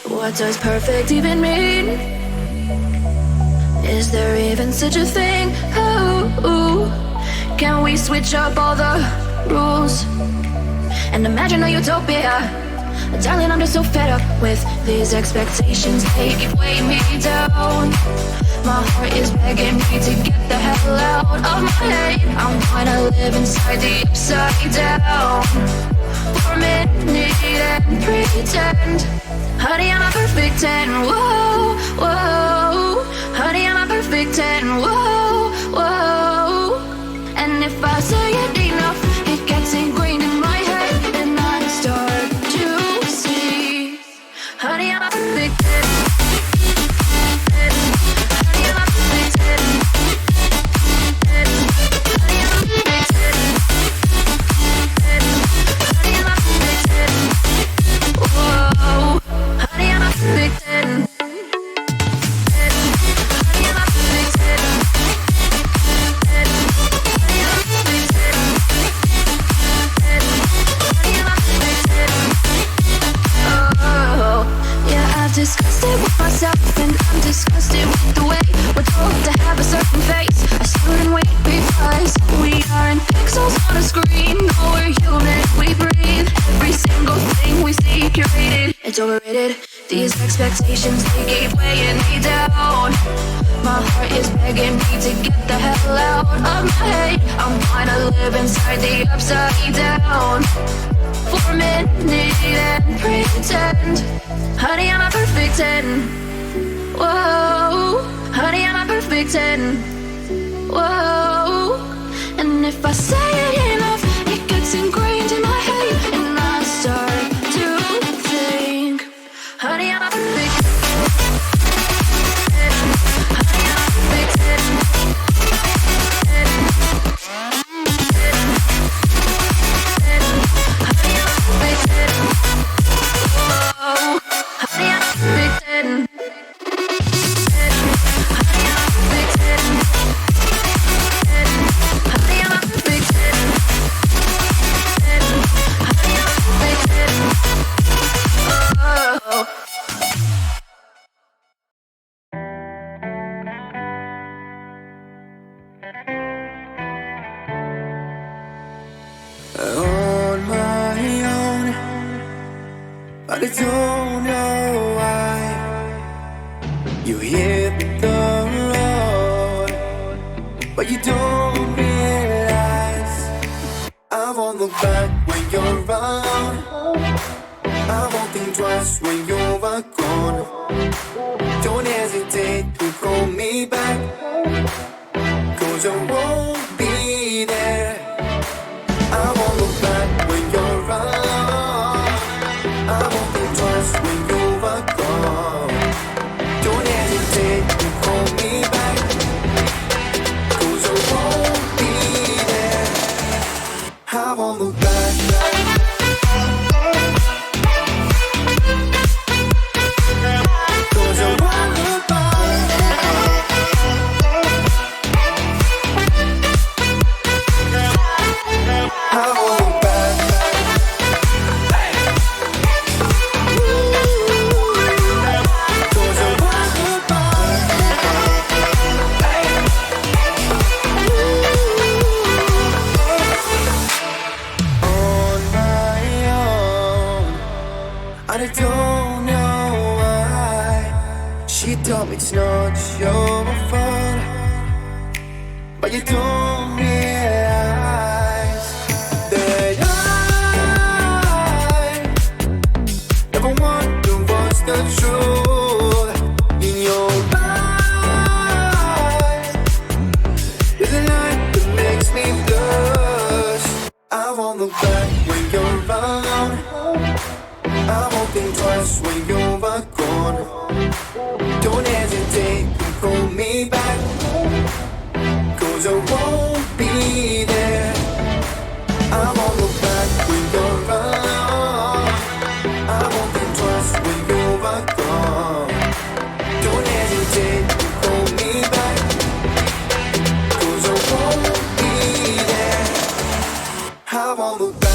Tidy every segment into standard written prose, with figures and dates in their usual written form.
What does perfect even mean? Is there even such a thing? Oh, can we switch up all the rules and imagine a utopia? Darling, I'm just so fed up with these expectations. They keep weighing me down. My heart is begging me to get the hell out of my head. I'm gonna live inside the upside down for a minute and pretend. Honey, I'm a perfect 10. Whoa, whoa. Honey, I'm a perfect 10. Whoa, whoa. And if I say it enough, it gets ingrained in my head, and I start to see. Honey, I'm a perfect 10. Honey, I'm a perfect 10. Honey, I'm a perfect 10. Honey, I'm a perfect 10. Whoa. Honey, I'm a perfect 10. Honey, I'm a perfect 10. Disgusted with myself, and I'm disgusted with the way we're told to have a certain face, a certain weight, because we aren't pixels on a screen. No, we're human, we breathe. Every single thing we see curated, it's overrated. These expectations, they keep weighing me down. My heart is begging me to get the hell out of my head. I'm gonna live inside the upside down for a minute and pretend. Honey, I'm a perfect 10. Whoa. Honey, I'm a perfect 10. Whoa. And if I say it enough, it gets ingrained in my head, and I start to think. Honey, I'm a perfect 10. Honey, I'm a perfect 10. Honey, I'm a perfect 10. Whoa. Honey, I'm a perfect 10. Honey, I'm a perfect 10. Honey, I'm a perfect 10. Honey, I'm a perfect 10. Oh. On my own, but I don't know why you hit the road, but you don't realize I won't look back when you're around. I won't think twice when you're gone. Don't hesitate to call me back, 'cause I won't be there. I won't look back when you're around. I won't think twice when you're gone. Don't hesitate to call me back, 'cause I won't be there. I won't look back. I don't know why she told me it's not your fault, but you don't realize that I never wonder what's the truth in your eyes. There's a light that makes me blush. I won't look back when you're around. I won't think twice when you're gone. Don't hesitate to call me back, 'cause I won't be there. I won't look back when you're around. I won't think twice when you're gone. Don't hesitate to call me back, 'cause I won't be there. I won't look back.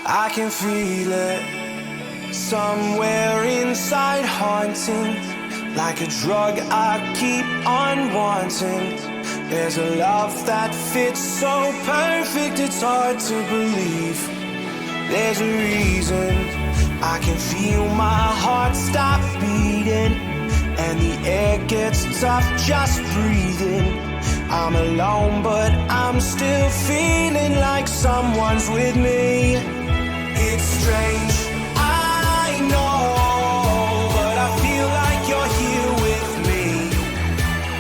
I can feel it somewhere inside, haunting like a drug I keep on wanting. There's a love that fits so perfect, it's hard to believe. There's a reason I can feel my heart stop beating, and the air gets tough just breathing. I'm alone, but I'm still feeling like someone's with me. It's strange, I know, but I feel like you're here with me,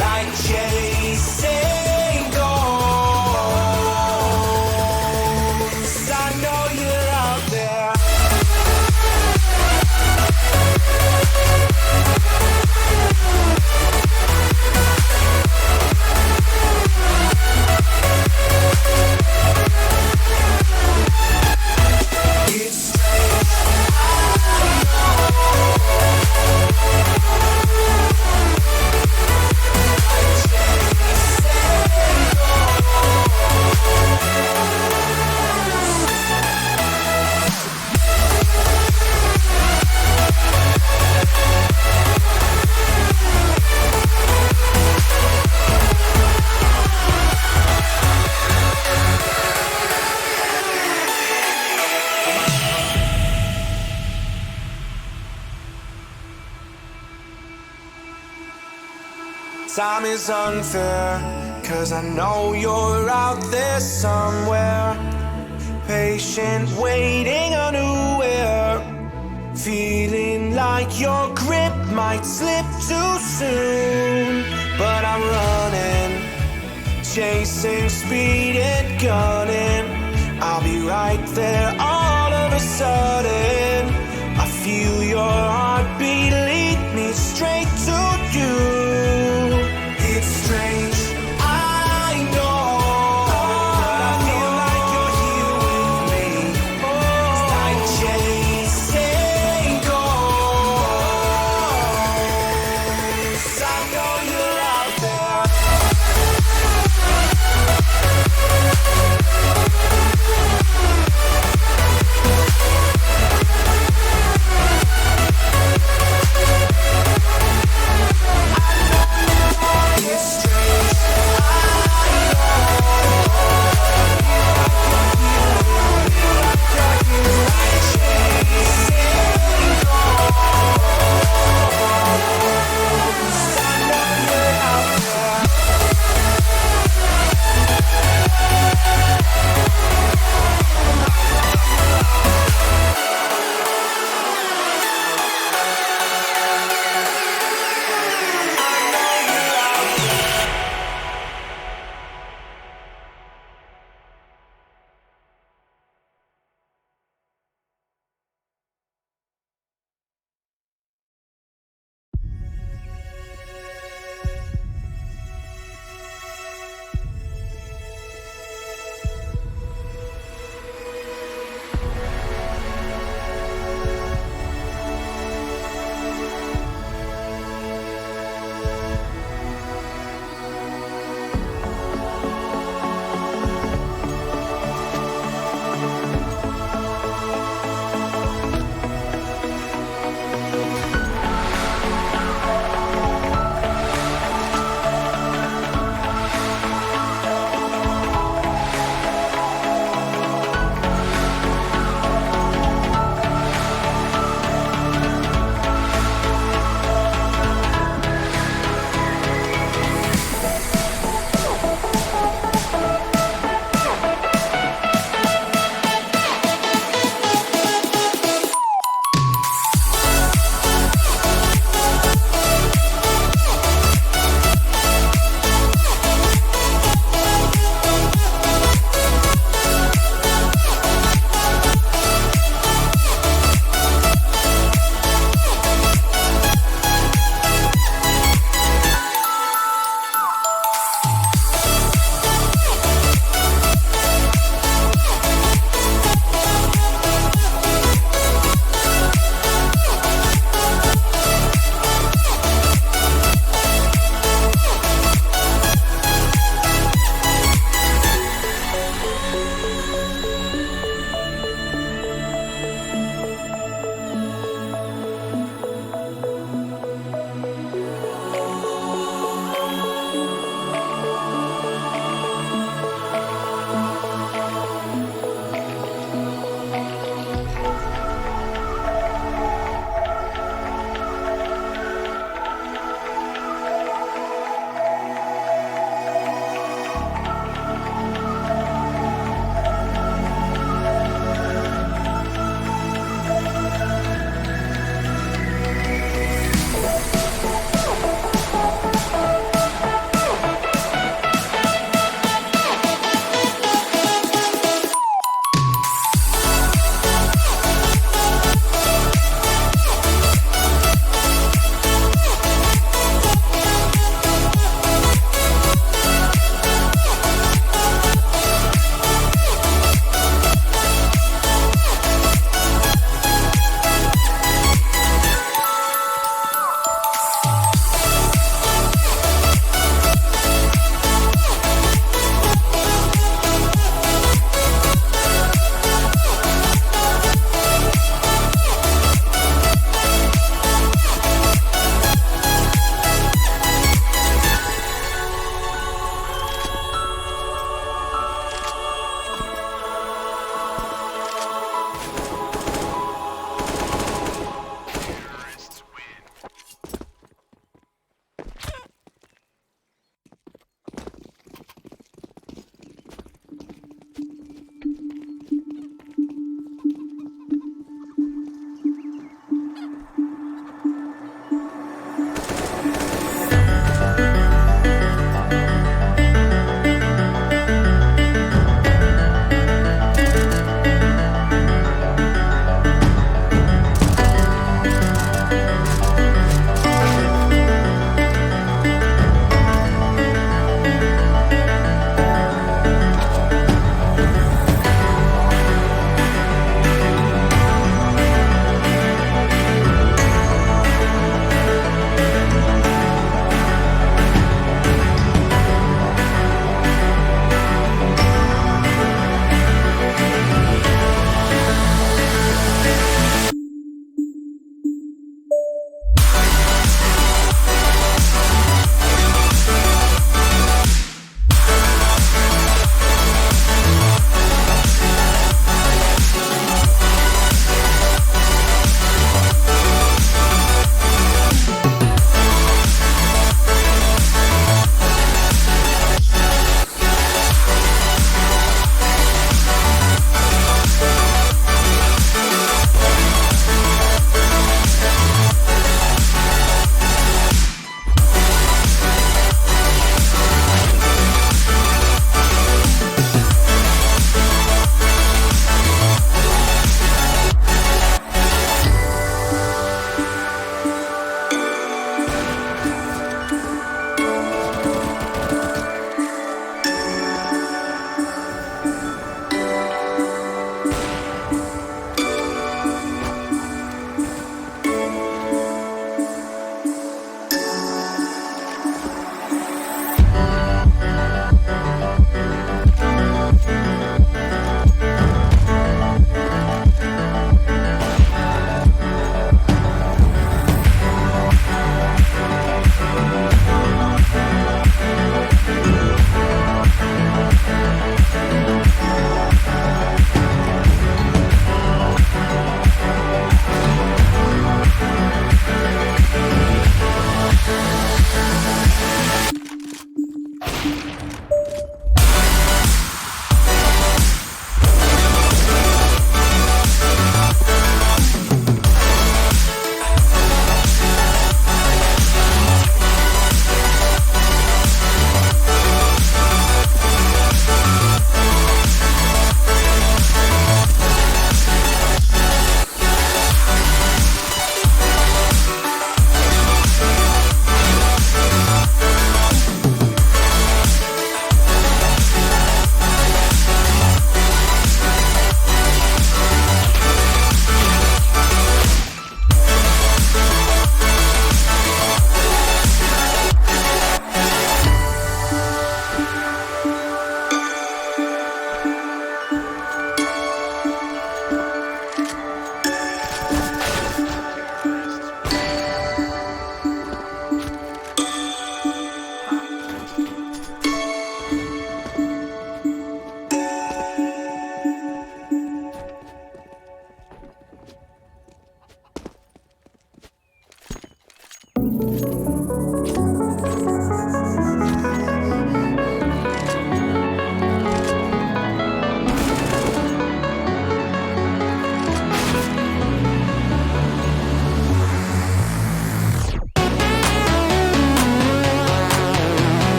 like chasing ghosts. I know you're out there. Time is unfair, 'cause I know you're out there somewhere, patient, waiting unaware, feeling like your grip might slip too soon. But I'm running, chasing speed and gunning. I'll be right there all of a sudden. I feel your heartbeat lead me straight to you. It's strange, I know, but I feel like you're here with me. It's like chasing ghosts. I know you're out there.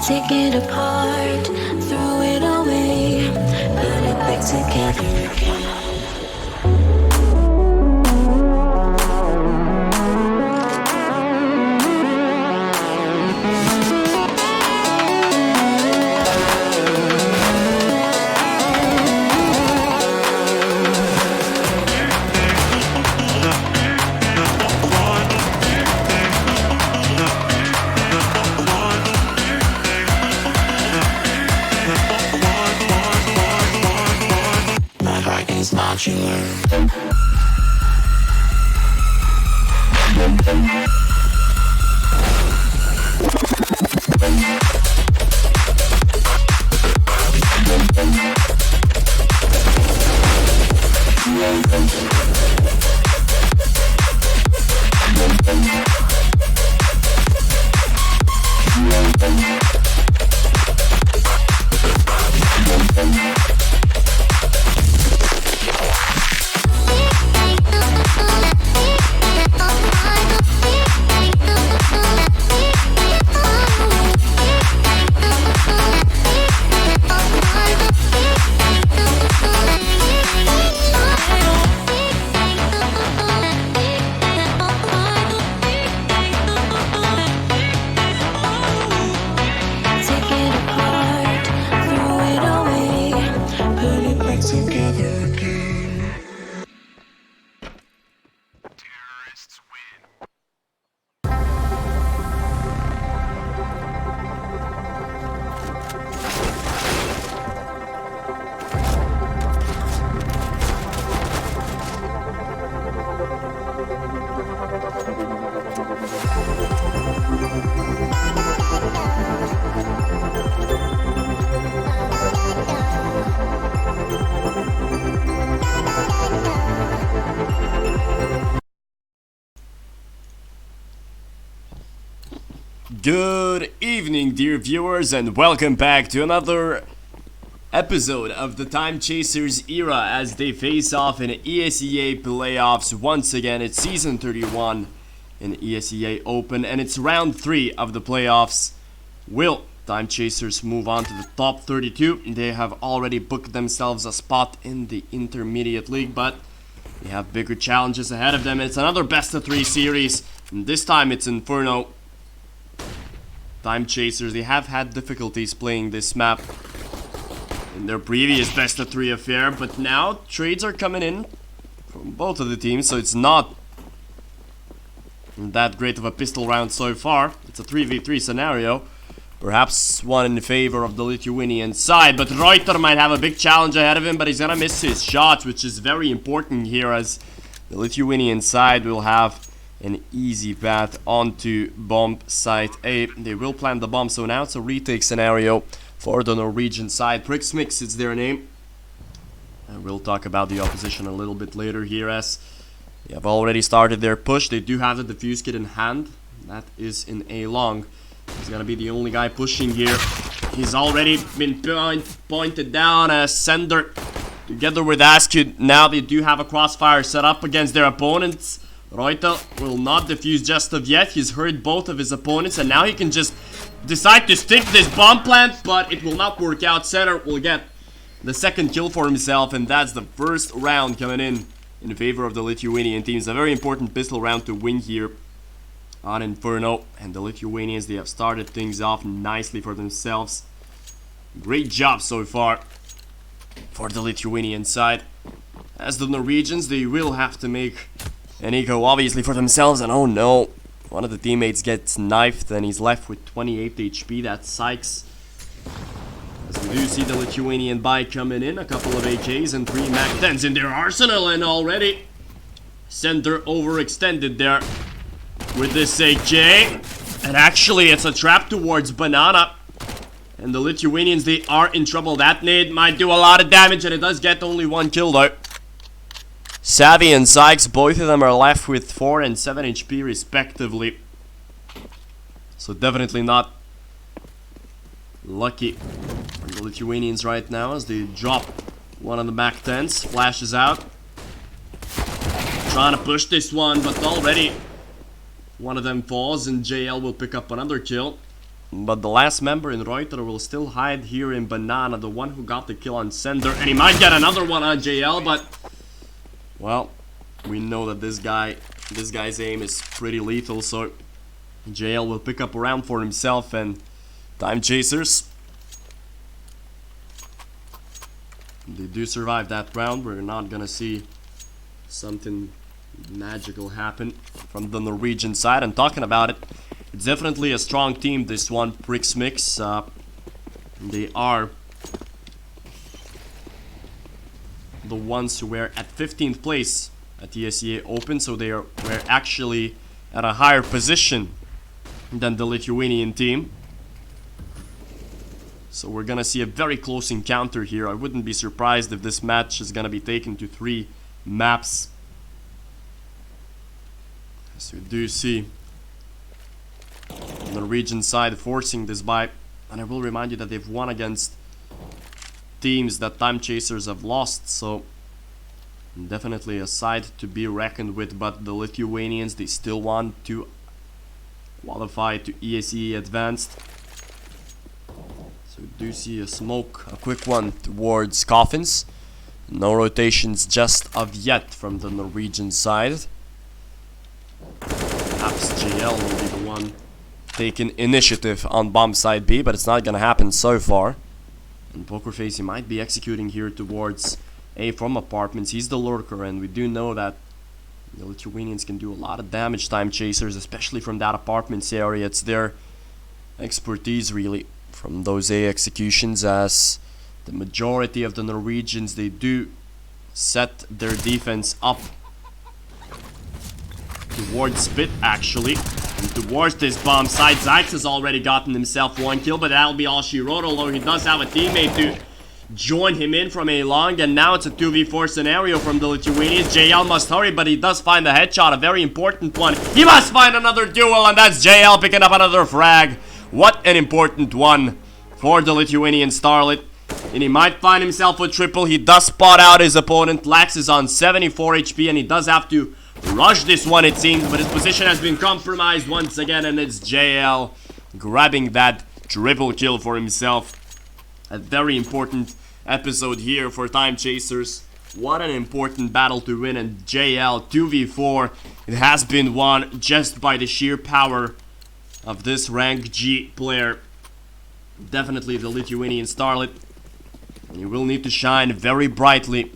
Take it apart, throw it away, put it back together again. Good evening, dear viewers, and welcome back to another episode of the Timechasers era as they face off in ESEA playoffs. Once again, it's season 31 in ESEA Open, and it's round 3 of the playoffs. Will Timechasers move on to the top 32? They have already booked themselves a spot in the Intermediate League, but they have bigger challenges ahead of them. It's another best of 3 series, and this time it's Inferno. Timechasers, they have had difficulties playing this map in their previous best of 3 affair, but now trades are coming in from both of the teams, so it's not that great of a pistol round so far. It's a 3v3 scenario, perhaps one in favor of the Lithuanian side, but Reuter might have a big challenge ahead of him, but he's gonna miss his shots, which is very important here as the Lithuanian side will have an easy path onto bomb site A. They will plant the bomb, so now it's a retake scenario for the Norwegian side. Prixmix is their name, and we'll talk about the opposition a little bit later here as they have already started their push. They do have the defuse kit in hand. That is in A long. He's gonna be the only guy pushing here. He's already been pointed down as Sender together with Askew. Now they do have a crossfire set up against their opponents. Reuter will not defuse just of yet. He's heard both of his opponents, and now he can just decide to stick this bomb plant, but it will not work out. Center will get the second kill for himself, and that's the first round coming in favor of the Lithuanian team. It's a very important pistol round to win here on Inferno, and the Lithuanians, they have started things off nicely for themselves. Great job so far for the Lithuanian side. As the Norwegians, they will have to make an eco obviously for themselves, and oh no, one of the teammates gets knifed and he's left with 28 HP. That's Sykes. As we do see the Lithuanian bike coming in, a couple of AKs and 3 MAC-10s in their arsenal, and already center overextended there with this AK. And actually it's a trap towards Banana. And the Lithuanians, they are in trouble. That nade might do a lot of damage, and it does get only 1 kill though. Savvy and Sykes, both of them are left with 4 and 7 HP respectively. So definitely not lucky for the Lithuanians right now as they drop one of the MAC-10s. Flashes out. Trying to push this one, but already one of them falls and JL will pick up another kill. But the last member in Reuter will still hide here in Banana, the one who got the kill on Sender. And he might get another one on JL, but well, we know that this guy's aim is pretty lethal, so JL will pick up a round for himself. And Timechasers, they do survive that round. We're not gonna see something magical happen from the Norwegian side. And talking about it, it's definitely a strong team, this one, prixmix. They are the ones who were at 15th place at the ESEA Open, so were actually at a higher position than the Lithuanian team. So we're gonna see a very close encounter here. I wouldn't be surprised if this match is gonna be taken to 3 maps. As we do see the Norwegian side forcing this by, and I will remind you that they've won against teams that Timechasers have lost, so definitely a side to be reckoned with. But the Lithuanians, they still want to qualify to ESEA Advanced. So we do see a smoke, a quick one towards Coffins. No rotations just of yet from the Norwegian side. Perhaps JL will be the one taking initiative on bomb side B, but it's not gonna happen so far. And Pokerface, he might be executing here towards A from apartments. He's the lurker, and we do know that the Lithuanians can do a lot of damage, Timechasers, especially from that apartments area. It's their expertise really from those A executions, as the majority of the Norwegians, they do set their defense up towards Spit actually. And towards this bomb site, Zyx has already gotten himself 1 kill, but that'll be all she wrote, although he does have a teammate to join him in from a long, and now it's a 2v4 scenario from the Lithuanians. JL must hurry, but he does find the headshot, a very important one. He must find another duel, and that's JL picking up another frag. What an important one for the Lithuanian Starlet. And he might find himself a triple. He does spot out his opponent. Lax is on 74 HP, and he does have to rush this one, it seems, but his position has been compromised once again, and it's JL grabbing that triple kill for himself. A very important episode here for Timechasers. What an important battle to win, and JL 2v4. It has been won just by the sheer power of this rank G player. Definitely the Lithuanian Starlet. And he will need to shine very brightly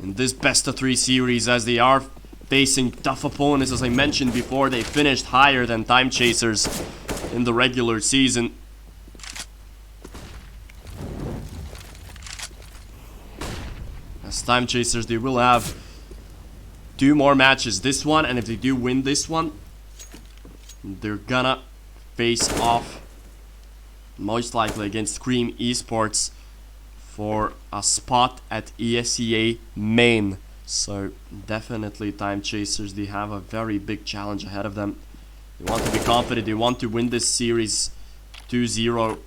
in this best of 3 series, as they are facing tough opponents. As I mentioned before, they finished higher than Timechasers in the regular season. As Timechasers, they will have 2 more matches, this one, and if they do win this one, they're gonna face off most likely against Cream Esports for a spot at ESEA main. So definitely Timechasers, they have a very big challenge ahead of them. They want to be confident, they want to win this series 2-0,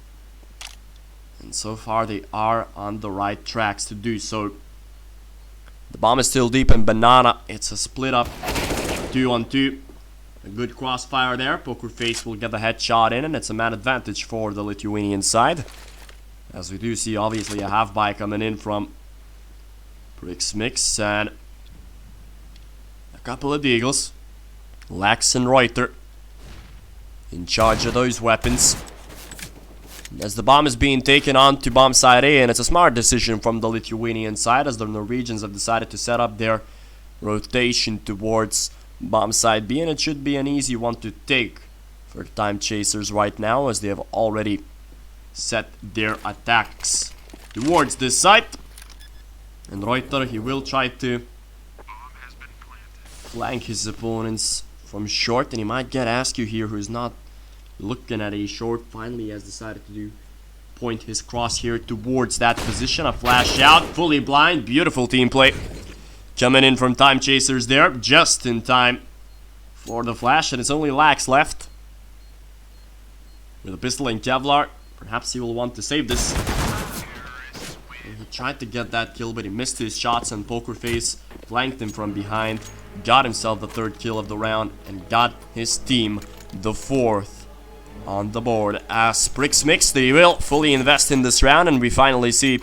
and so far they are on the right tracks to do so. The bomb is still deep in Banana. It's a split up 2-on-2. A good crossfire there. Pokerface will get the headshot in, and it's a man advantage for the Lithuanian side, As we do see, obviously, a half buy coming in from prixmix and a couple of Deagles. Lax and Reuter in charge of those weapons. As the bomb is being taken on to bomb side A, and it's a smart decision from the Lithuanian side, as the Norwegians have decided to set up their rotation towards bomb side B, and it should be an easy one to take for Timechasers right now, as they have already set their attacks towards this site. And Reuter, he will try to flank his opponents from short, and he might get Askew here, who's not looking at a short. Finally has decided to point his cross here towards that position. A flash out, fully blind, beautiful team play coming in from Timechasers there, just in time for the flash, and it's only Lax left with a pistol and Kevlar. Perhaps he will want to save this. And he tried to get that kill, but he missed his shots, and Pokerface flanked him from behind, got himself the 3rd kill of the round, and got his team the 4th on the board. As prixmix, they will fully invest in this round, and we finally see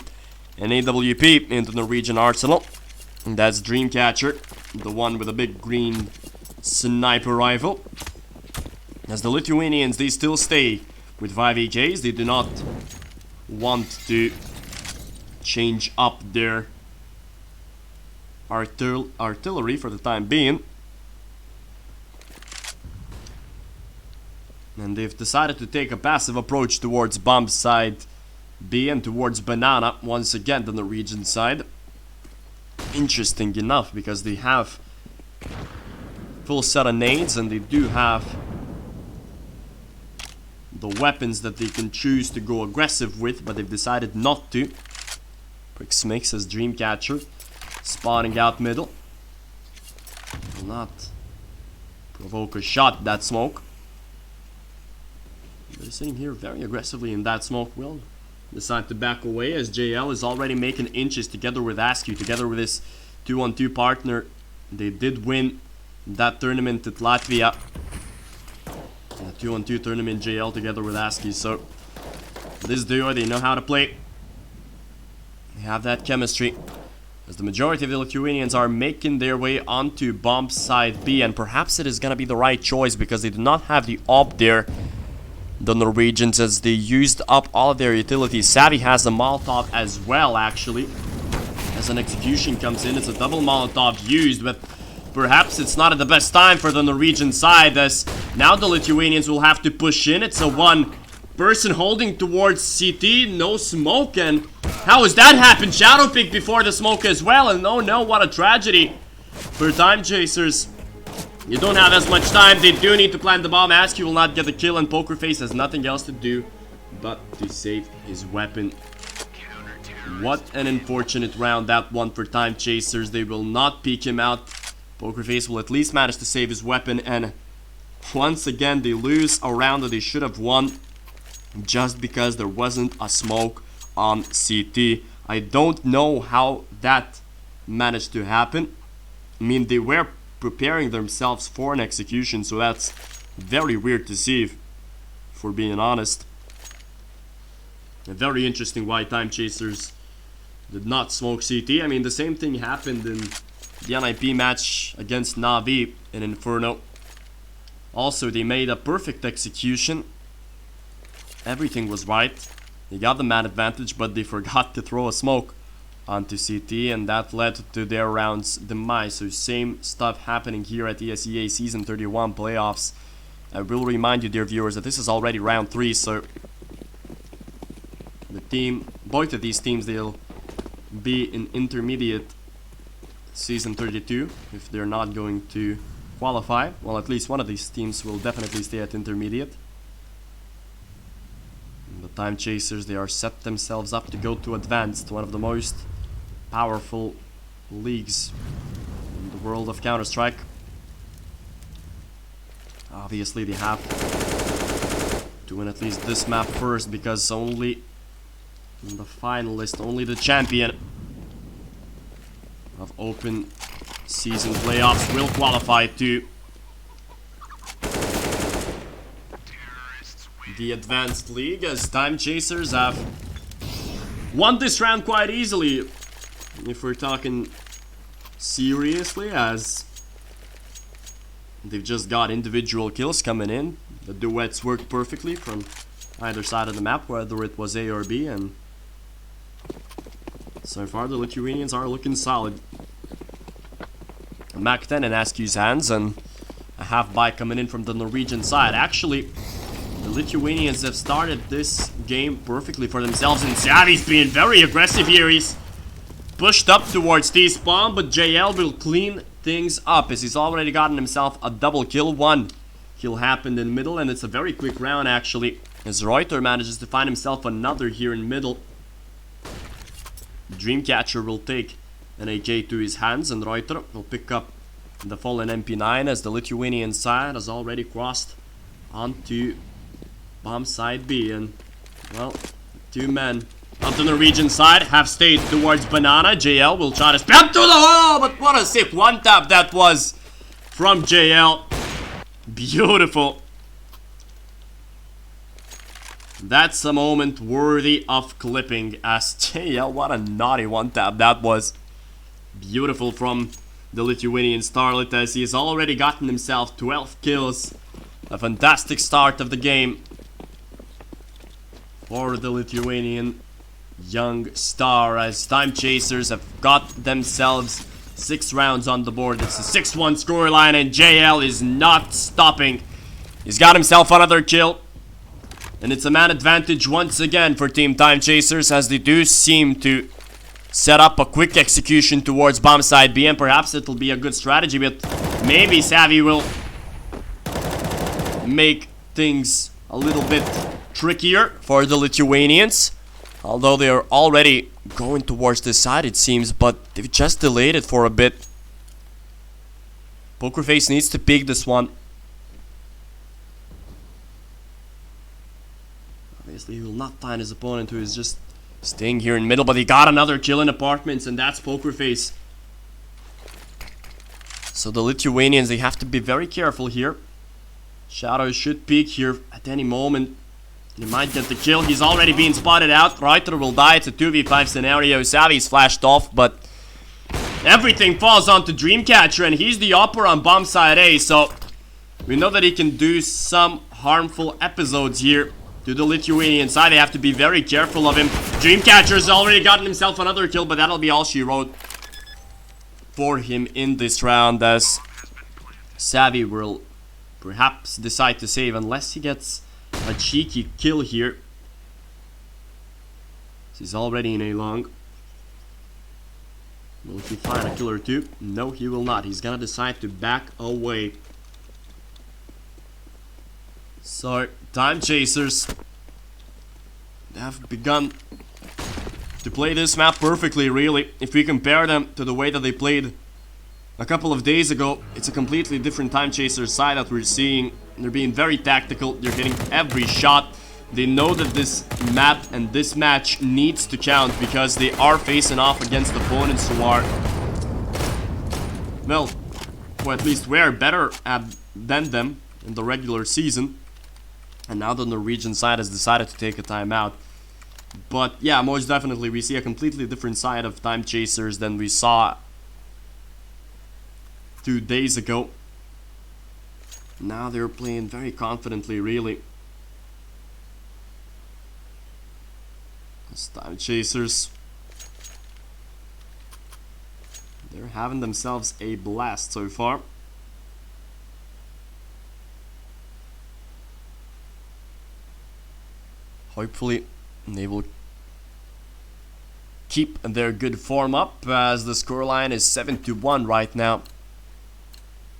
an AWP into the Norwegian arsenal. And that's Dreamcatcher, the one with a big green sniper rifle. As the Lithuanians, they still stay with 5 AKs. They do not want to change up their artillery for the time being. And they've decided to take a passive approach towards bomb side B and towards banana once again, the Norwegian side. Interesting enough, because they have full set of nades, and they do have the weapons that they can choose to go aggressive with, but they've decided not to. prixmix as Dreamcatcher spawning out middle. Will not provoke a shot, that smoke. They're sitting here very aggressively in that smoke. Will decide to back away, as JL is already making inches together with Askew, together with his 2-on-2 partner. They did win that tournament at Latvia. A 2-on-2 tournament, JL together with Askew. So this duo, they know how to play. They have that chemistry. As the majority of the Lithuanians are making their way onto bomb side B, and perhaps it is going to be the right choice, because they do not have the op there, the Norwegians, as they used up all of their utilities. Savvy has a Molotov as well, actually. As an execution comes in, it's a double Molotov used, but perhaps it's not at the best time for the Norwegian side, as now the Lithuanians will have to push in. It's a one person holding towards CT, no smoke, and how has that happened? Shadow pick before the smoke as well, and oh no, what a tragedy for Timechasers. You don't have as much time. They do need to plant the bomb. Askew will not get the kill, and Pokerface has nothing else to do but to save his weapon. What an unfortunate round that one for Timechasers. They will not peek him out. Pokerface will at least manage to save his weapon, and once again they lose a round that they should have won just because there wasn't a smoke on CT. I don't know how that managed to happen. I mean, they were preparing themselves for an execution, so that's very weird to see, for being honest. Very interesting why Timechasers did not smoke CT. I mean, the same thing happened in the NIP match against Navi in Inferno. Also, they made a perfect execution. Everything was right. They got the man advantage, but they forgot to throw a smoke onto CT, and that led to their round's demise. So same stuff happening here at ESEA Season 31 playoffs. I will remind you, dear viewers, that this is already round 3, so both of these teams, they'll be in intermediate Season 32 if they're not going to qualify. Well, at least one of these teams will definitely stay at intermediate. And the Timechasers, they are set themselves up to go to advanced, one of the most powerful leagues in the world of Counter-Strike. Obviously, they have to win at least this map first, because only in the finalist, only the champion of open season playoffs will qualify to the advanced league, as Timechasers have won this round quite easily, if we're talking seriously, as they've just got individual kills coming in. The duets worked perfectly from either side of the map, whether it was A or B, and so far the Lithuanians are looking solid. Mach 10 in Askew's hands, and a half buy coming in from the Norwegian side. Actually, the Lithuanians have started this game perfectly for themselves, and Savi's being very aggressive here. He's pushed up towards T-spawn, but JL will clean things up as he's already gotten himself a double kill. One kill happened in middle, and it's a very quick round actually, as Reuter manages to find himself another here in middle. Dreamcatcher will take an AK to his hands, and Reuter will pick up the fallen MP9 as the Lithuanian side has already crossed onto bomb side B, and well, two men on the Norwegian side have stayed towards Banana. JL will try to spam to the hole, but what a sick one tap that was from JL. Beautiful. That's a moment worthy of clipping, as JL, what a naughty one tap that was. Beautiful from the Lithuanian Starlet, as he has already gotten himself 12 kills. A fantastic start of the game for the Lithuanian young star, as Timechasers have got themselves 6 rounds on the board. It's a 6-1 scoreline, and JL is not stopping. He's got himself another kill, and it's a man advantage once again for Team Timechasers, as they do seem to set up a quick execution towards bomb side B, and perhaps it'll be a good strategy, but maybe Savvy will make things a little bit trickier for the Lithuanians, although they are already going towards this side it seems, but they've just delayed it for a bit. Pokerface needs to pick this one. Obviously he will not find his opponent, who is just staying here in middle, but he got another kill in apartments, and that's Pokerface. So the Lithuanians, they have to be very careful here. Shadow should peek here at any moment. He might get the kill. He's already being spotted out. Reuter will die. It's a 2v5 scenario. Savvy's flashed off, but everything falls onto Dreamcatcher, and he's the upper on bomb side A, so we know that he can do some harmful episodes here to the Lithuanian side. They have to be very careful of him. Dreamcatcher's already gotten himself another kill, but that'll be all she wrote for him in this round, as Savvy will perhaps decide to save unless he gets a cheeky kill here. He's already in a long. Will he find a kill or two? No, he will not. He's gonna decide to back away. So, Timechasers have begun to play this map perfectly, really. If we compare them to the way that they played a couple of days ago, it's a completely different Timechasers side that we're seeing. They're being very tactical. They're getting every shot. They know that this map and this match needs to count, because they are facing off against opponents who are, well, or at least were better than them in the regular season. And now the Norwegian side has decided to take a timeout. But yeah, most definitely we see a completely different side of Timechasers than we saw 2 days ago. Now they're playing very confidently, really. As Timechasers, they're having themselves a blast so far. Hopefully they will keep their good form up, as the scoreline is 7-1 right now.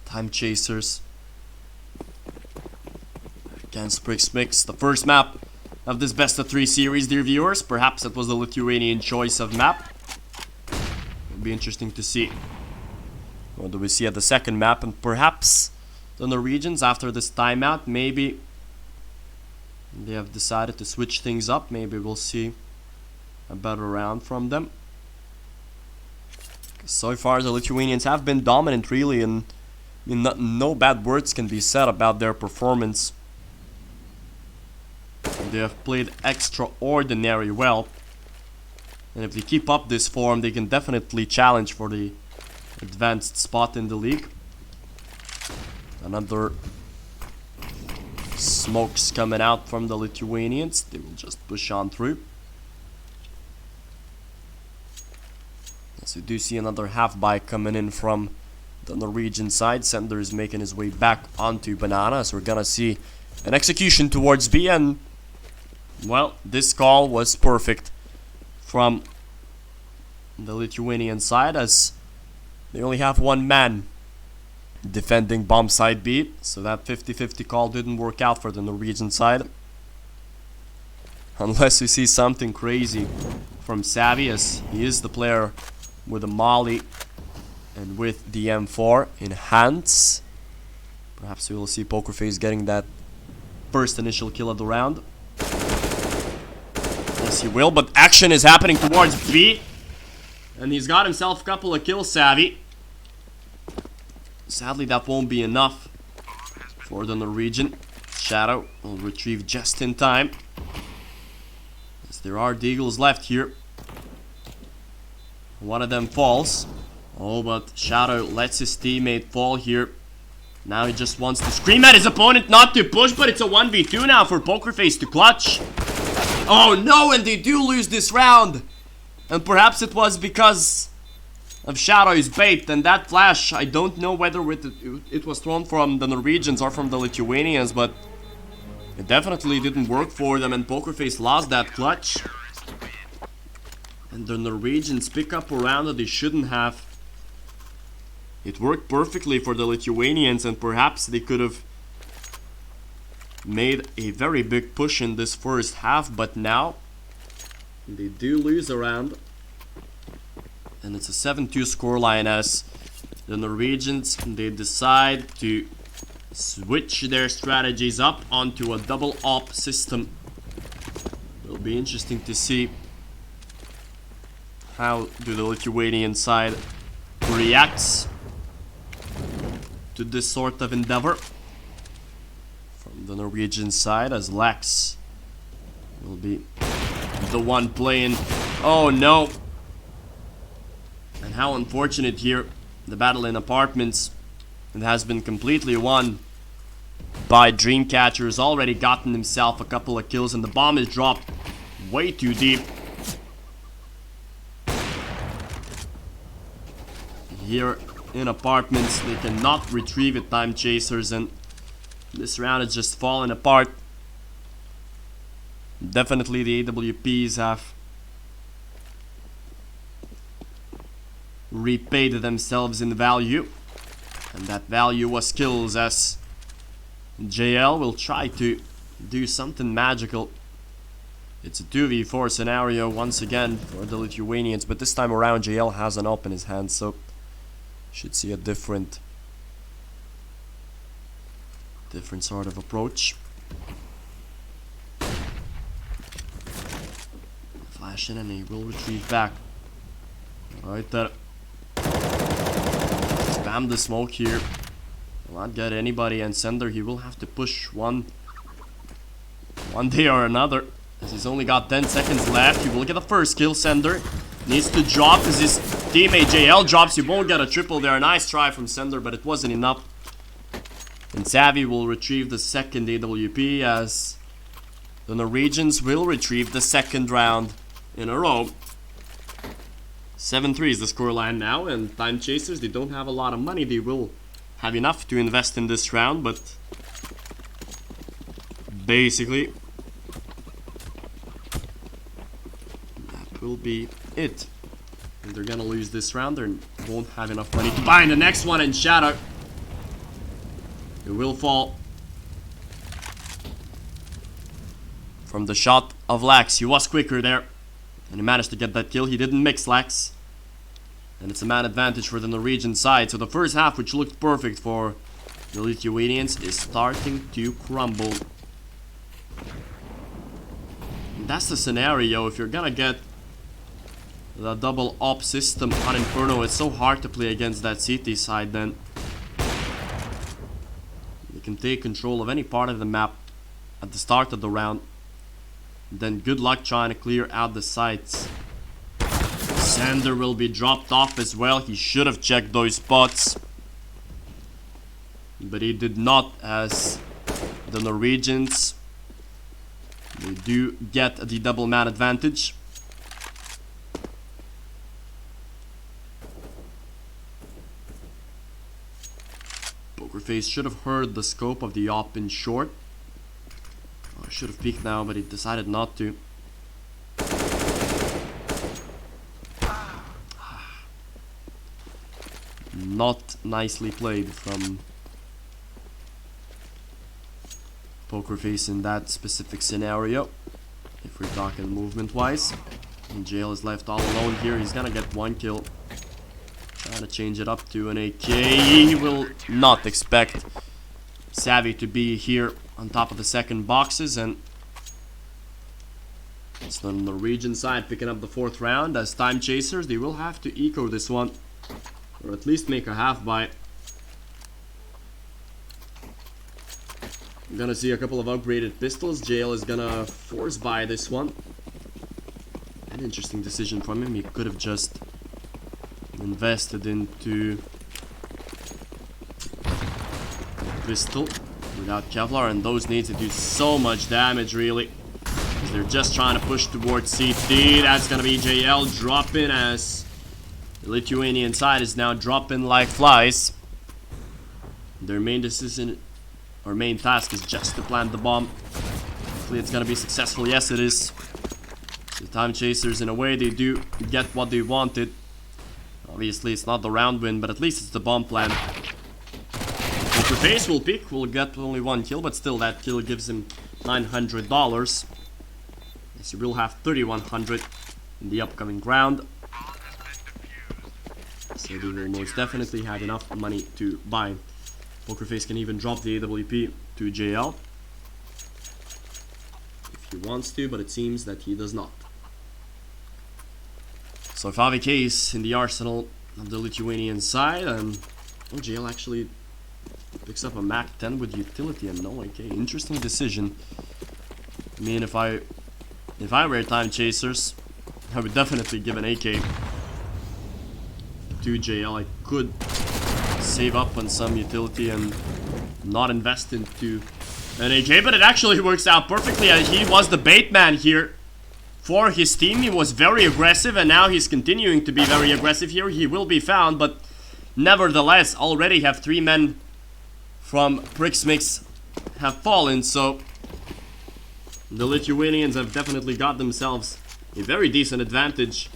Timechasers against prixmix, the first map of this best of 3 series, dear viewers. Perhaps it was the Lithuanian choice of map. It'll be interesting to see. What do we see at the second map? And perhaps the Norwegians, after this timeout, maybe they have decided to switch things up. Maybe we'll see a better round from them. So far the Lithuanians have been dominant, really, and no bad words can be said about their performance. They have played extraordinary well. And if they keep up this form, they can definitely challenge for the advanced spot in the league. Another smokes coming out from the Lithuanians. They will just push on through. As we do see another half bike coming in from the Norwegian side. Sender is making his way back onto Banana. So we're gonna see an execution towards B. And, well, this call was perfect from the Lithuanian side, as they only have one man defending bomb side B. So that 50-50 call didn't work out for the Norwegian side. Unless we see something crazy from Savvy, as he is the player with a Molly and with the M4 in hands. Perhaps we will see Pokerface getting that first initial kill of the round. Yes, he will, but action is happening towards B. And he's got himself a couple of kills, Savvy. Sadly, that won't be enough for the Norwegian. Shadow will retrieve just in time, as there are Deagles left here. One of them falls. Oh, but Shadow lets his teammate fall here. Now he just wants to scream at his opponent not to push, but it's a 1v2 now for Pokerface to clutch. Oh no, and they do lose this round. And perhaps it was because of Shadow's bait. And that flash, I don't know whether it was thrown from the Norwegians or from the Lithuanians, but it definitely didn't work for them, and Pokerface lost that clutch. And the Norwegians pick up a round that they shouldn't have. It worked perfectly for the Lithuanians, and perhaps they could have made a very big push in this first half, but now they do lose a round. And it's a 7-2 scoreline, as the Norwegians, they decide to switch their strategies up onto a double op system. It'll be interesting to see how do the Lithuanian side reacts to this sort of endeavor. From the Norwegian side, as Lex will be the one playing. Oh no! And how unfortunate here. The battle in apartments, it has been completely won by Dreamcatcher. Has already gotten himself a couple of kills, and the bomb is dropped way too deep. Here in apartments, they cannot retrieve it, Timechasers, and this round is just falling apart. Definitely the AWPs have repaid themselves in value, and that value was kills, as JL will try to do something magical. It's a 2v4 scenario once again for the Lithuanians, but this time around JL has an op in his hand, so should see a different sort of approach. Flash in, and he will retrieve back. Right there. Spam the smoke here. Will not get anybody, and Sender, he will have to push one day or another, as he's only got 10 seconds left. He will get the first kill. Sender needs to drop as his teammate JL drops. He won't get a triple there. Nice try from Sender, but it wasn't enough. And Savvy will retrieve the second AWP, as the Norwegians will retrieve the second round in a row. 7-3 is the scoreline now, and Timechasers, they don't have a lot of money. They will have enough to invest in this round, but basically that will be it. And they're gonna lose this round. They won't have enough money to buy in the next one, and Shadow, it will fall from the shot of Lax. He was quicker there, and he managed to get that kill. He didn't mix Lax, and it's a man advantage for the Norwegian side. So the first half, which looked perfect for the Lithuanians, is starting to crumble. And that's the scenario. If you're gonna get the double op system on Inferno, it's so hard to play against that CT side. Then you can take control of any part of the map at the start of the round. Then good luck trying to clear out the sites Sander will be dropped off as well. He should have checked those spots, but he did not, as the Norwegians, they do get the double man advantage. Pokerface should have heard the scope of the op in short. Oh, should have peeked now, but he decided not to. Not nicely played from Pokerface in that specific scenario. If we're talking movement wise, and JL is left all alone here. He's gonna get one kill. Trying to change it up to an AK. He will not expect Savvy to be here on top of the second boxes, and it's the Norwegian side picking up the fourth round. As Timechasers, they will have to eco this one, or at least make a half buy. I'm gonna see a couple of upgraded pistols. JL is gonna force buy this one. An interesting decision from him. He could have just invested into pistol without Kevlar, and those need to do so much damage really, because they're just trying to push towards CT. That's gonna be JL dropping, as the Lithuanian side is now dropping like flies. Their main decision, or main task, is just to plant the bomb. Hopefully it's gonna be successful. Yes, it is. The Timechasers, in a way, they do get what they wanted. Obviously it's not the round win, but at least it's the bomb plant. Pokerface will pick, will get only one kill, but still that kill gives him $900. Yes, he will have 3,100 in the upcoming round. So they will most definitely have enough money to buy. Pokerface can even drop the AWP to JL if he wants to, but it seems that he does not. So 5AKs in the arsenal of the Lithuanian side, and JL actually picks up a Mac 10 with utility and no AK. Interesting decision. I mean, if I were Timechasers, I would definitely give an AK to JL. I could save up on some utility and not invest into an AK, but it actually works out perfectly. He was the bait man here for his team. He was very aggressive, and now he's continuing to be very aggressive here. He will be found, but nevertheless already have 3 men from prixmix have fallen, so the Lithuanians have definitely got themselves a very decent advantage.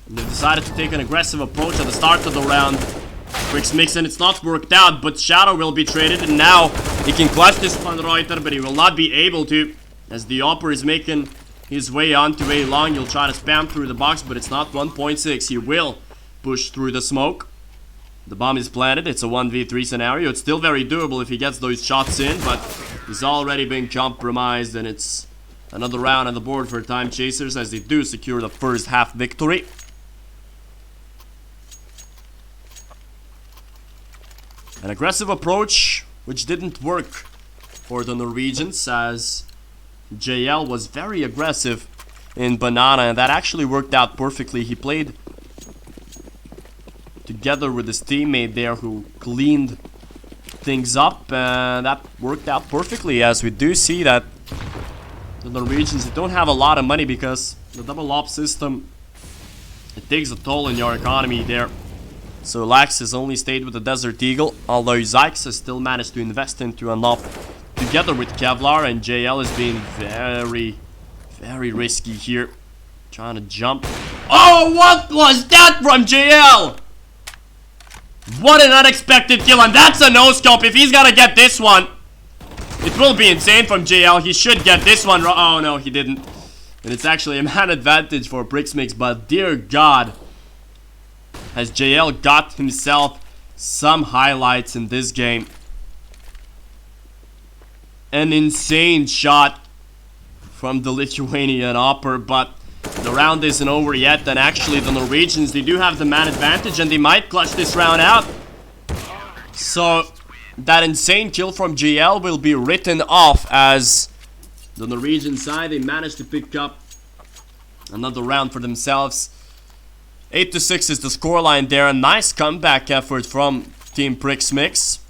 They've decided to take an aggressive approach at the start of the round. prixmix, and it's not worked out, but Shadow will be traded, and now he can clutch this Van Reuter, but he will not be able to, as the Opper is making his way onto a long. He'll try to spam through the box, but it's not 1.6. He will push through the smoke. The bomb is planted. It's a 1v3 scenario. It's still very doable if he gets those shots in, but he's already been compromised, and it's another round on the board for Timechasers as they do secure the first half victory. An aggressive approach which didn't work for the Norwegians, as JL was very aggressive in Banana, and that actually worked out perfectly. He played together with his teammate there who cleaned things up, and that worked out perfectly, as we do see that the Norwegians, they don't have a lot of money because the double op system, it takes a toll on your economy there. So Lax has only stayed with the Desert Eagle, although Zyx has still managed to invest into an op together with Kevlar, and JL is being very, very risky here. Trying to jump. Oh, what was that from JL? What an unexpected kill, and that's a no-scope. If he's gonna get this one, it will be insane from JL. He should get this one. Oh no, he didn't. And it's actually a man advantage for prixmix, but dear God, has JL got himself some highlights in this game. An insane shot from the Lithuanian Opper, but the round isn't over yet, and actually the Norwegians, they do have the man advantage, and they might clutch this round out. So that insane kill from JL will be written off, as the Norwegian side, they managed to pick up another round for themselves. 8-6 is the scoreline there. A nice comeback effort from Team prixmix.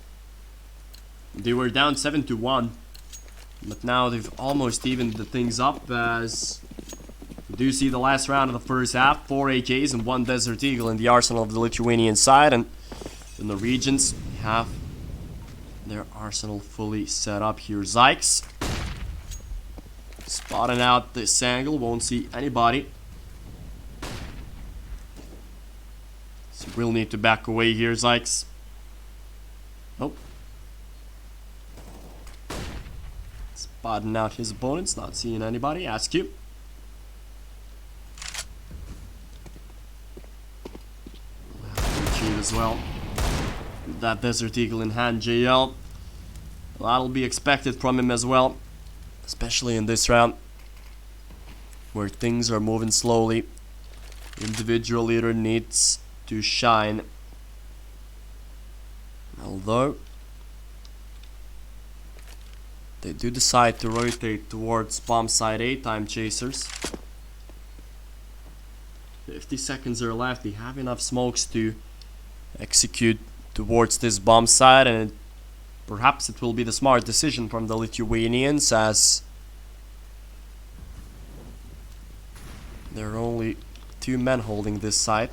They were down 7-1. But now they've almost evened the things up, as you do see the last round of the first half. 4 AKs and 1 Desert Eagle in the arsenal of the Lithuanian side. And the Norwegians have their arsenal fully set up here. Zykes spotting out this angle, won't see anybody. So we'll need to back away here, Zykes. Nope. Spotting out his opponents, not seeing anybody. Ask you. Retreat as well. With that Desert Eagle in hand, JL. That'll be expected from him as well. Especially in this round, where things are moving slowly. Individual leader needs to shine. Although they do decide to rotate towards bomb site A, Timechasers. 50 seconds are left. They have enough smokes to execute towards this bomb site, and perhaps it will be the smart decision from the Lithuanians, as there are only 2 men holding this site.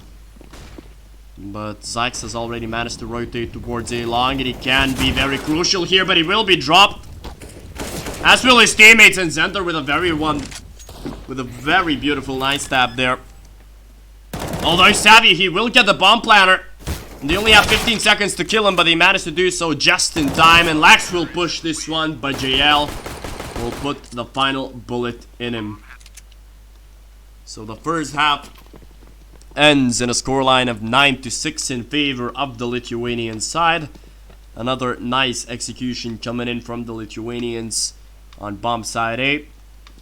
But Zykes has already managed to rotate towards A long, and he can be very crucial here, but he will be dropped. As will his teammates, and Zender with a very beautiful nice stab there. Although savvy, he will get the bomb planter. They only have 15 seconds to kill him, but they managed to do so just in time. And Lax will push this one, but JL will put the final bullet in him. So the first half ends in a scoreline of 9-6 in favor of the Lithuanian side. Another nice execution coming in from the Lithuanians on bomb side A.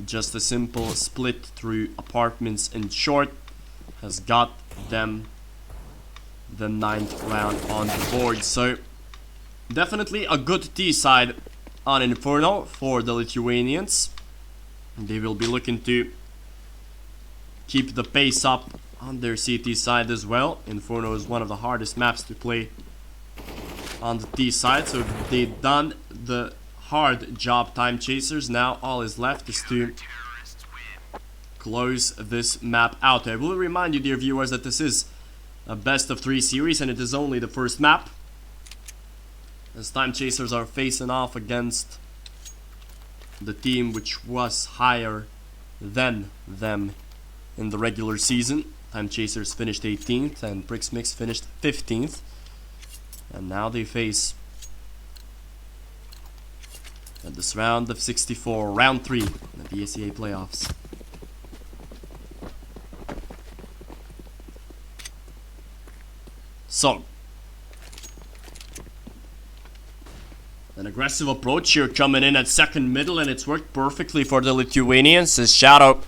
Just a simple split through apartments in short has got them the 9th round on the board. So definitely a good T side on Inferno for the Lithuanians. They will be looking to keep the pace up on their CT side as well. Inferno is one of the hardest maps to play on the T side, so they've done the hard job, Timechasers. Now all is left is to close this map out. I will remind you, dear viewers, that this is a best of 3 series, and it is only the first map, as Timechasers are facing off against the team which was higher than them in the regular season. Timechasers finished 18th and prixmix finished 15th, and now they face at this round of 64, round 3 of the ESEA playoffs. So, an aggressive approach here coming in at second middle, and it's worked perfectly for the Lithuanians, as Shadow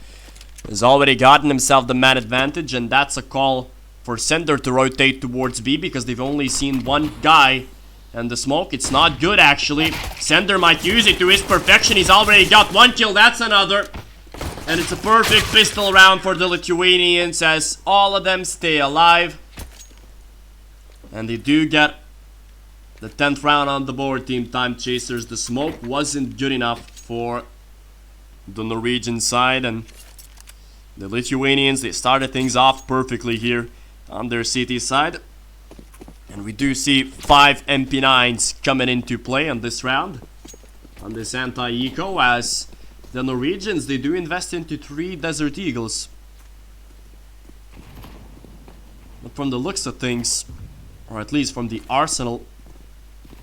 has already gotten himself the man advantage, and that's a call for Sender to rotate towards B, because they've only seen one guy, and the smoke, it's not good actually. Sender might use it to his perfection. He's already got 1 kill, that's another. And it's a perfect pistol round for the Lithuanians, as all of them stay alive. And they do get the 10th round on the board, Team Timechasers. The smoke wasn't good enough for the Norwegian side, and the Lithuanians, they started things off perfectly here on their CT side. And we do see 5 MP9s coming into play on this round, on this anti-eco, as the Norwegians, they do invest into 3 Desert Eagles. But from the looks of things, or at least from the arsenal,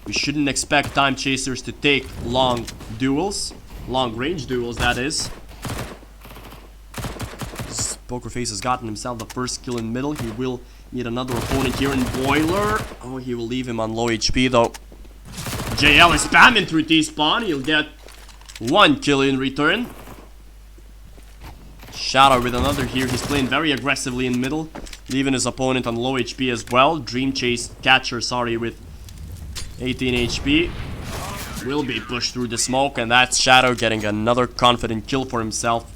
we shouldn't expect Timechasers to take long duels, long range duels that is. Pokerface has gotten himself the first kill in middle. He will need another opponent here in Boiler. Oh, he will leave him on low HP though. JL is spamming through T-spawn. He'll get 1 kill in return. Shadow with another here. He's playing very aggressively in middle, leaving his opponent on low HP as well. Dream Chase Catcher, sorry, with 18 HP. Will be pushed through the smoke, and that's Shadow getting another confident kill for himself.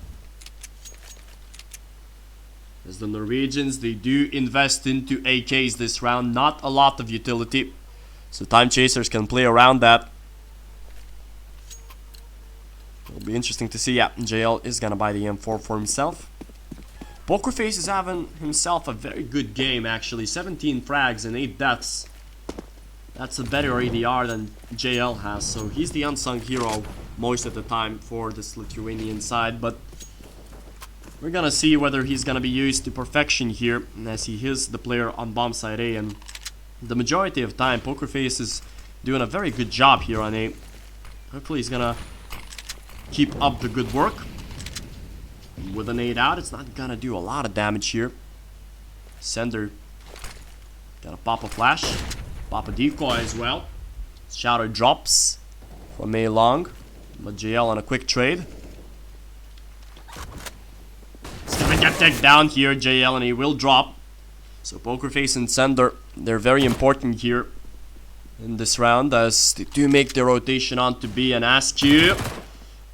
As the Norwegians, they do invest into AKs this round, not a lot of utility. So Timechasers can play around that. It'll be interesting to see. Yeah, JL is gonna buy the M4 for himself. Pokerface is having himself a very good game actually. 17 frags and 8 deaths. That's a better ADR than JL has, so he's the unsung hero most of the time for this Lithuanian side, but we're gonna see whether he's gonna be used to perfection here, as he is the player on bomb side A, and the majority of time Pokerface is doing a very good job here on A. Hopefully he's gonna keep up the good work. With an 8 out, it's not gonna do a lot of damage here. Sender gotta pop a flash, pop a decoy as well. Shadow drops from A long, but JL on a quick trade. He's gonna get taken down here, JL, and he will drop. So Pokerface and Sender, they're very important here in this round, as they do make their rotation onto B and Askew.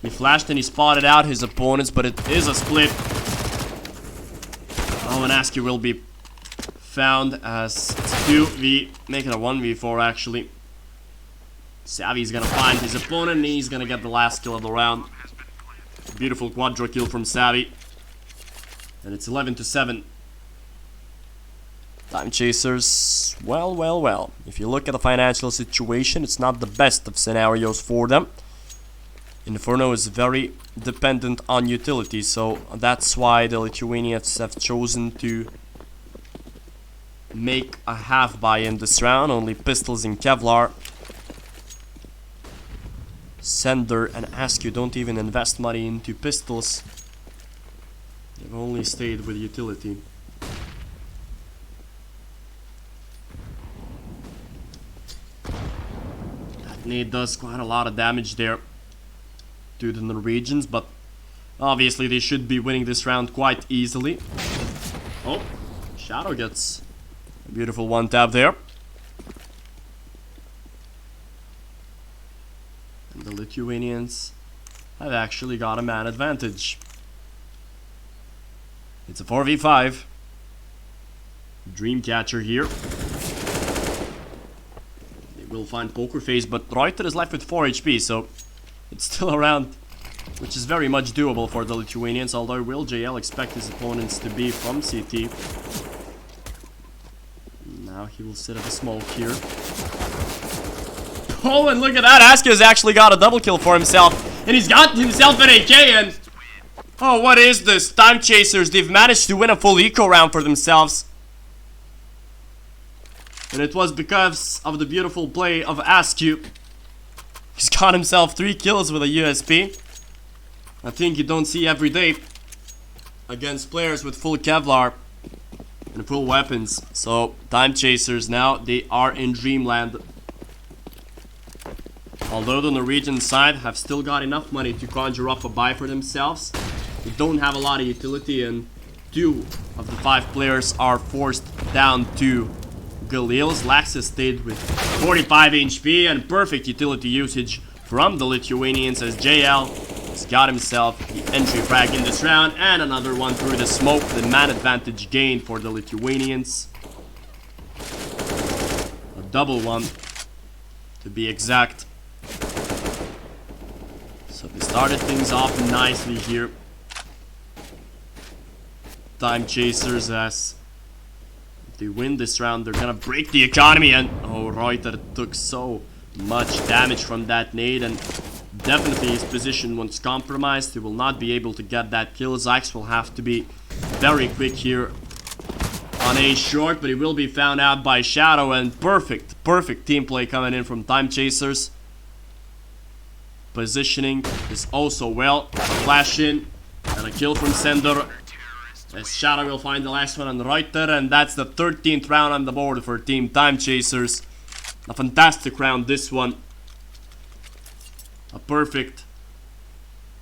He flashed and he spotted out his opponents, but it is a split. Oh, and Askew will be found as it's 2v, make it a 1v4 actually. Savvy's gonna find his opponent and he's gonna get the last kill of the round. Beautiful quadra kill from Savvy. And it's 11-7. Timechasers, well. If you look at the financial situation, it's not the best of scenarios for them. Inferno is very dependent on utility, so that's why the Lithuanians have chosen to make a half buy in this round. Only pistols in Kevlar. Sender and Askew don't even invest money into pistols. They've only stayed with utility. That nade does quite a lot of damage there to the Norwegians, but obviously they should be winning this round quite easily. Oh, Shadow gets a beautiful one tap there. And the Lithuanians have actually got a man advantage. It's a 4v5. Dreamcatcher here. They will find Pokerface, but Reuter is left with 4 HP, so it's still around, which is very much doable for the Lithuanians, although will JL expect his opponents to be from CT. Now he will sit at the smoke here. Oh, and look at that, Askew has actually got a double kill for himself, and he's got himself an AK, and oh, what is this? Timechasers, they've managed to win a full eco round for themselves. And it was because of the beautiful play of Askew. He's got himself 3 kills with a USP. I think you don't see every day against players with full Kevlar and full weapons. So Timechasers now, they are in dreamland. Although the Norwegian side have still got enough money to conjure up a buy for themselves, they don't have a lot of utility, and 2 of the 5 players are forced down to Galils. Laxus stayed with 45 HP and perfect utility usage from the Lithuanians, as JL has got himself the entry frag in this round and another one through the smoke. The man advantage gained for the Lithuanians. A double one to be exact. So they started things off nicely here. Timechasers, as if they win this round, they're gonna break the economy, and oh, Reuter took so much damage from that nade, and definitely his position once compromised. He will not be able to get that kill. Zyx will have to be very quick here on A short, but he will be found out by Shadow, and perfect team play coming in from Timechasers. Positioning is also well. A flash in and a kill from Sender, as Shadow will find the last one on Reuter, and that's the 13th round on the board for Team Timechasers. A fantastic round, this one. A perfect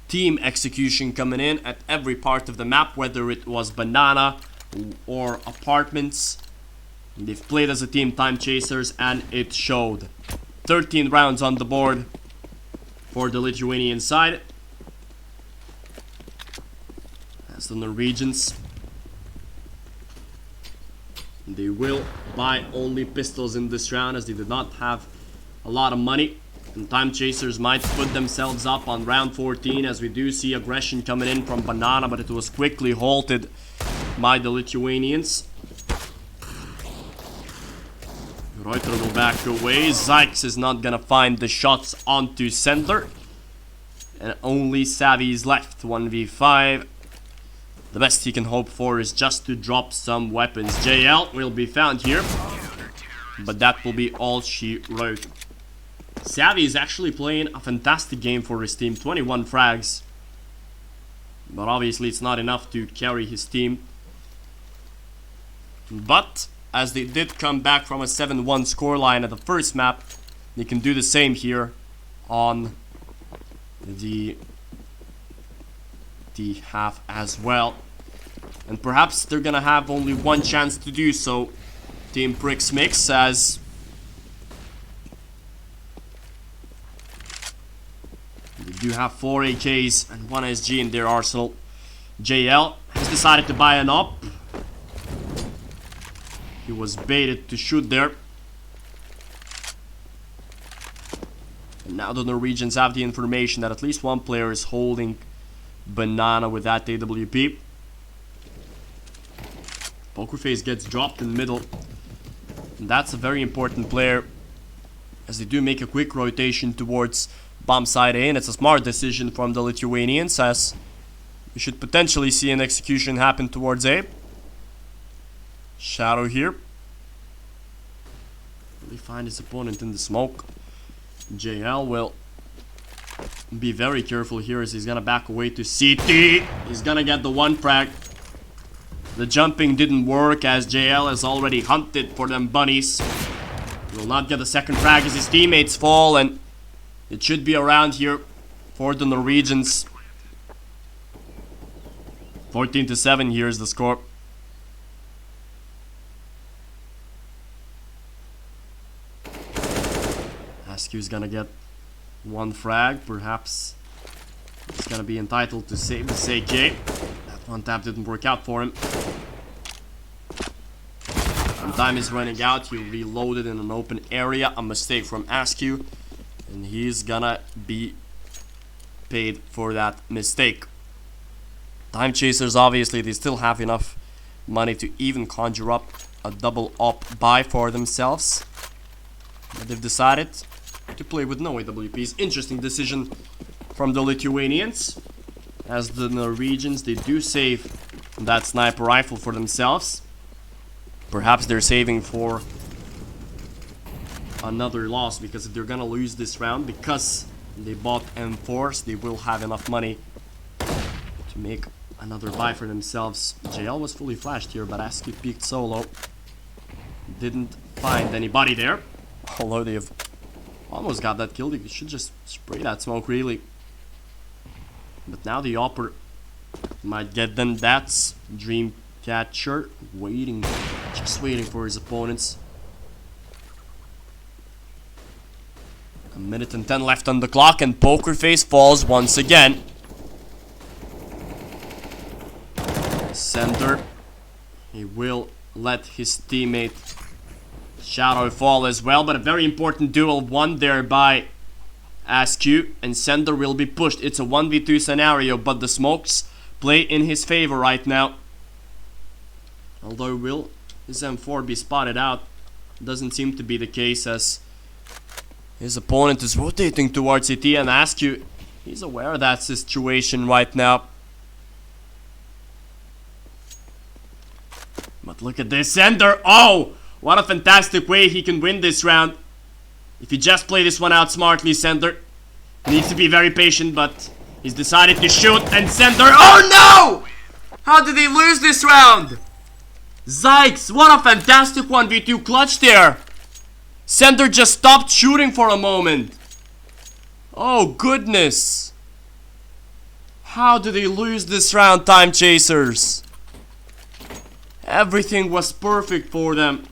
team execution coming in at every part of the map, whether it was banana or apartments. They've played as a team, Timechasers, and it showed. 13 rounds on the board for the Lithuanian side, as the Norwegians They will buy only pistols in this round as they did not have a lot of money. And Timechasers might put themselves up on round 14 as we do see aggression coming in from Banana, but it was quickly halted by the Lithuanians. Reuter will back away. Zykes is not gonna find the shots onto center. And only Savvy is left. 1v5. The best he can hope for is just to drop some weapons. JL will be found here, but that will be all she wrote. Savvy is actually playing a fantastic game for his team. 21 frags. But obviously it's not enough to carry his team. But as they did come back from a 7-1 scoreline at the first map, they can do the same here on the half as well. And perhaps they're gonna have only one chance to do so. Team prixmix, as they do have 4 AKs and 1 SG in their arsenal. JL has decided to buy an op. He was baited to shoot there. And now the Norwegians have the information that at least one player is holding Banana with that AWP. Pokerface gets dropped in the middle. And that's a very important player, as they do make a quick rotation towards bomb side A, and it's a smart decision from the Lithuanians, as we should potentially see an execution happen towards A. Shadow here. Really find his opponent in the smoke. JL will be very careful here as he's gonna back away to CT. He's gonna get the 1 frag. The jumping didn't work as JL has already hunted for them bunnies. He will not get the 2nd frag as his teammates fall, and it should be around here for the Norwegians. 14-7, here's the score. Askew's gonna get 1 frag. Perhaps he's gonna be entitled to save this AK. That 1 tap didn't work out for him. And time is running out. He reloaded in an open area. A mistake from Askew. And he's gonna be paid for that mistake. Timechasers, obviously, they still have enough money to even conjure up a double op buy for themselves. But they've decided to play with no AWPs. Interesting decision from the Lithuanians. As the Norwegians, they do save that sniper rifle for themselves. Perhaps they're saving for another loss, because if they're gonna lose this round, because they bought M4s, they will have enough money to make another buy for themselves. JL was fully flashed here, but Askew peeked solo. Didn't find anybody there. Although they have almost got that kill, they should just spray that smoke, really. But now the Opper might get them. That's Dreamcatcher waiting, just waiting for his opponents. 1 minute and 10 left on the clock, and Pokerface falls once again. Center, he will let his teammate Shadow fall as well, but a very important duel won there by Askew, and Center will be pushed. It's a 1v2 scenario, but the smokes play in his favor right now. Although will his M4 be spotted out? Doesn't seem to be the case, as his opponent is rotating towards CT, and Askew, he's aware of that situation right now. But look at this, Center! Oh! What a fantastic way he can win this round. If you just play this one out smartly, Center needs to be very patient, but he's decided to shoot, and Center... Oh no! How did he lose this round? Zykes, what a fantastic 1v2 clutch there. Center just stopped shooting for a moment. Oh goodness. How did he lose this round, Timechasers? Everything was perfect for them.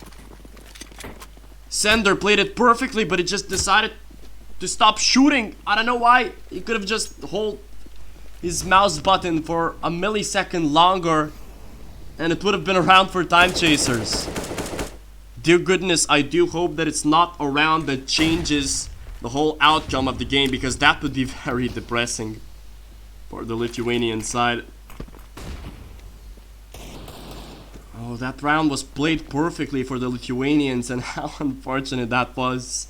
Sender played it perfectly, but he just decided to stop shooting. I don't know why. He could have just hold his mouse button for a millisecond longer, and it would have been a round for Timechasers. dear goodness, I do hope that it's not a round that changes the whole outcome of the game, because that would be very depressing for the Lithuanian side. Oh, that round was played perfectly for the Lithuanians, and how unfortunate that was.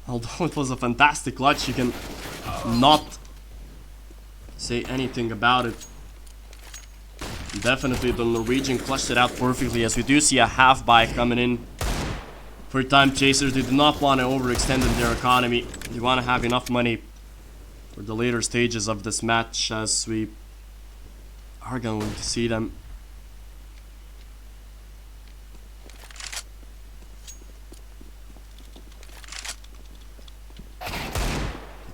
Although it was a fantastic clutch, you can not say anything about it. Definitely the Norwegian clutched it out perfectly, as we do see a half buy coming in for Timechasers. They do not want to overextend in their economy. They want to have enough money for the later stages of this match, as we are going to see them.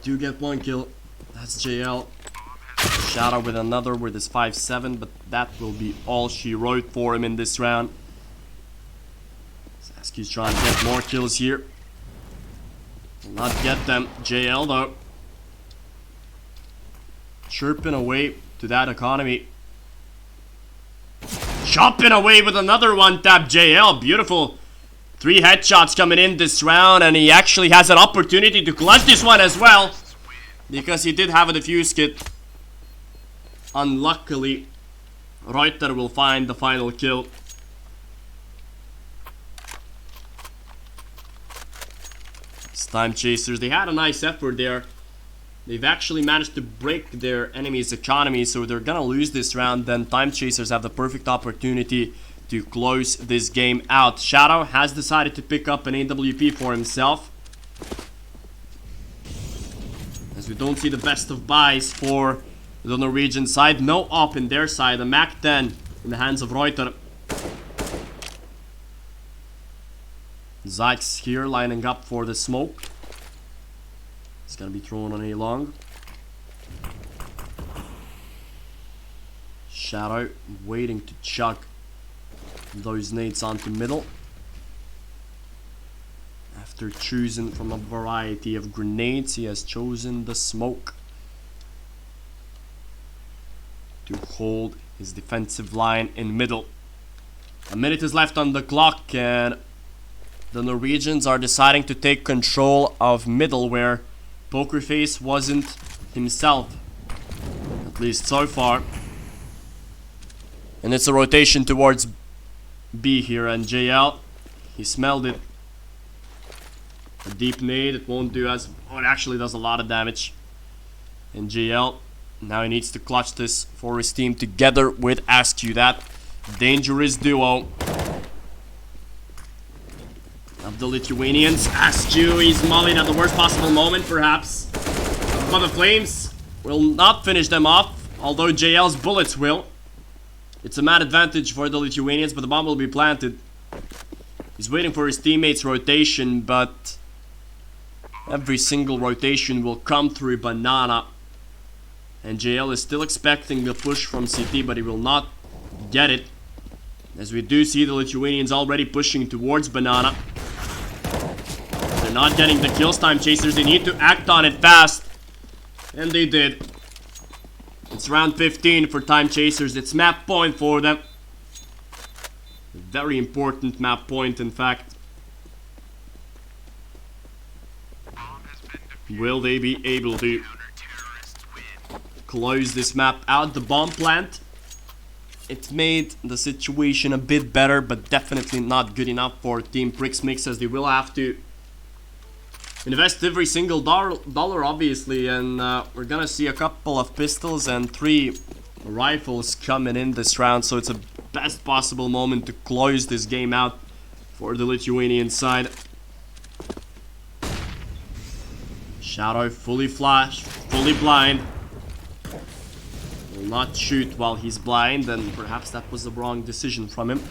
Do get one kill. That's JL. Shadow with another with his 5-7, but that will be all she wrote for him in this round. Saski's trying to get more kills here. Will not get them. JL though, chirping away to that economy. Chopping away with another one tap. JL, beautiful. 3 headshots coming in this round, and he actually has an opportunity to clutch this one as well, because he did have a defuse kit. Unluckily, Reuter will find the final kill. It's Timechasers. They had a nice effort there. They've actually managed to break their enemy's economy, so they're gonna lose this round. Then Timechasers have the perfect opportunity to close this game out. Shadow has decided to pick up an AWP for himself, as we don't see the best of buys for the Norwegian side. No op in their side. A MAC-10 in the hands of Reuter. Zykes here lining up for the smoke. It's gonna be thrown on a long. Shadow waiting to chuck those nades onto middle, after choosing from a variety of grenades. He has chosen the smoke to hold his defensive line in middle. A minute is left on the clock, and the Norwegians are deciding to take control of middle, where Pokerface wasn't himself, at least so far. And it's a rotation towards B here, and JL, he smelled it. A deep nade, it won't do as... oh, it actually does a lot of damage. And JL, now he needs to clutch this for his team together with Askew. That dangerous duo of the Lithuanians. Askew, he's mulling at the worst possible moment, perhaps. But the flames will not finish them off, although JL's bullets will. It's a mad advantage for the Lithuanians, but the bomb will be planted. He's waiting for his teammates' rotation, but every single rotation will come through banana. And JL is still expecting the push from CT, but he will not get it, as we do see the Lithuanians already pushing towards banana. They're not getting the kills. Timechasers, they need to act on it fast, and they did. It's round 15 for Timechasers. It's map point for them. A very important map point, in fact. Will they be able to close this map out? The bomb plant, it made the situation a bit better, but definitely not good enough for Team prixmix, as they will have to invest every single dollar, obviously. And we're gonna see a couple of pistols and 3 rifles coming in this round, so it's a best possible moment to close this game out for the Lithuanian side. Shadow fully flash, fully blind. Will not shoot while he's blind, and perhaps that was the wrong decision from him,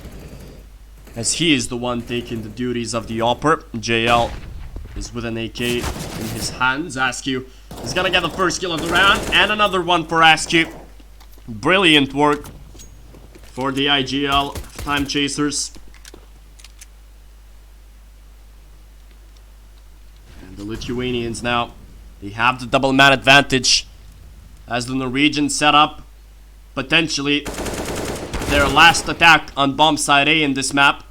as he is the one taking the duties of the opper. JL is with an AK in his hands. Askew is gonna get the first kill of the round, and another one for Askew. Brilliant work for the IGL Timechasers. And the Lithuanians now, they have the double man advantage, as the Norwegians set up potentially their last attack on bomb side A in this map.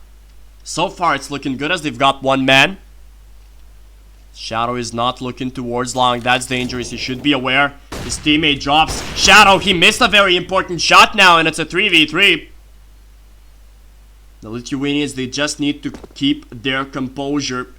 So far it's looking good as they've got one man. Shadow is not looking towards long. That's dangerous. He should be aware. His teammate drops. Shadow, he missed a very important shot now, and it's a 3v3. The Lithuanians, they just need to keep their composure.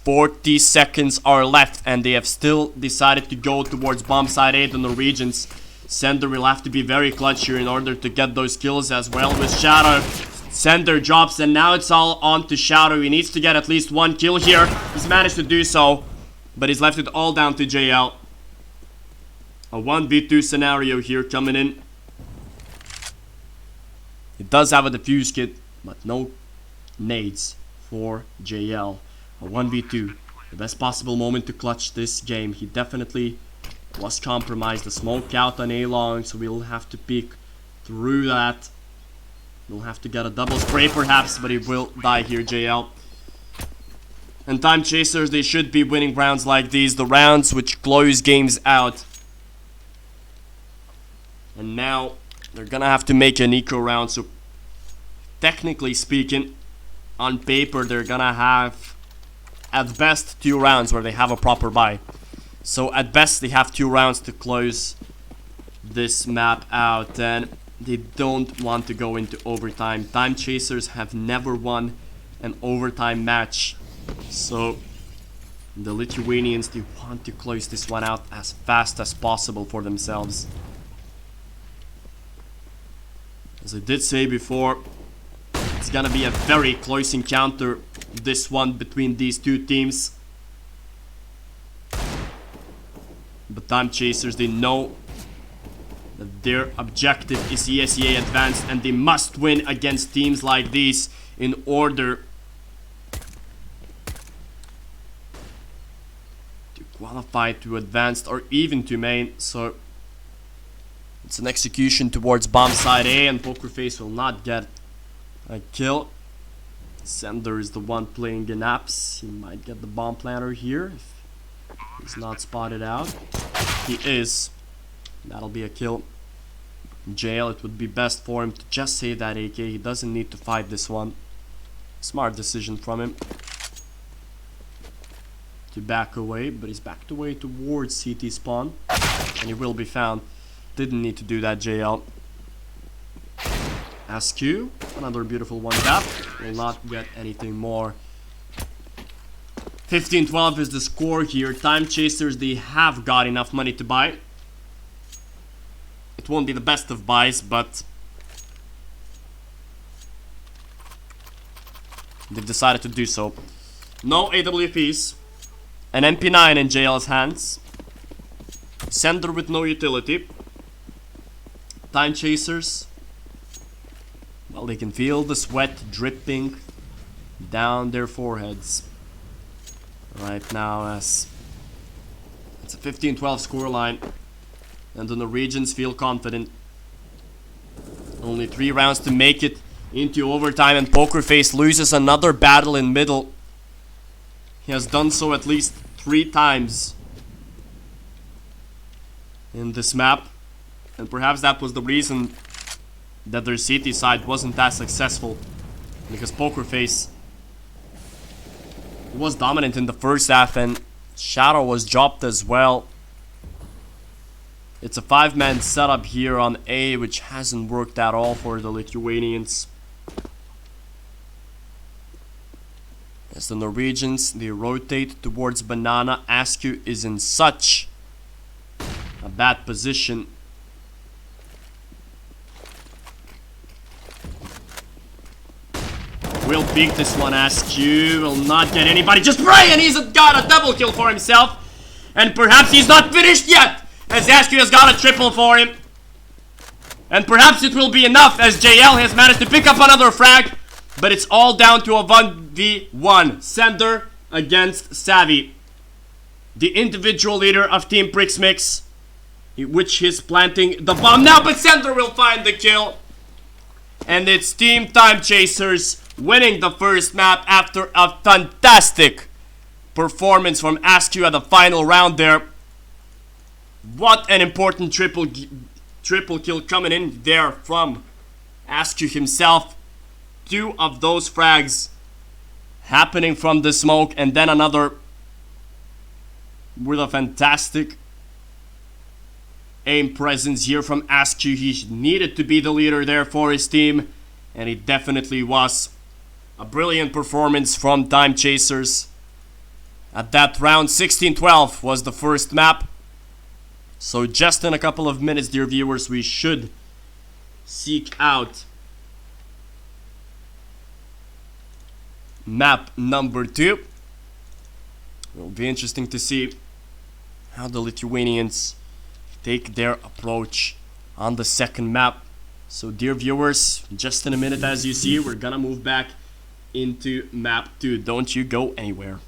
40 seconds are left, and they have still decided to go towards bomb side A. The Norwegians. Sender will have to be very clutch here in order to get those kills as well with Shadow. Sender drops, and now it's all on to Shadow. He needs to get at least one kill here. He's managed to do so, but he's left it all down to JL. A 1v2 scenario here coming in. He does have a defuse kit, but no nades for JL. A 1v2. The best possible moment to clutch this game. He definitely was compromised. The smoke out on A long, so we'll have to peek through that. We'll have to get a double spray perhaps, but he will die here, JL. And Timechasers, they should be winning rounds like these. The rounds which close games out. And now they're gonna have to make an eco round. So technically speaking, on paper they're gonna have at best 2 rounds where they have a proper buy. So at best they have 2 rounds to close this map out, and they don't want to go into overtime. Timechasers have never won an overtime match. So the Lithuanians, they want to close this one out as fast as possible for themselves. As I did say before, it's gonna be a very close encounter, this one between these two teams. But Timechasers, they know that their objective is ESEA advance, and they must win against teams like these in order to qualify to advanced or even to main. So it's an execution towards bomb side A, and Pokerface will not get a kill. Sender is the one playing in apps. He might get the bomb planter here if he's not spotted out. He is. That'll be a kill. Jail, it would be best for him to just save that AK. He doesn't need to fight this one. Smart decision from him to back away, but he's backed away towards CT spawn, and he will be found. Didn't need to do that, JL. SQ, another beautiful one tap. Will not get anything more. 15-12 is the score here. Timechasers, they have got enough money to buy. It won't be the best of buys, but they've decided to do so. No AWPs. An MP9 in JL's hands. Sender with no utility. Timechasers, well, they can feel the sweat dripping down their foreheads right now, as it's a 15-12 scoreline, and the Norwegians feel confident. Only 3 rounds to make it into overtime, and Pokerface loses another battle in middle. He has done so at least 3 times in this map, and perhaps that was the reason that their CT side wasn't as successful, because Pokerface was dominant in the first half, and Shadow was dropped as well. It's a 5-man setup here on A, which hasn't worked at all for the Lithuanians. As the Norwegians, they rotate towards Banana. Askew is in such a bad position. Will peek this one. Askew will not get anybody. Just pray, and he's got a double kill for himself. And perhaps he's not finished yet, as Askew has got a triple for him. And perhaps it will be enough, as JL has managed to pick up another frag. But it's all down to a 1v1. Sender against Savvy, the individual leader of Team prixmix, which is planting the bomb now. But Sender will find the kill. And it's Team Timechasers winning the first map after a fantastic performance from Askew at the final round there. What an important triple kill coming in there from Askew himself. 2 of those frags happening from the smoke, and then another with a fantastic aim presence here from Askew. He needed to be the leader there for his team, and he definitely was. A brilliant performance from Timechasers. At that round, 16-12 was the first map. So just in a couple of minutes, dear viewers, we should seek out map number 2. It will be interesting to see how the Lithuanians take their approach on the second map. So dear viewers, just in a minute, as you see, we're gonna move back into map 2. Don't you go anywhere.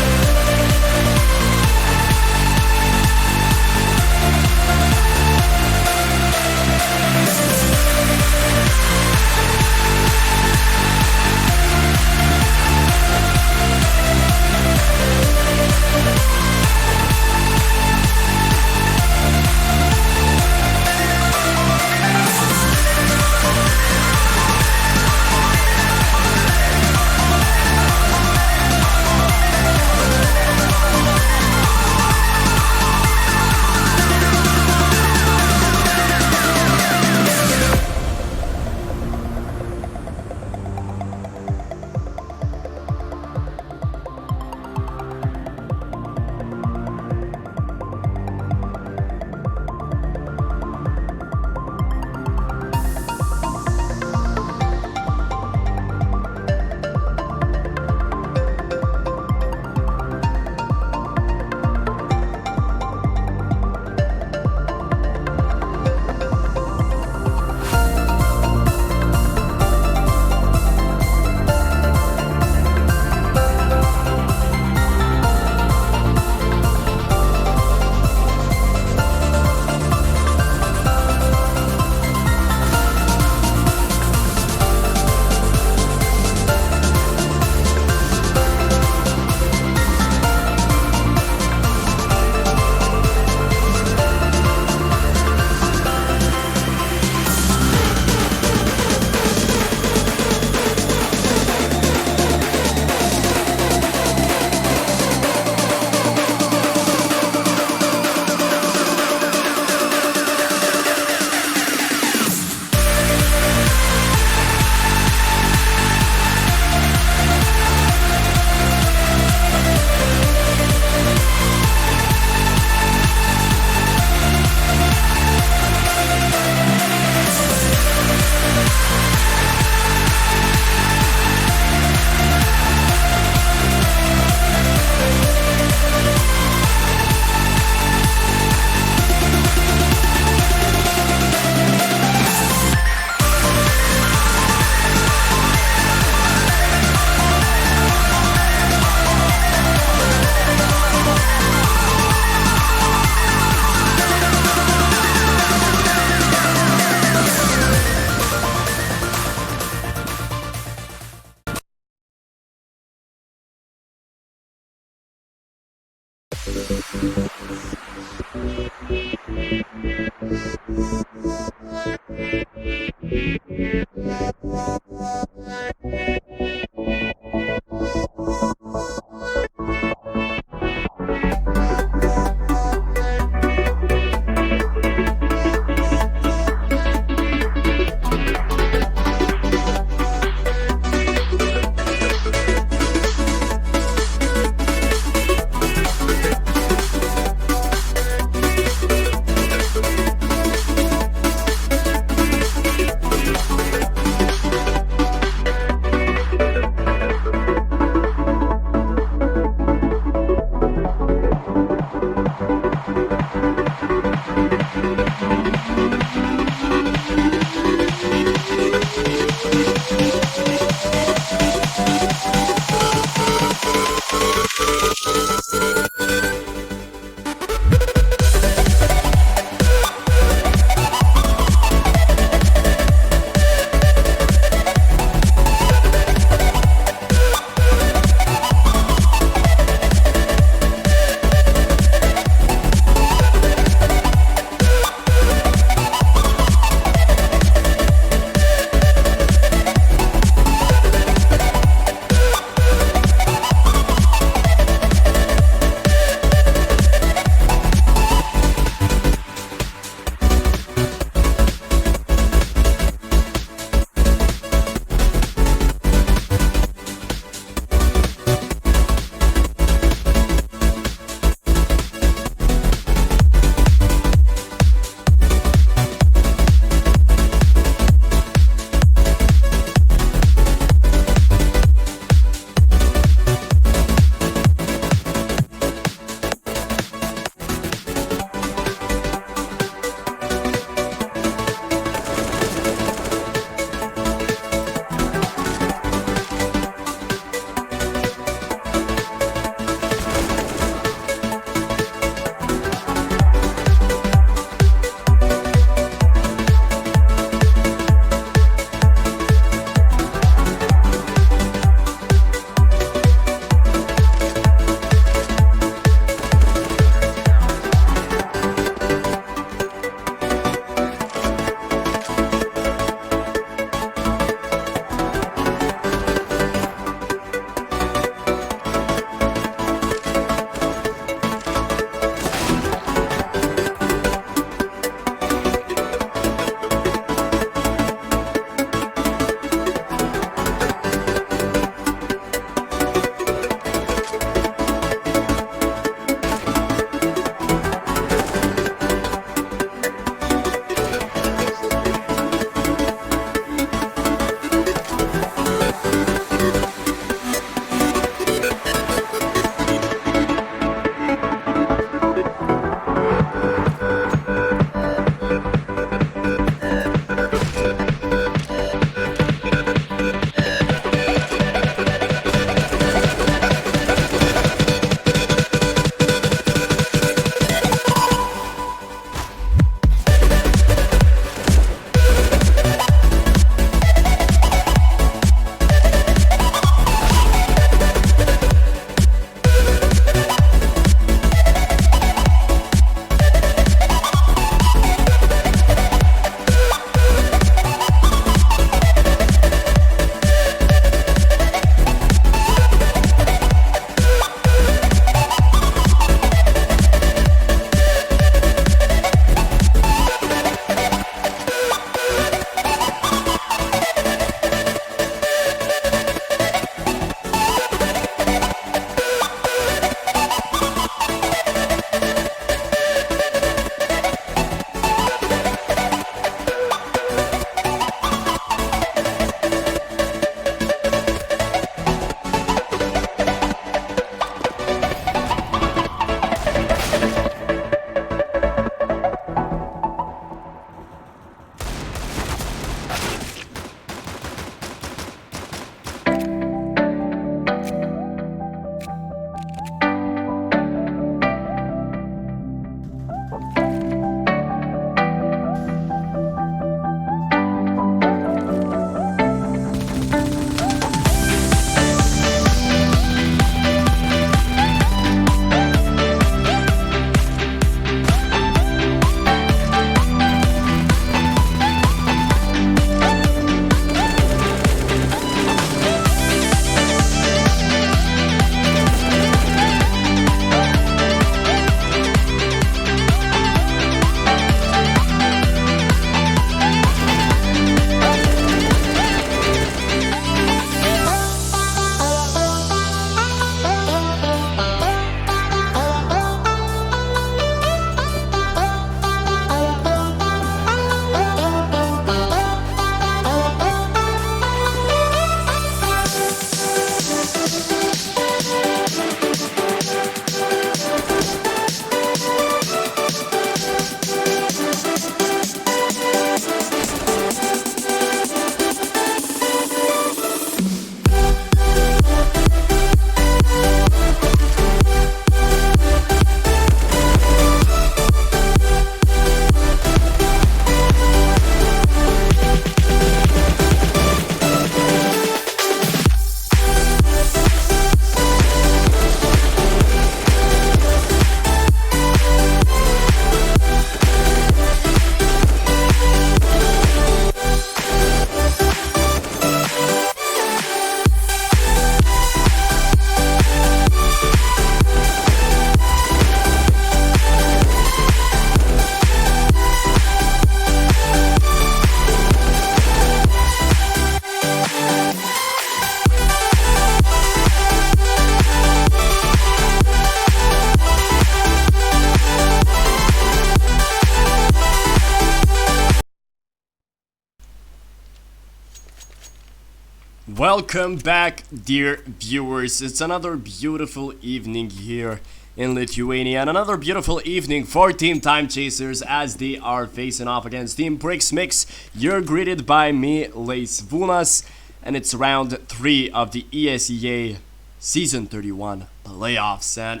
Welcome back, dear viewers. It's another beautiful evening here in Lithuania, and another beautiful evening for Team Timechasers as they are facing off against Team prixmix. You're greeted by me, Laisvūnas, and it's round 3 of the ESEA Season 31 playoffs, and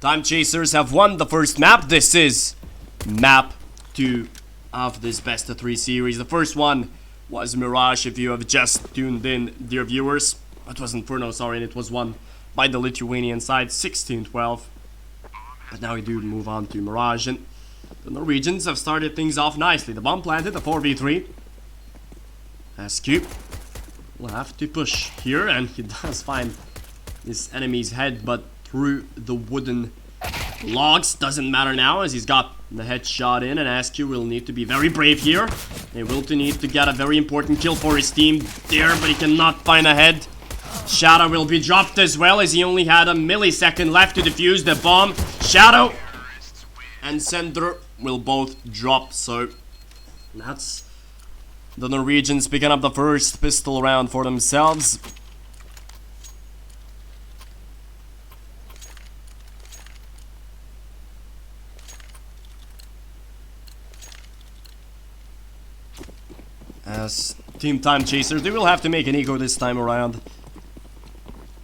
Timechasers have won the first map. This is map 2 of this best of 3 series. The first one was Mirage, if you have just tuned in, dear viewers. It was Inferno, sorry, and it was won by the Lithuanian side, 16-12. But now we do move on to Mirage, and the Norwegians have started things off nicely. The bomb planted, the 4v3. SQ will have to push here, and he does find his enemy's head, but through the wooden logs. Doesn't matter now, as he's got the headshot in, and SQ will need to be very brave here. They will need to get a very important kill for his team there, but he cannot find a head. Shadow will be dropped as well, as he only had a millisecond left to defuse the bomb. Shadow and Sender will both drop, so that's the Norwegians picking up the first pistol round for themselves. As Team Timechasers, they will have to make an eco this time around.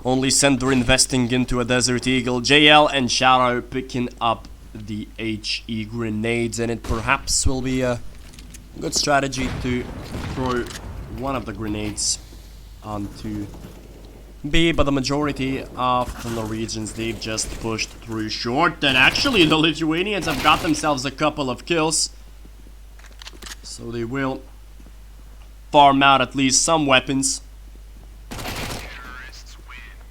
Only Sender investing into a Desert Eagle. JL and Shadow picking up the HE grenades, and it perhaps will be a good strategy to throw one of the grenades onto B, but the majority of the Norwegians, they've just pushed through short, and actually the Lithuanians have got themselves a couple of kills, so they will farm out at least some weapons,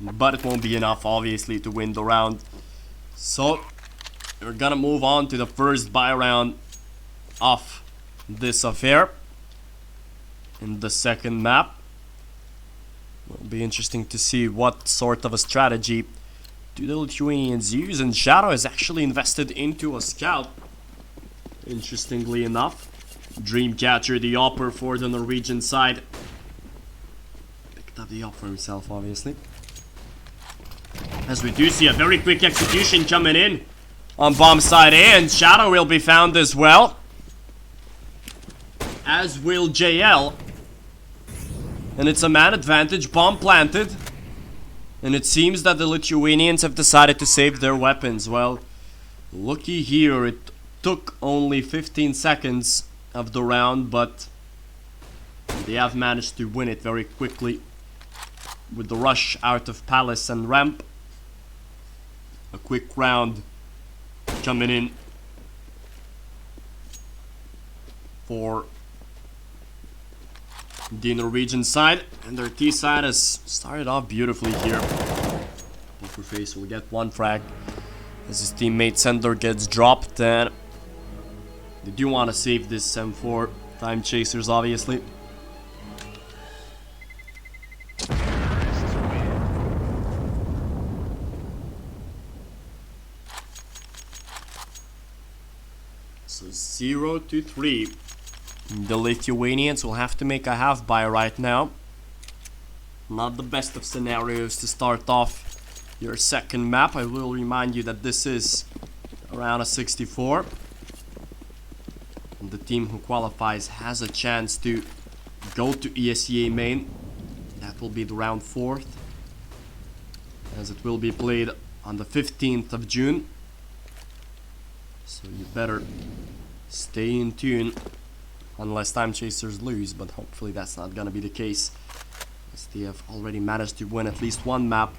but it won't be enough, obviously, to win the round. So we're gonna move on to the first buy round of this affair in the second map. It'll be interesting to see what sort of a strategy do the Lithuanians use, and Shadow is actually invested into a scout, interestingly enough. Dreamcatcher, the upper for the Norwegian side. Picked up the up for himself, obviously. As we do see a very quick execution coming in on bomb side A, and Shadow will be found as well, as will JL. And it's a man advantage, bomb planted. And it seems that the Lithuanians have decided to save their weapons. Well, looky here, it took only 15 seconds of the round, but they have managed to win it very quickly with the rush out of Palace and Ramp. A quick round coming in for the Norwegian side, and their T side has started off beautifully here. Pokerface will get one frag as his teammate Sender gets dropped, and they do want to save this M4. Timechasers, obviously. So 0-3. The Lithuanians will have to make a half buy right now. Not the best of scenarios to start off your second map. I will remind you that this is around a 64. And the team who qualifies has a chance to go to ESEA main. That will be the round 4th, as it will be played on the 15th of June. So you better stay in tune, unless Timechasers lose, but hopefully that's not gonna be the case, as they have already managed to win at least one map.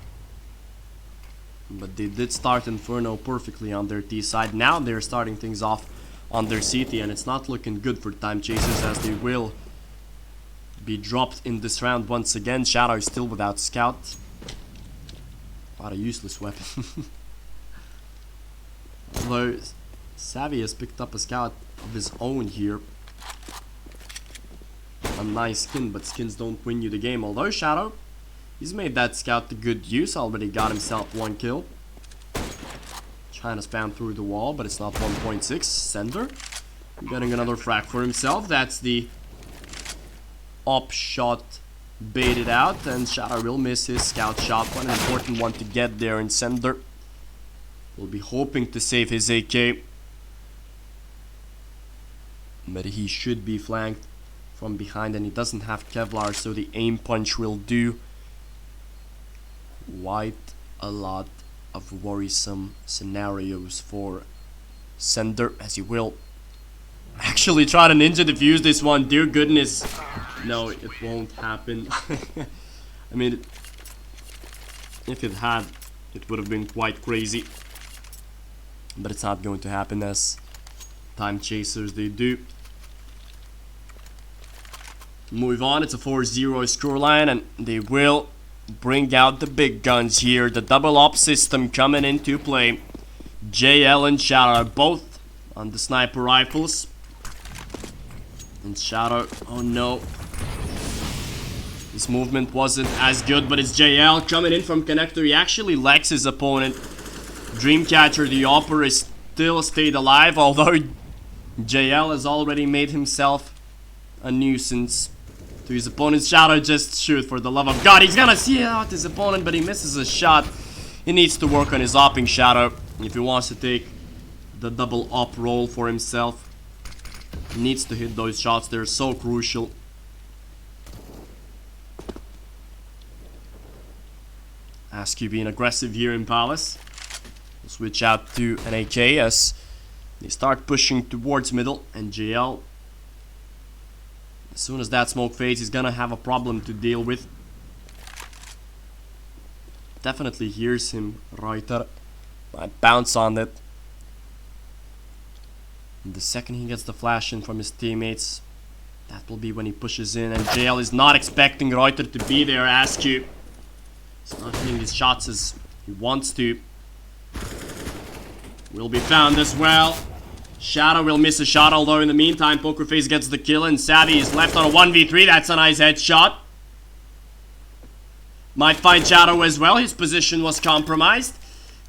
But they did start Inferno perfectly on their T side. Now they're starting things off on their CT, and it's not looking good for Timechasers, as they will be dropped in this round once again. Shadow is still without scout. What a useless weapon. Although Savvy has picked up a scout of his own here. A nice skin, but skins don't win you the game. Although Shadow, he's made that scout to good use. Already got himself one kill. Trying to spam through the wall, but it's not 1.6. Sender getting another frag for himself. That's the up shot baited out, and Shadow will miss his scout shot. One important one to get there, and Sender will be hoping to save his AK. But he should be flanked from behind, and he doesn't have Kevlar, so the aim punch will do quite a lot of worrisome scenarios for Sender, as he will actually try to ninja defuse this one. Dear goodness. No, it won't happen. I mean, if it had, it would have been quite crazy. But it's not going to happen, as Timechasers, they do move on. It's a 4-0 scoreline, and they will bring out the big guns here. The double op system coming into play. JL and Shadow are both on the sniper rifles. And Shadow, oh no. This movement wasn't as good, but it's JL coming in from connector. He actually likes his opponent. Dreamcatcher, the Opera, is still stayed alive, although JL has already made himself a nuisance to his opponent. Shadow just shoot, for the love of God. He's gonna see out his opponent, but he misses a shot. He needs to work on his opping, Shadow, if he wants to take the double op role for himself. He needs to hit those shots. They're so crucial. Askew being aggressive here in Palace. We'll switch out to an AK as they start pushing towards middle, and JL, as soon as that smoke fades, he's gonna have a problem to deal with. Definitely hears him, Reuter. Might bounce on it. And the second he gets the flash in from his teammates, that will be when he pushes in, and JL is not expecting Reuter to be there. Askew, he's not hitting his shots as he wants to. Will be found as well. Shadow will miss a shot, although in the meantime Pokerface gets the kill, and Savvy is left on a 1v3. That's a nice headshot. Might find Shadow as well. His position was compromised.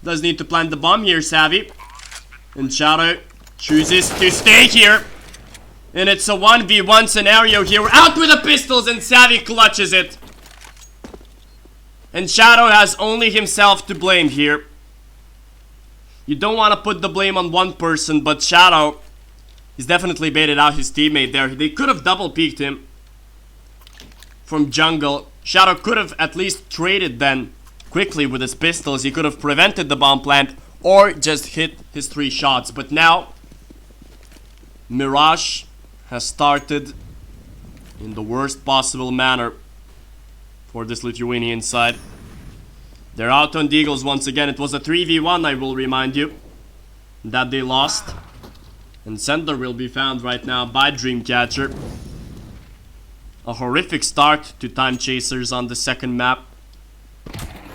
Does need to plant the bomb here, Savvy. And Shadow chooses to stay here. And it's a 1v1 scenario here. We're out with the pistols, and Savvy clutches it. And Shadow has only himself to blame here. You don't want to put the blame on one person, but Shadow, he's definitely baited out his teammate there. They could have double peeked him from jungle. Shadow could have at least traded then quickly with his pistols. He could have prevented the bomb plant or just hit his 3 shots. But now, Mirage has started in the worst possible manner for this Lithuanian side. They're out on Deagles once again. It was a 3v1, I will remind you, that they lost. And Sender will be found right now by Dreamcatcher. A horrific start to Timechasers on the second map,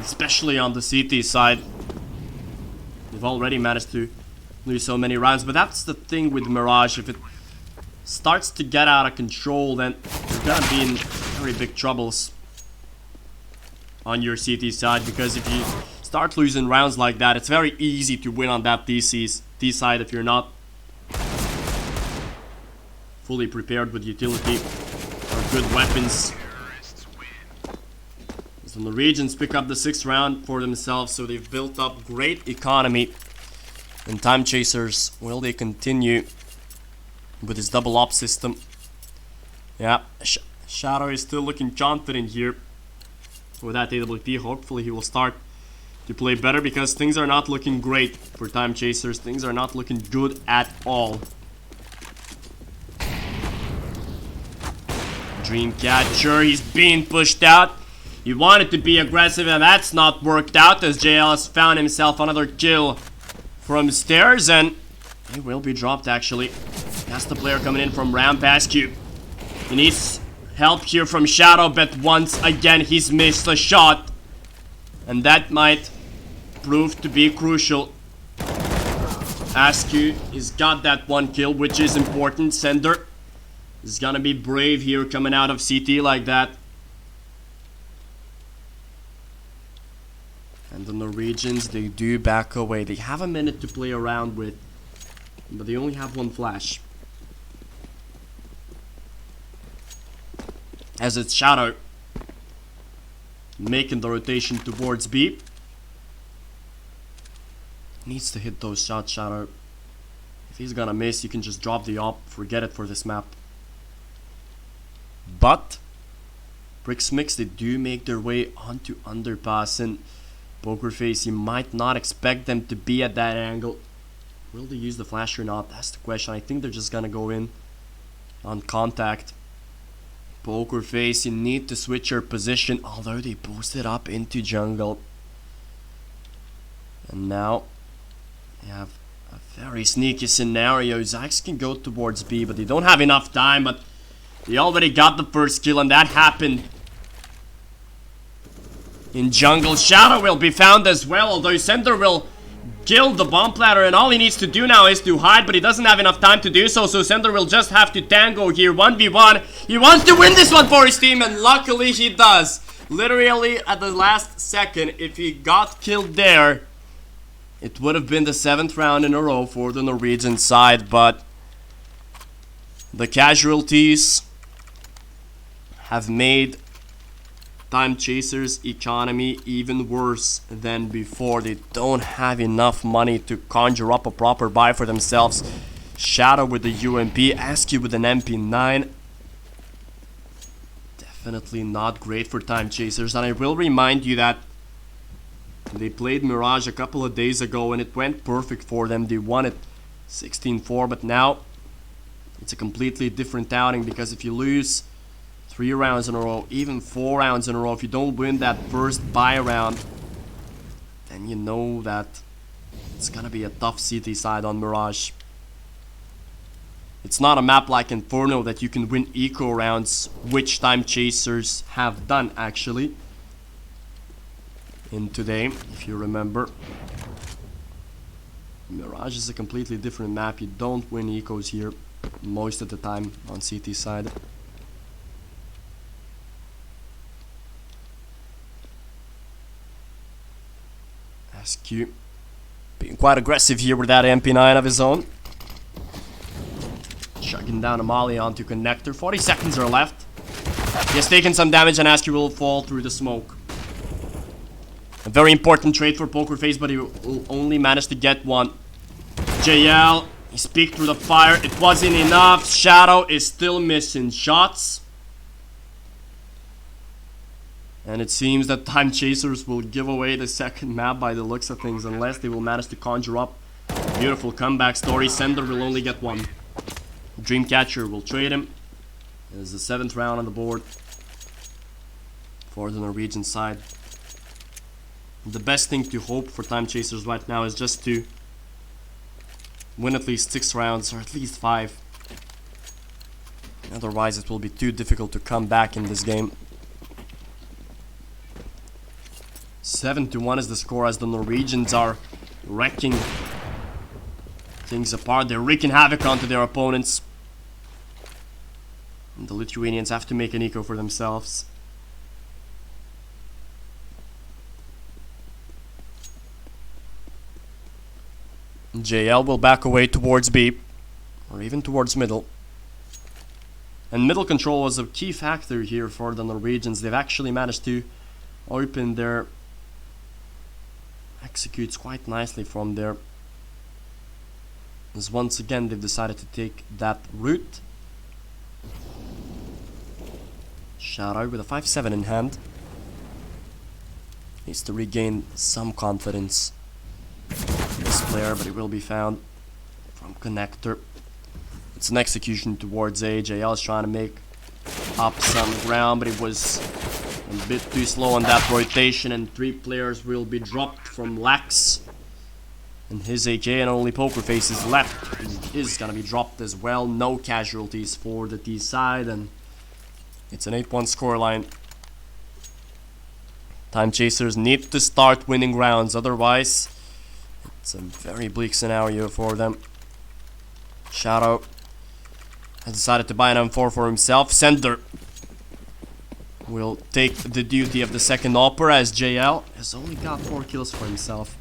especially on the CT side. They've already managed to lose so many rounds, but that's the thing with Mirage. If it starts to get out of control, then you're gonna be in very big troubles on your CT side, because if you start losing rounds like that, it's very easy to win on that T side if you're not fully prepared with utility or good weapons. So the Norwegians pick up the 6th round for themselves, so they've built up great economy. And Timechasers, will they continue with his double op system? Yeah, Shadow is still looking confident here with that AWP. Hopefully he will start to play better, because things are not looking great for Timechasers. Things are not looking good at all. Dreamcatcher, he's being pushed out. He wanted to be aggressive, and that's not worked out, as JL has found himself another kill from stairs, and he will be dropped actually. That's the player coming in from Ramp. Askew, he needs help here from Shadow, but once again he's missed a shot, and that might prove to be crucial. Askew has got that 1 kill, which is important. Sender is gonna be brave here coming out of CT like that. And the Norwegians, they do back away. They have a minute to play around with, but they only have 1 flash. As it's Shadow making the rotation towards B. Needs to hit those shots, Shadow. If he's gonna miss, you can just drop the op. Forget it for this map. But prixmix, they do make their way onto underpass, and Pokerface, you might not expect them to be at that angle. Will they use the flash or not? That's the question. I think they're just gonna go in on contact. Pokerface, you need to switch your position, although they boosted up into jungle. And now you have a very sneaky scenario. Zax can go towards B, but they don't have enough time. But they already got the first kill, and that happened in jungle. Shadow will be found as well, although Center will kill the bomb platter, and all he needs to do now is to hide, but he doesn't have enough time to do so, so Center will just have to tango here, 1v1. He wants to win this one for his team, and luckily he does. Literally at the last second, if he got killed there, it would have been the 7th round in a row for the Norwegian side, but the casualties have made Timechasers' economy even worse than before. They don't have enough money to conjure up a proper buy for themselves. Shadow with the UMP, Askew with an MP9. Definitely not great for Timechasers, and I will remind you that they played Mirage a couple of days ago and it went perfect for them. They won it 16-4, but now it's a completely different outing, because if you lose 3 rounds in a row, even 4 rounds in a row, if you don't win that first buy round, then you know that it's gonna be a tough CT side on Mirage. It's not a map like Inferno that you can win eco rounds, which Timechasers have done actually in today, if you remember. Mirage is a completely different map. You don't win ecos here most of the time on CT side. Askew being quite aggressive here with that MP9 of his own. Chugging down a molly onto connector. 40 seconds are left. He has taken some damage and Askew will fall through the smoke. A very important trade for Pokerface, but he will only manage to get one. JL, he's peeked through the fire. It wasn't enough. Shadow is still missing shots. And it seems that Timechasers will give away the second map by the looks of things, unless they will manage to conjure up a beautiful comeback story. Sender will only get one. Dreamcatcher will trade him. It is the 7th round on the board for the Norwegian side. The best thing to hope for Timechasers right now is just to win at least 6 rounds, or at least 5. Otherwise it will be too difficult to come back in this game. 7-1 is the score, as the Norwegians are wrecking things apart. They're wreaking havoc onto their opponents. And the Lithuanians have to make an eco for themselves. JL will back away towards B, or even towards middle. And middle control was a key factor here for the Norwegians. They've actually managed to open their executes quite nicely from there. As once again they've decided to take that route. Shadow with a 5-7 in hand. Needs to regain some confidence in this player, but he will be found from connector. It's an execution towards A. JL is trying to make up some ground, but it was a bit too slow on that rotation, and 3 players will be dropped from Lax and his AK, and only Pokerface is left. He is gonna be dropped as well. No casualties for the T side, and it's an 8-1 scoreline. Timechasers need to start winning rounds, otherwise it's a very bleak scenario for them. Shadow has decided to buy an M4 for himself. Sender will take the duty of the second opera, as JL has only got 4 kills for himself.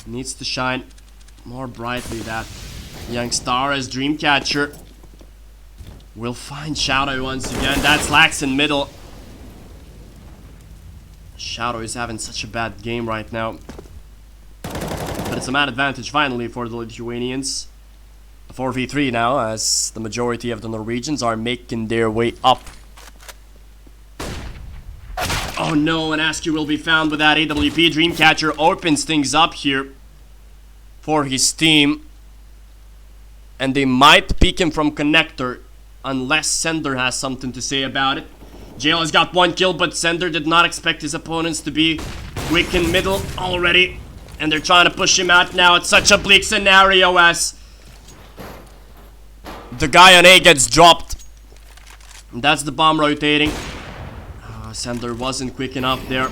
Needs to shine more brightly, that young star, as Dreamcatcher will find Shadow once again. That's Lax in middle. Shadow is having such a bad game right now. But it's a man advantage finally for the Lithuanians. 4v3 now, as the majority of the Norwegians are making their way up. Oh no, an Askew will be found with that AWP. Dreamcatcher opens things up here for his team. And they might peek him from connector, unless Sender has something to say about it. JL has got 1 kill, but Sender did not expect his opponents to be quick in middle already. And they're trying to push him out now. It's such a bleak scenario as the guy on A gets dropped. And that's the bomb rotating. Sender wasn't quick enough there.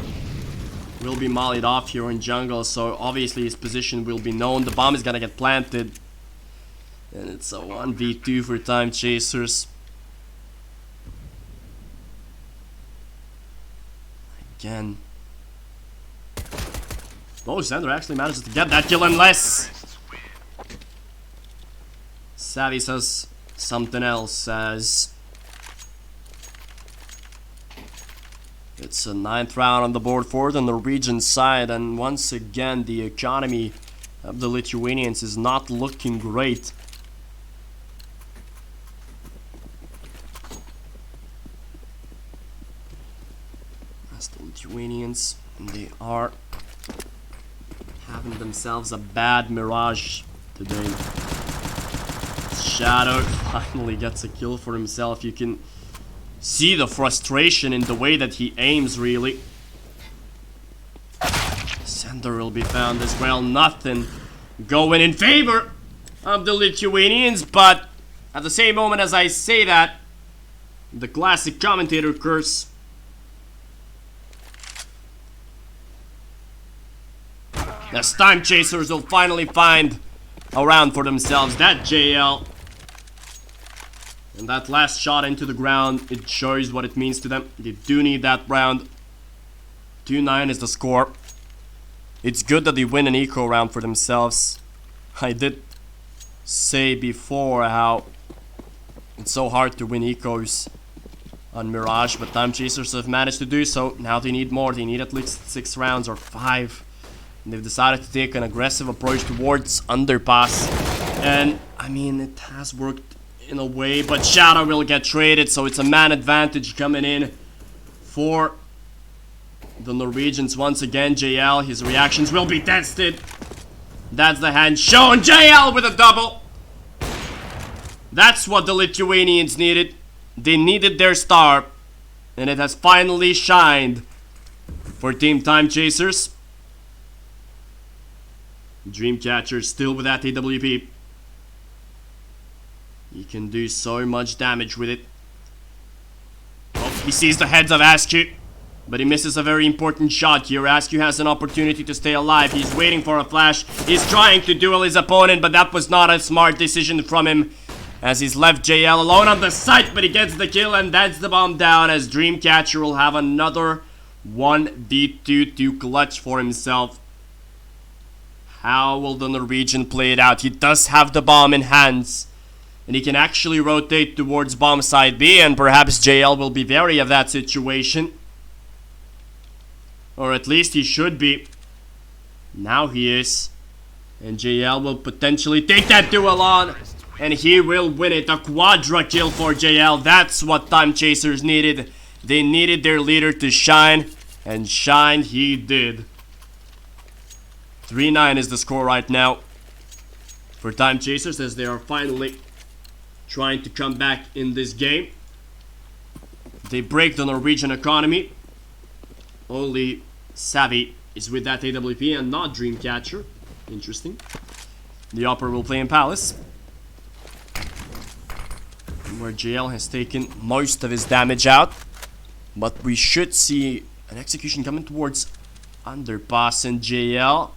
Will be mollied off here in jungle, so obviously his position will be known. The bomb is gonna get planted. And it's a 1v2 for Timechasers. Again. Oh, Sender actually manages to get that kill unless Savvy says something else as it's a 9th round on the board for the Norwegian side, and once again the economy of the Lithuanians is not looking great. As the Lithuanians, they are having themselves a bad mirage today. Shadow finally gets a kill for himself. You can see the frustration in the way that he aims, really. Sender will be found as well. Nothing going in favor of the Lithuanians, but at the same moment as I say that, the classic commentator curse. As Timechasers will finally find a round for themselves. That JL and that last shot into the ground, it shows what it means to them. They do need that round. 2-9 is the score. It's good that they win an eco round for themselves. I did say before how it's so hard to win ecos on Mirage, but Timechasers have managed to do so. Now they need more. They need at least 6 rounds or 5. And they've decided to take an aggressive approach towards underpass. And I mean, it has worked in a way, but Shadow will get traded, so it's a man advantage coming in for the Norwegians once again. JL, his reactions will be tested. That's the hand shown. JL with a double. That's what the Lithuanians needed. They needed their star, and it has finally shined for Team Timechasers. Dreamcatcher still with that AWP. He can do so much damage with it. Oh, he sees the heads of Askew, but he misses a very important shot here. Askew has an opportunity to stay alive. He's waiting for a flash. He's trying to duel his opponent, but that was not a smart decision from him, as he's left JL alone on the site, but he gets the kill, and that's the bomb down, as Dreamcatcher will have another 1v2 to clutch for himself. How will the Norwegian play it out? He does have the bomb in hands, and he can actually rotate towards bomb side B, and perhaps JL will be wary of that situation. Or at least he should be. Now he is. And JL will potentially take that duel on, and he will win it. A quadra kill for JL. That's what Timechasers needed. They needed their leader to shine, and shine he did. 3-9 is the score right now for Timechasers, as they are finally trying to come back in this game. They break the Norwegian economy. Only Savvy is with that AWP and not Dreamcatcher. Interesting. The upper will play in Palace, where JL has taken most of his damage out. But we should see an execution coming towards underpass, and JL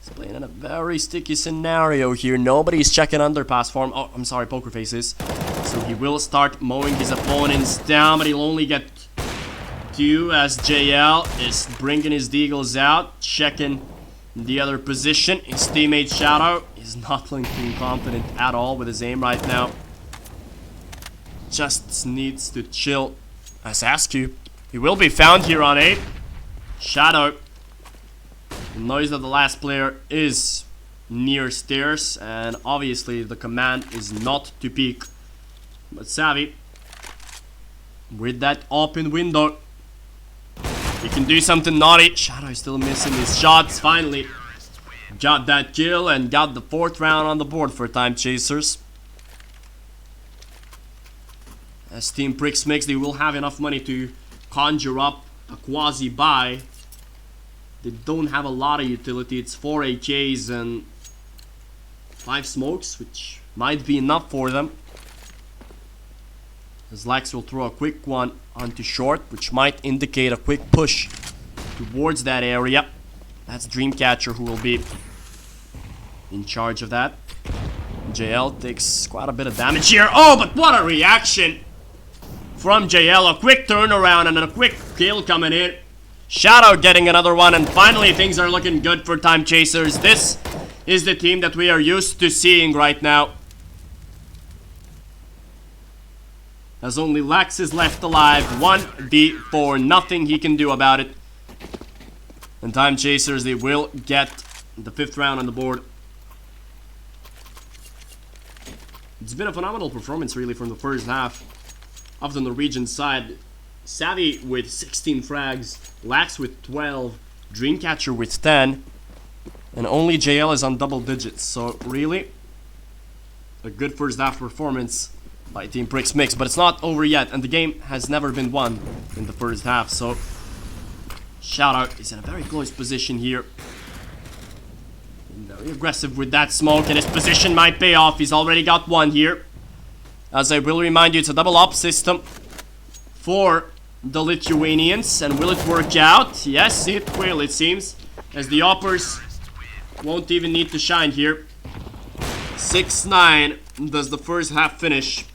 is playing in a very sticky scenario here. Nobody's checking underpass for him. Oh, I'm sorry, Poker Face is. So he will start mowing his opponents down, but he'll only get 2 as JL is bringing his deagles out, checking the other position. His teammate Shadow is not looking confident at all with his aim right now. Just needs to chill. As Askew, he will be found here on 8. Shadow. The noise of the last player is near stairs, and obviously the command is not to peek. But Savvy, with that open window, he can do something naughty. Shadow is still missing his shots. Finally got that kill and got the 4th round on the board for Timechasers. As Team prixmix, they will have enough money to conjure up a quasi buy. They don't have a lot of utility. It's 4 AKs and 5 smokes, which might be enough for them. As Lax will throw a quick one onto short, which might indicate a quick push towards that area. That's Dreamcatcher who will be in charge of that. JL takes quite a bit of damage here. Oh, but what a reaction from JL. A quick turnaround and a quick kill coming in. Shadow getting another one, and finally things are looking good for Timechasers. This is the team that we are used to seeing right now. As only Lax is left alive. 1v4, nothing he can do about it. And Timechasers, they will get the 5th round on the board. It's been a phenomenal performance really from the first half of the Norwegian side. Savvy with 16 frags, Lax with 12, Dreamcatcher with 10, and only JL is on double digits. So really, a good first half performance by Team prixmix, but it's not over yet, and the game has never been won in the first half. So Shoutout is in a very close position here. Very aggressive with that smoke, and his position might pay off. He's already got one here. As I will remind you, it's a double op system for the Lithuanians. And will it work out? Yes, it will, it seems. As the oppers won't even need to shine here. 6-9 does the first half finish.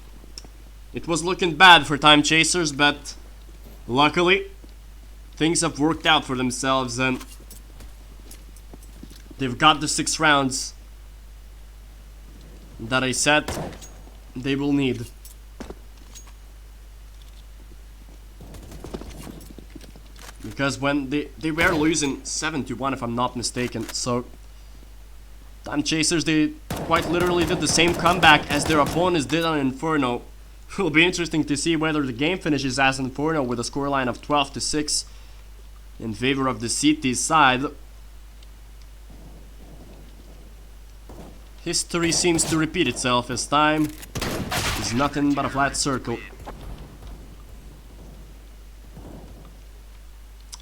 It was looking bad for Timechasers, but luckily things have worked out for themselves, and they've got the 6 rounds that I said they will need. Because when they were losing 7-1 if I'm not mistaken, so Timechasers, they quite literally did the same comeback as their opponents did on Inferno. It will be interesting to see whether the game finishes as Inferno with a scoreline of 12-6 in favor of the CT side. History seems to repeat itself as time is nothing but a flat circle.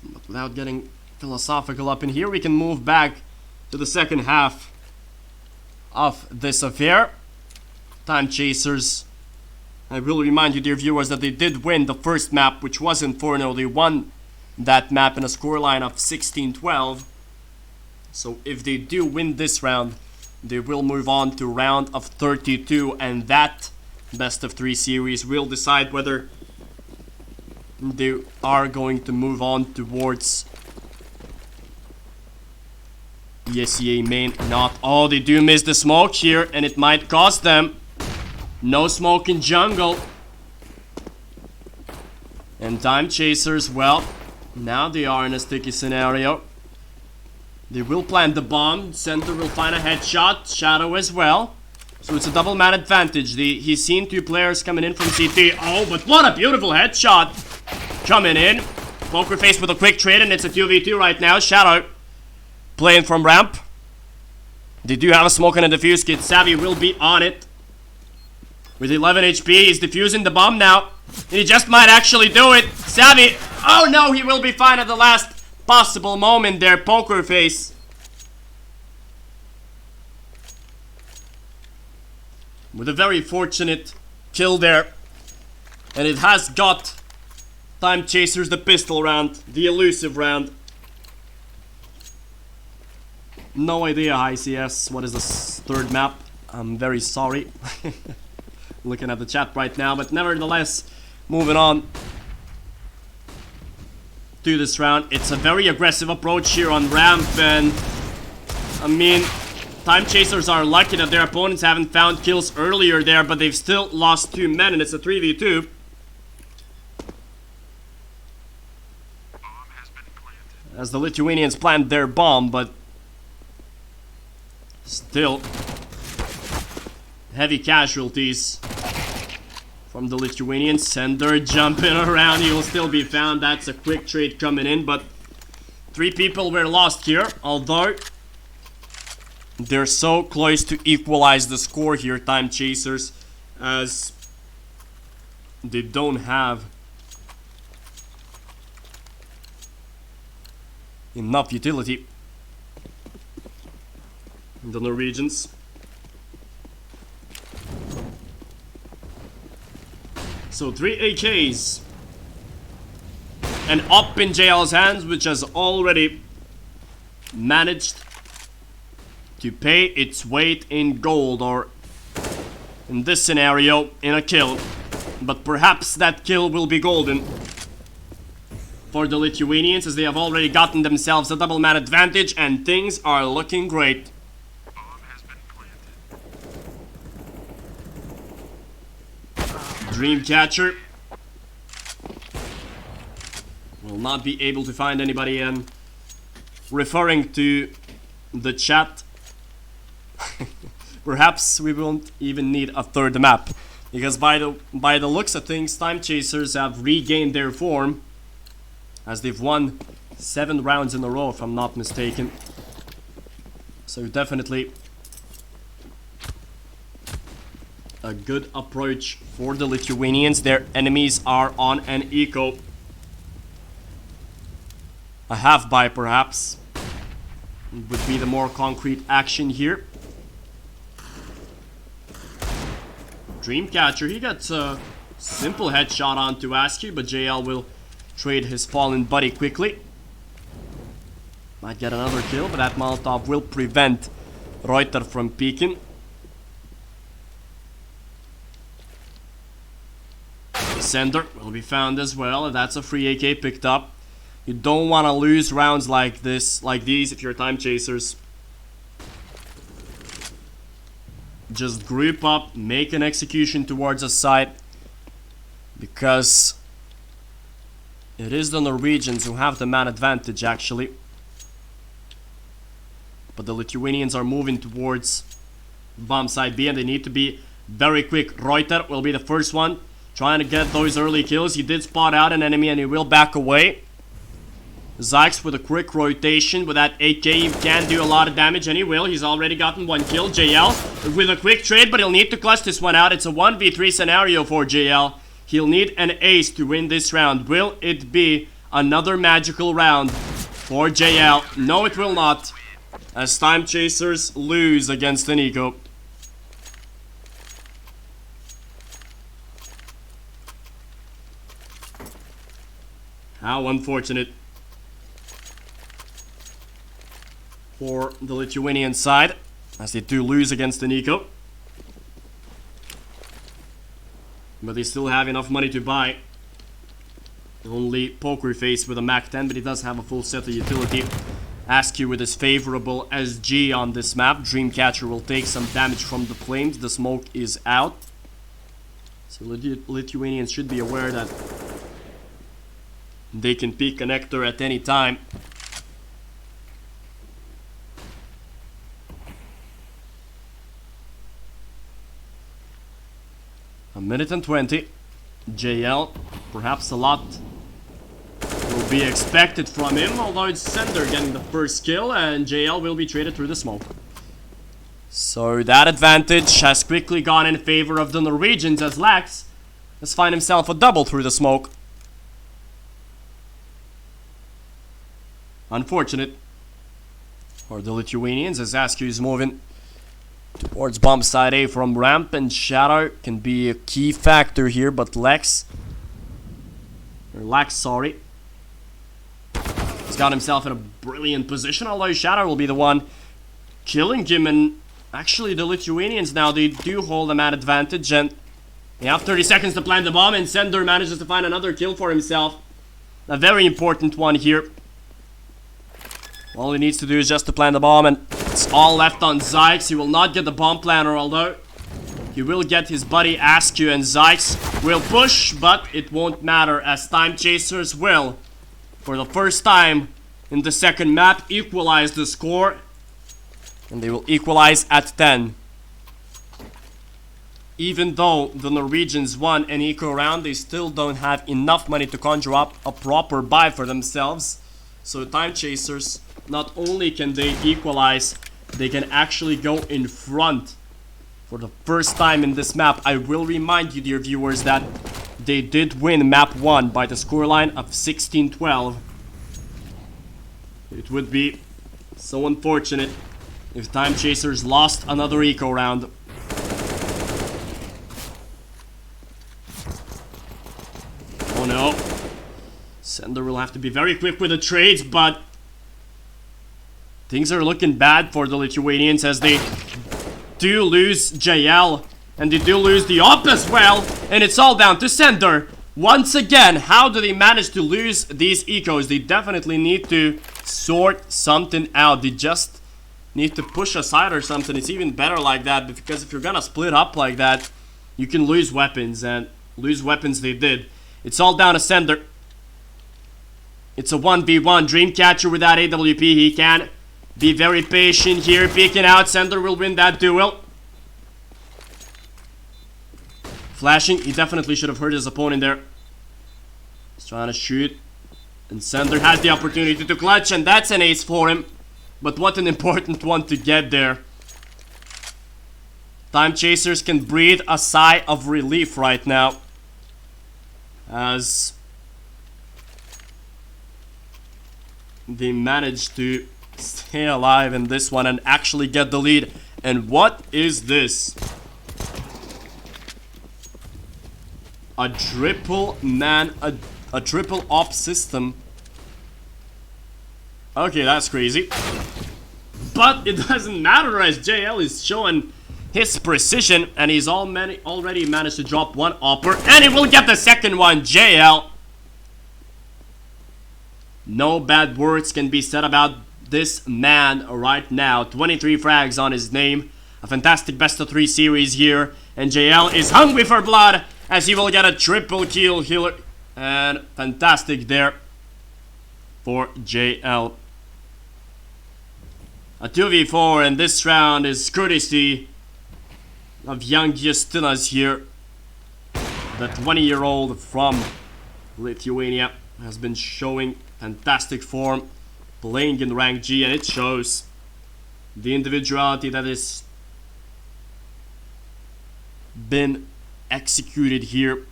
But without getting philosophical up in here, we can move back to the second half of this affair. Timechasers, I will remind you, dear viewers, that they did win the first map, which was Inferno. They won that map in a scoreline of 16-12. So if they do win this round, they will move on to round of 32, and that best of 3 series will decide whether they are going to move on towards ESEA main or not. Oh, they do miss the smoke here, and it might cost them. No smoke in jungle. And Timechasers, well, now they are in a sticky scenario. They will plant the bomb. Center will find a headshot. Shadow as well. So it's a double man advantage. He's seen 2 players coming in from CT. Oh, but what a beautiful headshot coming in. Poker face with a quick trade, and it's a 2v2 right now. Shadow playing from ramp. They do have a smoke and a defuse kit. Savvy will be on it. With 11 HP, he's defusing the bomb now. And he just might actually do it. Savvy. Oh no, he will be fine at the last possible moment there. Poker face. With a very fortunate kill there. And it has got Timechasers the pistol round. The elusive round. No idea, ICS. What is this 3rd map? I'm very sorry. Looking at the chat right now, but nevertheless, moving on to this round. It's a very aggressive approach here on ramp, and I mean, Timechasers are lucky that their opponents haven't found kills earlier there, but they've still lost 2 men, and it's a 3v2. as the Lithuanians plant their bomb, but still heavy casualties from the Lithuanians. Sender jumping around, he will still be found. That's a quick trade coming in, but 3 people were lost here, although they're so close to equalize the score here, Timechasers, as they don't have enough utility. The Norwegians. So 3 AKs. And up in JL's hands, which has already managed to pay its weight in gold, or in this scenario, in a kill. But perhaps that kill will be golden for the Lithuanians, as they have already gotten themselves a double man advantage, and things are looking great. Dreamcatcher will not be able to find anybody, and referring to the chat, perhaps we won't even need a third map, because by the looks of things, Timechasers have regained their form, as they've won 7 rounds in a row, if I'm not mistaken. So definitely a good approach for the Lithuanians. Their enemies are on an eco. A half buy perhaps would be the more concrete action here. Dreamcatcher, he gets a simple headshot onto Askew, but JL will trade his fallen buddy quickly. Might get another kill, but that Molotov will prevent Reuter from peeking. Sender will be found as well, and that's a free AK picked up. You don't want to lose rounds like this, like these, if you're Timechasers. Just group up, make an execution towards a site, because it is the Norwegians who have the man advantage actually. But the Lithuanians are moving towards bomb site B, and they need to be very quick. Reuter will be the first one trying to get those early kills. He did spot out an enemy and he will back away. Zyx with a quick rotation with that AK, he can do a lot of damage, and he will. He's already gotten 1 kill. JL with a quick trade, but he'll need to clutch this one out. It's a 1v3 scenario for JL. He'll need an ace to win this round. Will it be another magical round for JL? No, it will not, as Timechasers lose against an eco. How unfortunate for the Lithuanian side, as they do lose against the Nico. But they still have enough money to buy. Only Poker Face with a Mac 10, but he does have a full set of utility. Askew with his favorable SG on this map. Dreamcatcher will take some damage from the flames. The smoke is out. So Lithuanians should be aware that they can peek connector at any time. A minute and 20. JL, perhaps a lot will be expected from him, although it's Sender getting the first kill, and JL will be traded through the smoke. So that advantage has quickly gone in favor of the Norwegians, as Lax has found himself a double through the smoke. Unfortunate for the Lithuanians, as Askew is moving towards bomb side A from ramp, and Shadow can be a key factor here, but Lax, sorry, he's got himself in a brilliant position, although Shadow will be the one killing him. And actually the Lithuanians now, they do hold a man advantage, and they have 30 seconds to plant the bomb, and Sender manages to find another kill for himself. A very important one here. All he needs to do is just to plant the bomb, and it's all left on Zyx. He will not get the bomb planter, although he will get his buddy Askew, and Zyx will push, but it won't matter, as Timechasers will, for the first time in the second map, equalize the score. And they will equalize at 10. Even though the Norwegians won an eco round, they still don't have enough money to conjure up a proper buy for themselves. So Timechasers, not only can they equalize, they can actually go in front for the first time in this map. I will remind you, dear viewers, that they did win map 1 by the scoreline of 16-12. It would be so unfortunate if Timechasers lost another eco round. Oh no. Sender will have to be very quick with the trades, but things are looking bad for the Lithuanians as they do lose JL and they do lose the op as well, and it's all down to Sender. Once again, how do they manage to lose these ecos? They definitely need to sort something out. They just need to push aside or something. It's even better like that, because if you're gonna split up like that, you can lose weapons, and lose weapons they did. It's all down to Sender. It's a 1v1. Dreamcatcher without AWP. He can be very patient here, peeking out. Sender will win that duel. Flashing. He definitely should have hurt his opponent there. He's trying to shoot. And Sender has the opportunity to clutch, and that's an ace for him. But what an important one to get there. Timechasers can breathe a sigh of relief right now, as they managed to stay alive in this one and actually get the lead. And what is this? A triple man, a triple op system. Okay, that's crazy. But it doesn't matter, as JL is showing his precision, and he's already managed to drop one opper, and he will get the second one. JL. No bad words can be said about this man right now. 23 frags on his name. A fantastic best of 3 series here, and JL is hungry for blood as he will get a triple kill here. And fantastic there for JL. A 2v4, and this round is courtesy of young Justinas here. The 20-year-old from Lithuania has been showing fantastic form, playing in rank G, and it shows. The individuality that has been executed here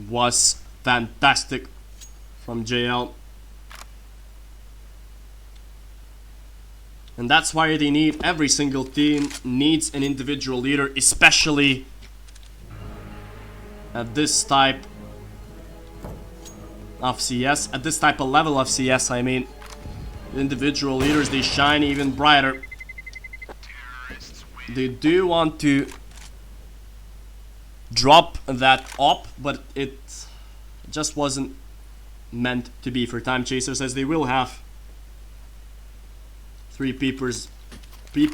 was fantastic from JL. And that's why they need, every single team needs an individual leader, especially at this type of CS, at this type of level of CS, I mean. Individual leaders, they shine even brighter. They do want to drop that op, but it just wasn't meant to be for Timechasers, as they will have 3 peepers 3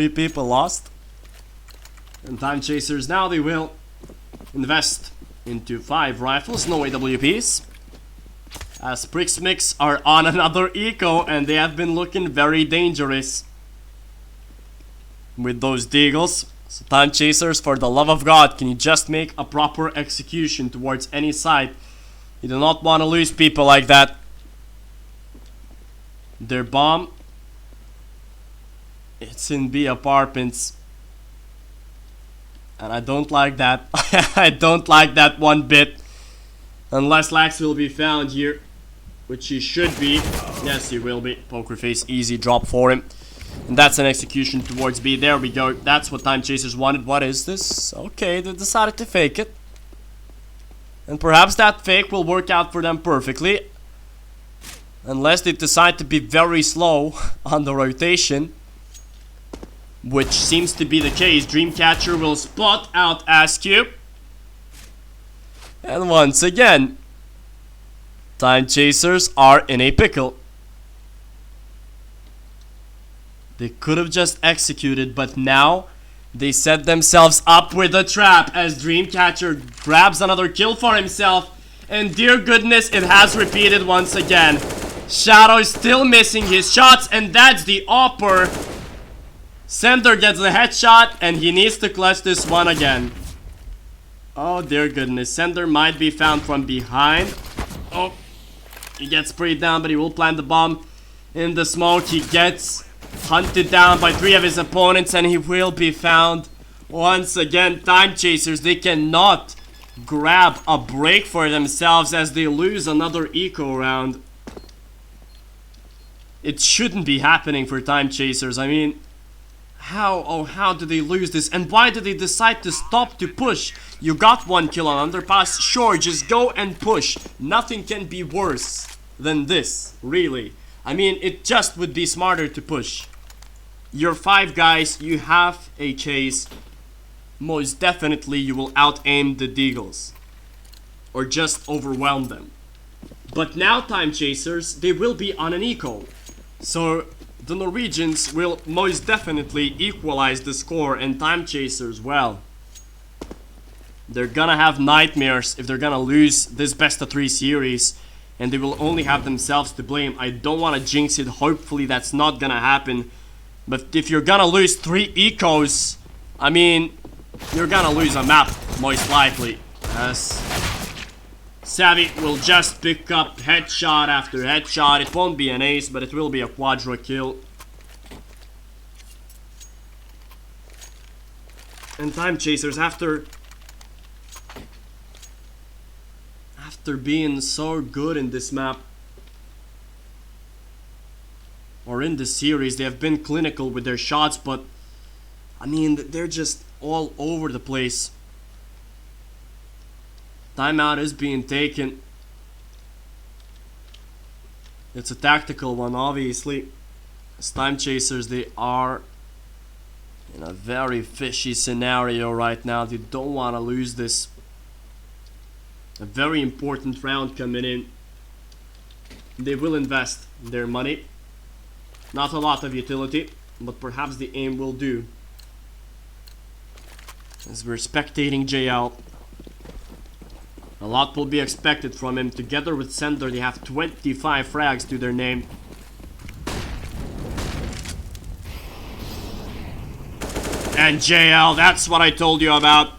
people lost. And Timechasers now, they will invest into 5 rifles, no AWPs, as prixmix are on another eco, and they have been looking very dangerous with those deagles. So Timechasers, for the love of God, can you just make a proper execution towards any side? You do not want to lose people like that. Their bomb, it's in B apartments, and I don't like that. I don't like that one bit. Unless Lax will be found here, which he should be. Yes, he will be. Poker face, easy drop for him. And that's an execution towards B. There we go. That's what Timechasers wanted. What is this? Okay, they decided to fake it. And perhaps that fake will work out for them perfectly. Unless they decide to be very slow on the rotation, which seems to be the case. Dreamcatcher will spot out Askew. And once again, Timechasers are in a pickle. They could have just executed, but now they set themselves up with a trap, as Dreamcatcher grabs another kill for himself. And dear goodness, it has repeated once again. Shadow is still missing his shots, and that's the upper. Sender gets the headshot, and he needs to clutch this one again. Oh dear goodness, Sender might be found from behind. Oh, he gets sprayed down, but he will plant the bomb in the smoke. He gets hunted down by 3 of his opponents, and he will be found once again. Timechasers, they cannot grab a break for themselves as they lose another eco round. It shouldn't be happening for Timechasers. I mean, how did they lose this? And why did they decide to stop to push? You got 1 kill on underpass, sure, just go and push. Nothing can be worse than this, really. I mean, it just would be smarter to push. You're 5 guys, you have a chase. Most definitely you will out-aim the Deagles. Or just overwhelm them. But now, Timechasers, they will be on an eco. So the Norwegians will most definitely equalize the score, and Timechasers, well, they're gonna have nightmares if they're gonna lose this best of 3 series, and they will only have themselves to blame. I don't want to jinx it, hopefully that's not gonna happen, but if you're gonna lose 3 ecos, I mean, you're gonna lose a map, most likely, as Savvy will just pick up headshot after headshot. It won't be an ace, but it will be a quadra kill. And Timechasers, after being so good in this map, or in this series, they have been clinical with their shots, but I mean, they're just all over the place. Timeout is being taken. It's a tactical one, obviously. As Timechasers, they are in a very fishy scenario right now. They don't want to lose this. A very important round coming in. They will invest their money. Not a lot of utility, but perhaps the aim will do. As we're spectating JL. A lot will be expected from him. Together with Sender, they have 25 frags to their name. And JL, that's what I told you about.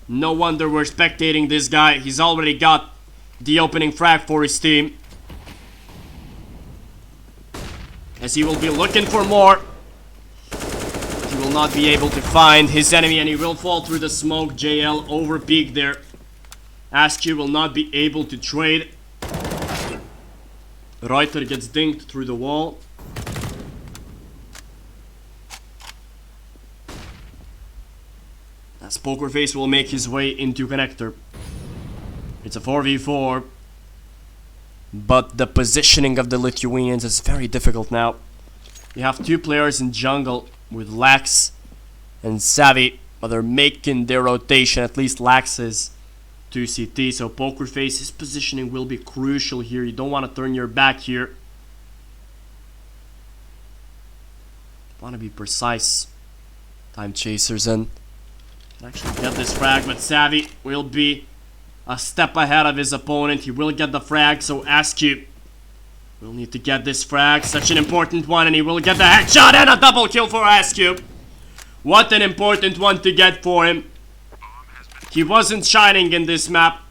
No wonder we're spectating this guy. He's already got the opening frag for his team. As he will be looking for more. He will not be able to find his enemy, and he will fall through the smoke. JL over peak there. Askew will not be able to trade. Reuter gets dinged through the wall. As Pokerface will make his way into connector. It's a 4v4. But the positioning of the Lithuanians is very difficult now. You have 2 players in jungle with Lax and Savvy, but they're making their rotation, at least Lax is to CT, so Pokerface, his positioning will be crucial here. You don't want to turn your back here. Want to be precise. Timechasers and can actually get this frag, but Savvy will be a step ahead of his opponent. He will get the frag, so Askew will need to get this frag. Such an important one, and he will get the headshot and a double kill for Askew. What an important one to get for him. He wasn't shining in this map,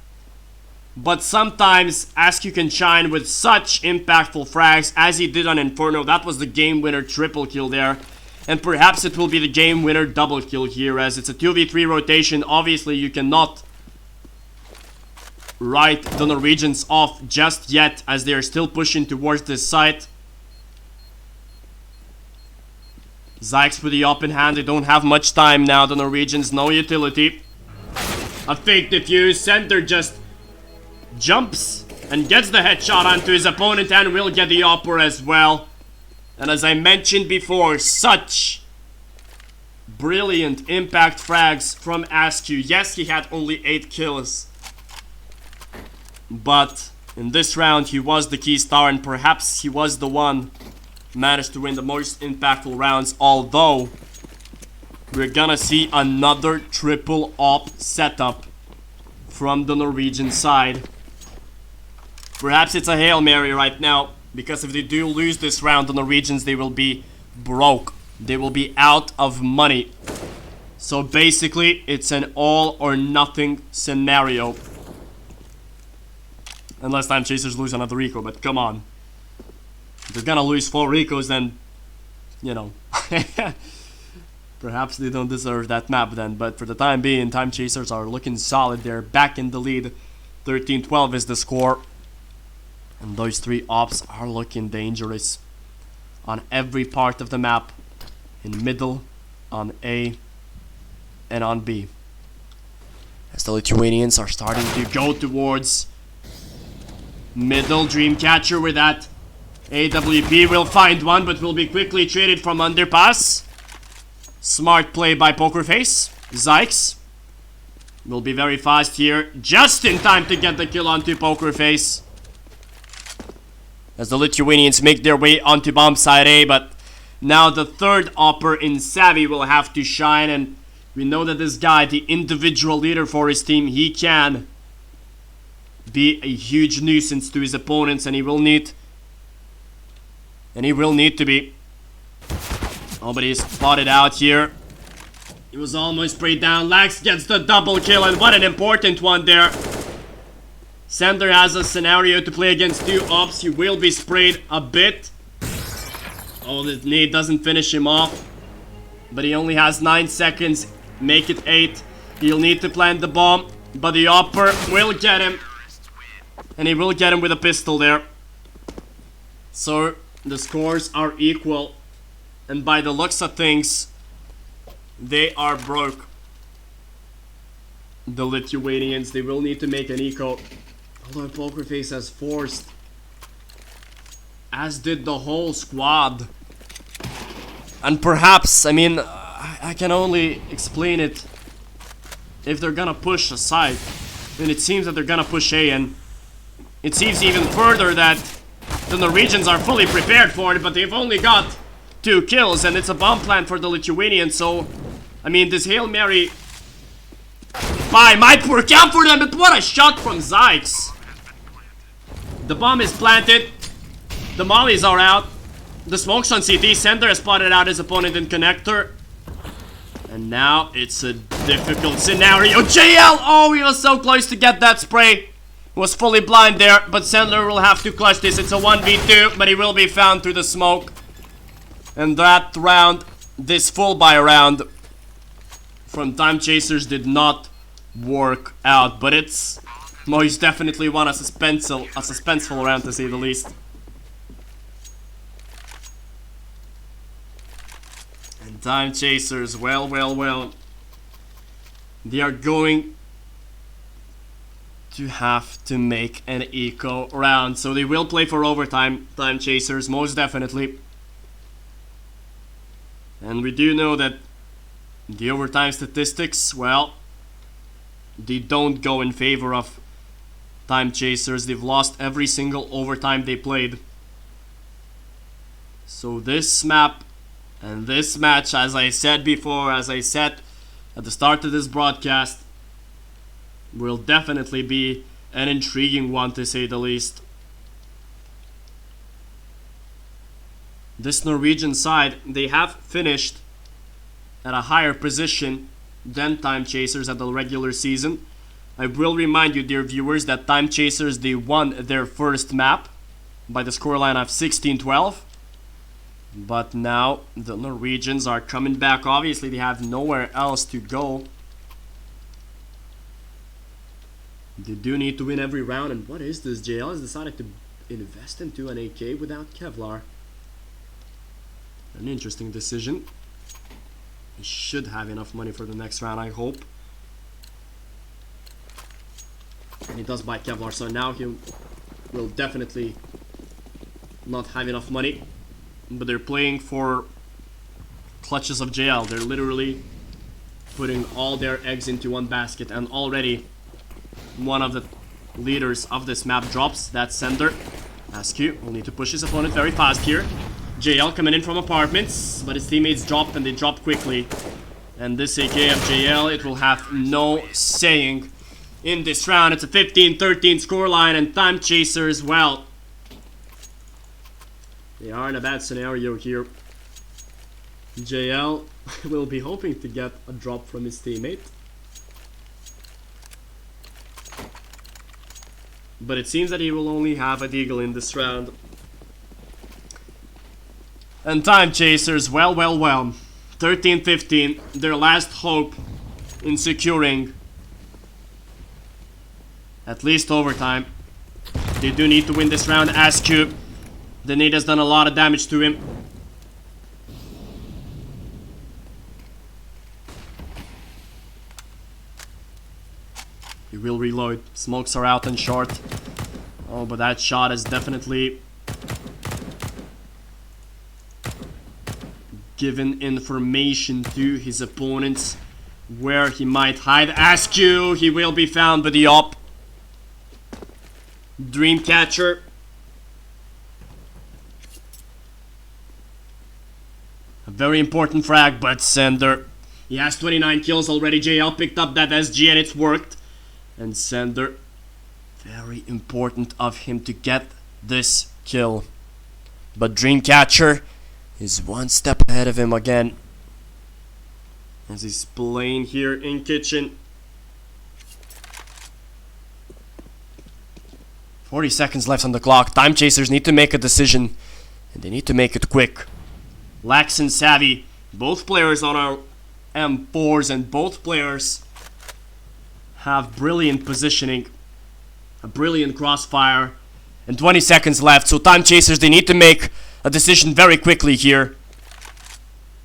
but sometimes Askew can shine with such impactful frags as he did on Inferno. That was the game winner triple kill there. And perhaps it will be the game winner double kill here, as it's a 2v3 rotation. Obviously, you cannot write the Norwegians off just yet, as they are still pushing towards this site. Zykes with the open hand. They don't have much time now, the Norwegians. No utility. A fake defuse. Center just jumps and gets the headshot onto his opponent and will get the upper as well. And as I mentioned before, such brilliant impact frags from Askew. Yes, he had only 8 kills. But in this round, he was the key star, and perhaps he was the one who managed to win the most impactful rounds. Although, we're gonna see another triple op setup from the Norwegian side. Perhaps it's a Hail Mary right now, because if they do lose this round, the Norwegians, they will be broke. They will be out of money. So basically, it's an all or nothing scenario. Unless Timechasers lose another eco, but come on. If they're gonna lose 4 ecos, then, you know, perhaps they don't deserve that map then. But for the time being, Timechasers are looking solid. They're back in the lead. 13-12 is the score. And those 3 ops are looking dangerous on every part of the map. In middle, on A, and on B. As the Lithuanians are starting to go towards middle. Dreamcatcher with that AWP will find one, but will be quickly traded from underpass. Smart play by Pokerface. Zykes will be very fast here, just in time to get the kill onto Pokerface. As the Lithuanians make their way onto bomb side A, but now the third opper in Savvy will have to shine, and we know that this guy, the individual leader for his team, he can be a huge nuisance to his opponents, and he will need to be. Nobody is spotted out here. He was almost sprayed down. Lax gets the double kill, and what an important one there. Sender has a scenario to play against 2 ops. He will be sprayed a bit. Oh, the nade doesn't finish him off. But he only has 9 seconds. Make it 8. He'll need to plant the bomb. But the opper will get him. And he will get him with a pistol there. So the scores are equal. And by the looks of things, they are broke. The Lithuanians, they will need to make an eco. Although Pokerface has forced, as did the whole squad. And perhaps, I mean, I can only explain it if they're gonna push aside. And it seems that they're gonna push A, and it seems even further that the Norwegians are fully prepared for it, but they've only got 2 kills, and it's a bomb plant for the Lithuanians. So, I mean, this Hail Mary buy might work out for them, but what a shot from Zykes. The bomb is planted. The mollies are out. The smokes on CT. Sender has spotted out his opponent in connector. And now it's a difficult scenario. JL! Oh, he was so close to get that spray. He was fully blind there, but Sender will have to clutch this. It's a 1v2, but he will be found through the smoke. And that round, this full buy round from Timechasers did not work out, but it's most definitely one a suspenseful round, to say the least. And Timechasers, well, they are going to have to make an eco round, so they will play for overtime. Timechasers, most definitely. And we do know that the overtime statistics, well, they don't go in favor of Timechasers. They've lost every single overtime they played. So this map and this match, as I said before, as I said at the start of this broadcast, will definitely be an intriguing one, to say the least. This Norwegian side, they have finished at a higher position than Timechasers at the regular season. I will remind you, dear viewers, that Timechasers, they won their first map by the scoreline of 16-12. But now the Norwegians are coming back. Obviously, they have nowhere else to go. They do need to win every round. And what is this? JL has decided to invest into an AK without Kevlar. An interesting decision. He should have enough money for the next round, I hope. And he does buy Kevlar, so now he will definitely not have enough money. But they're playing for clutches of JL. They're literally putting all their eggs into one basket, and already one of the leaders of this map drops. That's Sender. SQ will need to push his opponent very fast here. JL coming in from apartments, but his teammates drop, and they drop quickly. And this AK of JL, it will have no saying in this round. It's a 15-13 scoreline, and Timechasers, well, they are in a bad scenario here. JL will be hoping to get a drop from his teammate, but it seems that he will only have a deagle in this round. And Timechasers, well, 13-15, their last hope in securing at least overtime. They do need to win this round. Askew, the nade has done a lot of damage to him. He will reload. Smokes are out and short. Oh, but that shot is definitely given information to his opponents where he might hide. Askew, he will be found by the op. Dreamcatcher. A very important frag, but Sender, he has 29 kills already. JL picked up that SG and it's worked. And Sender, very important of him to get this kill. But Dreamcatcher is one step ahead of him again, as he's playing here in kitchen. 40 seconds left on the clock. Timechasers need to make a decision, and they need to make it quick. Lax and Savvy, both players on our M4s, and both players have brilliant positioning, a brilliant crossfire, and 20 seconds left. So Timechasers, they need to make a decision very quickly here.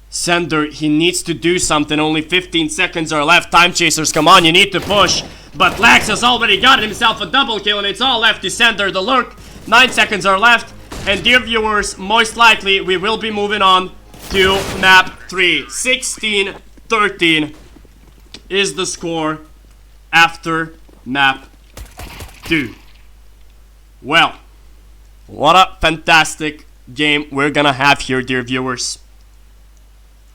Sender, he needs to do something. Only 15 seconds are left. Timechasers, come on, you need to push. But Lax has already got himself a double kill, and it's all left to Sender. The lurk, 9 seconds are left. And dear viewers, most likely we will be moving on to map 3. 16-13 is the score after map 2. Well, what a fantastic game we're gonna have here, dear viewers.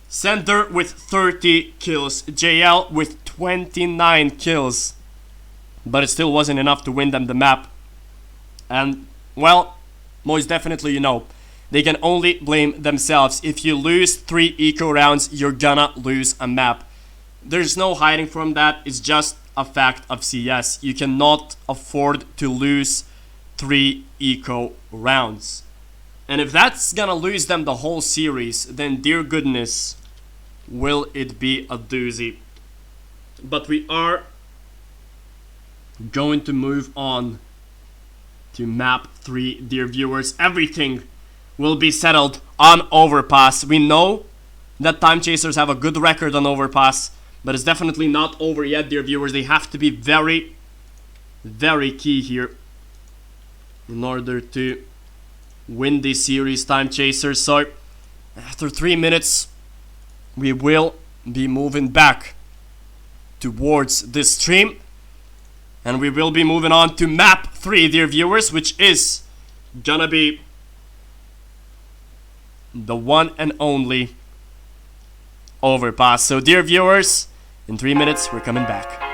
Sender with 30 kills, JL with 29 kills, but it still wasn't enough to win them the map. And, well, most definitely, you know, they can only blame themselves. If you lose 3 eco rounds, you're gonna lose a map. There's no hiding from that. It's just a fact of CS. You cannot afford to lose 3 eco rounds. And if that's gonna lose them the whole series, then dear goodness, will it be a doozy. But we are going to move on to map 3, dear viewers. Everything will be settled on Overpass. We know that Timechasers have a good record on Overpass, but it's definitely not over yet, dear viewers. They have to be very, very key here in order to win this series, Timechasers. So after 3 minutes, we will be moving back towards this stream, and we will be moving on to map 3, dear viewers, which is gonna be the one and only Overpass. So dear viewers, in 3 minutes we're coming back.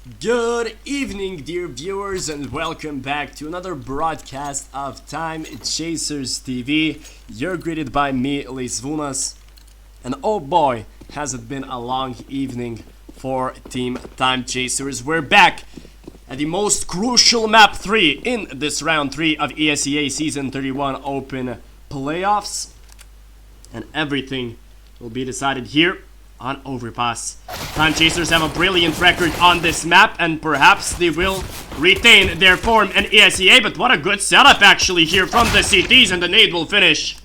Good evening, dear viewers, and welcome back to another broadcast of Timechasers TV. You're greeted by me, Vunas, and oh boy, has it been a long evening for Team Timechasers. We're back at the most crucial map 3 in this round 3 of ESEA Season 31 Open Playoffs, and everything will be decided here on Overpass. Timechasers have a brilliant record on this map, and perhaps they will retain their form in ESEA, but what a good setup actually here from the CTs, and the nade will finish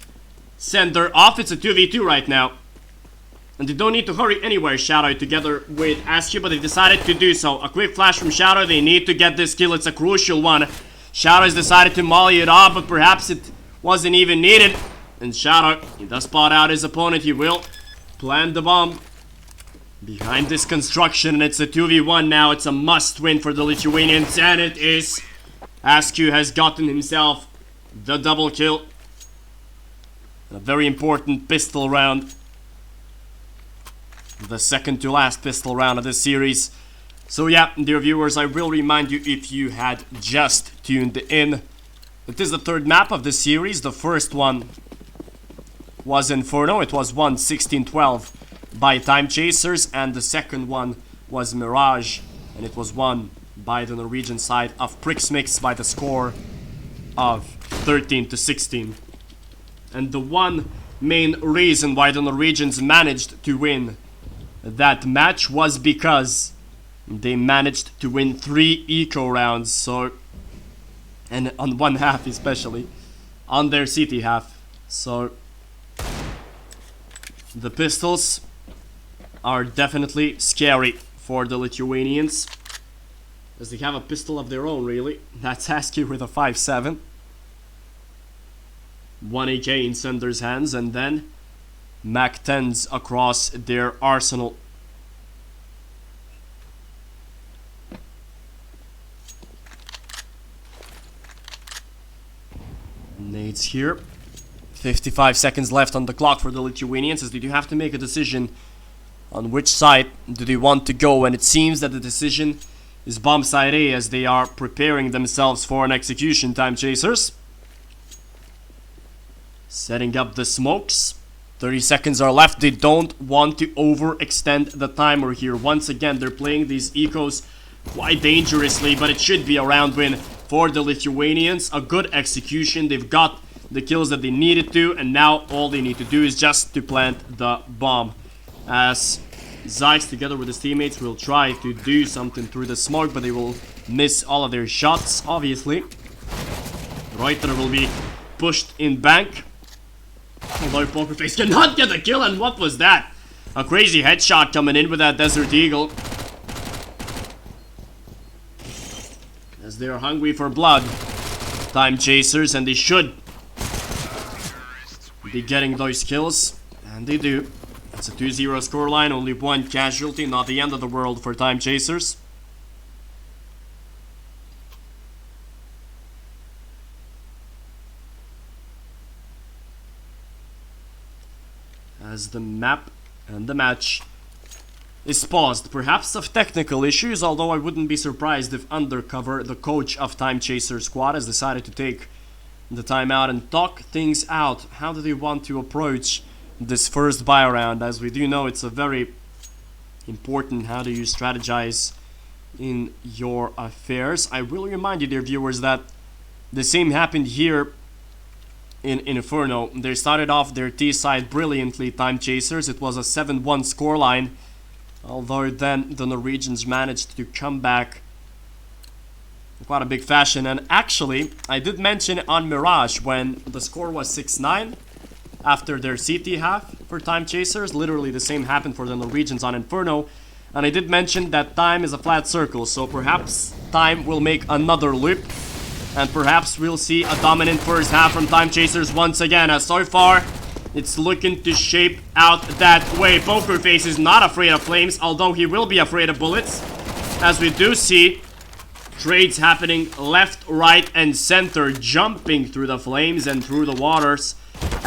center off. It's a 2v2 right now, and they don't need to hurry anywhere, Shadow together with Askew, but they decided to do so. A quick flash from Shadow, they need to get this kill, it's a crucial one. Shadow has decided to molly it off, but perhaps it wasn't even needed. And Shadow, he does spot out his opponent, he will plant the bomb behind this construction, and it's a 2v1 now. It's a must win for the Lithuanians, and it is. Askew has gotten himself the double kill. A very important pistol round. The second to last pistol round of this series. So yeah, dear viewers, I will remind you, if you had just tuned in, it is the third map of the series. The first one was Inferno. It was won 16-12 by Timechasers, and the second one was Mirage, and it was won by the Norwegian side of prixmix by the score of 13-16. And the one main reason why the Norwegians managed to win that match was because they managed to win 3 eco rounds, so, and on one half especially, on their city half. So the pistols are definitely scary for the Lithuanians, as they have a pistol of their own, really. That's Askew with a 5.7. 1 AK in Sender's hands, and then Mac 10s across their arsenal. Nades here. 55 seconds left on the clock for the Lithuanians, as they do have to make a decision on which side do they want to go, and it seems that the decision is bomb side A, as they are preparing themselves for an execution. Timechasers setting up the smokes. 30 seconds are left. They don't want to overextend the timer here. Once again, they're playing these ecos quite dangerously, but it should be a round win for the Lithuanians. A good execution. They've got the kills that they needed to, and now all they need to do is just to plant the bomb, as Zyx together with his teammates will try to do something through the smoke, but they will miss all of their shots, obviously. Reuter will be pushed in bank, although Pokerface cannot get the kill. And what was that? A crazy headshot coming in with that Desert Eagle, as they are hungry for blood, Timechasers, and they should be getting those kills, and they do. It's a 2-0 scoreline, only 1 casualty, not the end of the world for Timechasers. As the map and the match is paused, perhaps of technical issues, although I wouldn't be surprised if Undercover, the coach of Timechasers squad, has decided to take the timeout and talk things out. How do they want to approach this first buy round? As we do know, it's a very important how do you strategize in your affairs. I will remind you, dear viewers, that the same happened here in Inferno. They started off their T side brilliantly, Timechasers. It was a 7-1 scoreline, although then the Norwegians managed to come back in quite a big fashion. And actually, I did mention on Mirage, when the score was 6-9 after their CT half for Timechasers, literally the same happened for the Norwegians on Inferno. And I did mention that time is a flat circle, so perhaps time will make another loop, and perhaps we'll see a dominant first half from Timechasers once again, as so far it's looking to shape out that way. Pokerface is not afraid of flames, although he will be afraid of bullets, as we do see trades happening left, right, and center, jumping through the flames and through the waters.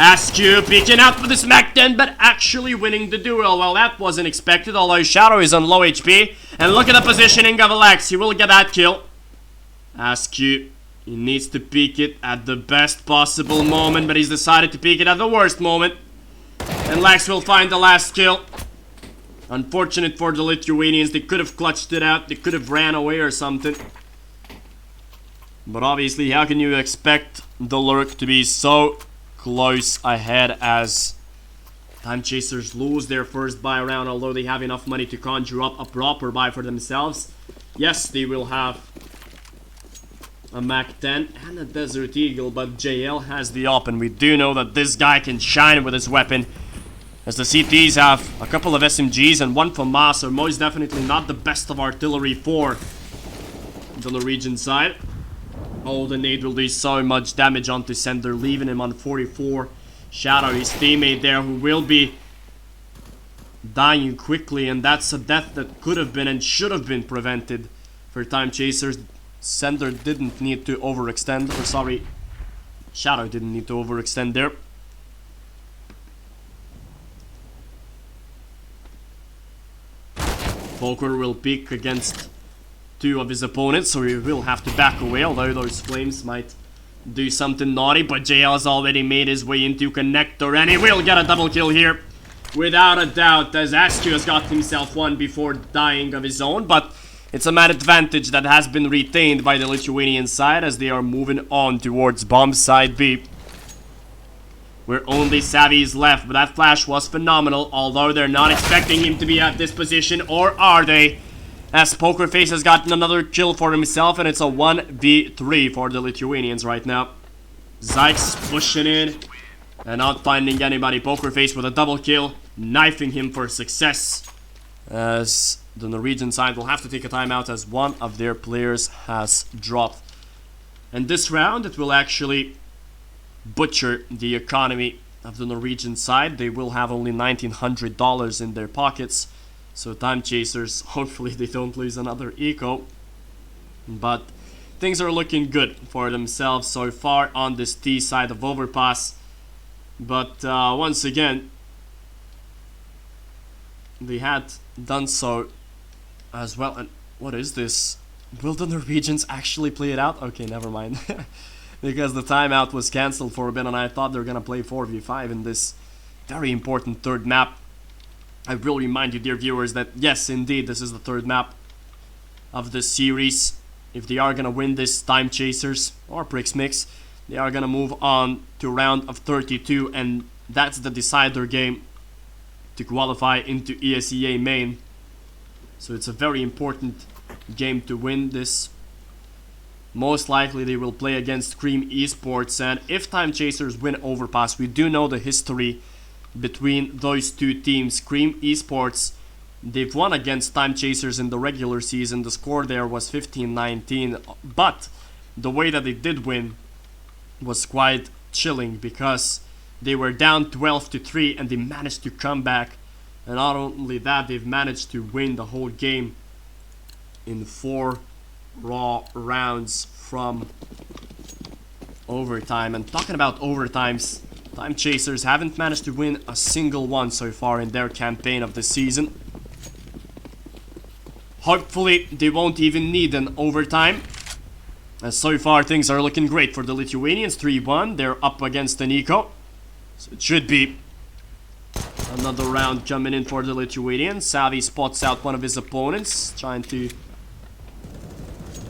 Askew peeking out for the smackdown, but actually winning the duel. Well, that wasn't expected, although Shadow is on low HP. And look at the positioning of Alex. He will get that kill. Askew, he needs to peek it at the best possible moment, but he's decided to peek it at the worst moment. And Lex will find the last kill. Unfortunate for the Lithuanians. They could have clutched it out. They could have ran away or something. But obviously, how can you expect the Lurk to be so close ahead as Timechasers lose their first buy round, although they have enough money to conjure up a proper buy for themselves? Yes, they will have a Mac 10 and a Desert Eagle, but JL has the op, and we do know that this guy can shine with his weapon, as the CTs have a couple of SMGs and one FAMAS, so most definitely not the best of artillery for the Norwegian side. Oh, the nade will do so much damage onto Sender, leaving him on 44. Shadow, his teammate there, who will be dying quickly, and that's a death that could have been and should have been prevented for Timechasers. Sender didn't need to overextend, or sorry, Shadow didn't need to overextend there. Poker will peek against two of his opponents, so he will have to back away, although those flames might do something naughty. But JL has already made his way into connector, and he will get a double kill here without a doubt, as Askew has got himself one before dying of his own. But it's a mad advantage that has been retained by the Lithuanian side as they are moving on towards bomb side B, where only Savvy is left. But that flash was phenomenal, although they're not expecting him to be at this position, or are they? As Pokerface has gotten another kill for himself, and it's a 1v3 for the Lithuanians right now. Zykes pushing in and not finding anybody. Pokerface with a double kill, knifing him for success, as the Norwegian side will have to take a timeout as one of their players has dropped. And this round, it will actually butcher the economy of the Norwegian side. They will have only $1,900 in their pockets. So Timechasers, hopefully they don't lose another eco. But things are looking good for themselves so far on this T side of overpass. But once again, they had done so as well. And what is this? Will the Norwegians actually play it out? Okay, never mind. Because the timeout was cancelled for a bit, and I thought they were gonna play 4v5 in this very important third map. I will remind you, dear viewers, that yes, indeed, this is the third map of this series. If they are gonna win this Timechasers or prixmix, they are gonna move on to round of 32, and that's the decider game to qualify into ESEA main. So it's a very important game to win this. Most likely they will play against Cream Esports, and if Timechasers win overpass, we do know the history between those two teams. Cream Esports, they've won against Timechasers in the regular season. The score there was 15-19, but the way that they did win was quite chilling, because they were down 12-3 and they managed to come back. And not only that, they've managed to win the whole game in 4 raw rounds from overtime. And talking about overtimes, Timechasers haven't managed to win a single one so far in their campaign of the season. Hopefully they won't even need an overtime, as so far things are looking great for the Lithuanians. 3-1, they're up against an eco, so it should be another round coming in for the Lithuanians. Savvy spots out one of his opponents, trying to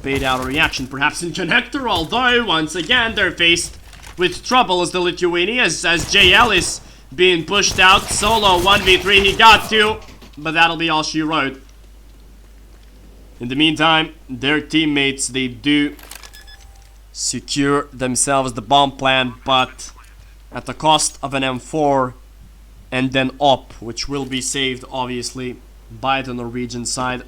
bait out a reaction perhaps in connector, although once again they're faced with trouble as the Lithuanians, as JL is being pushed out. Solo 1v3, he got 2, but that'll be all she wrote. In the meantime, their teammates, they do secure themselves the bomb plant, but at the cost of an M4 and then op, which will be saved obviously by the Norwegian side.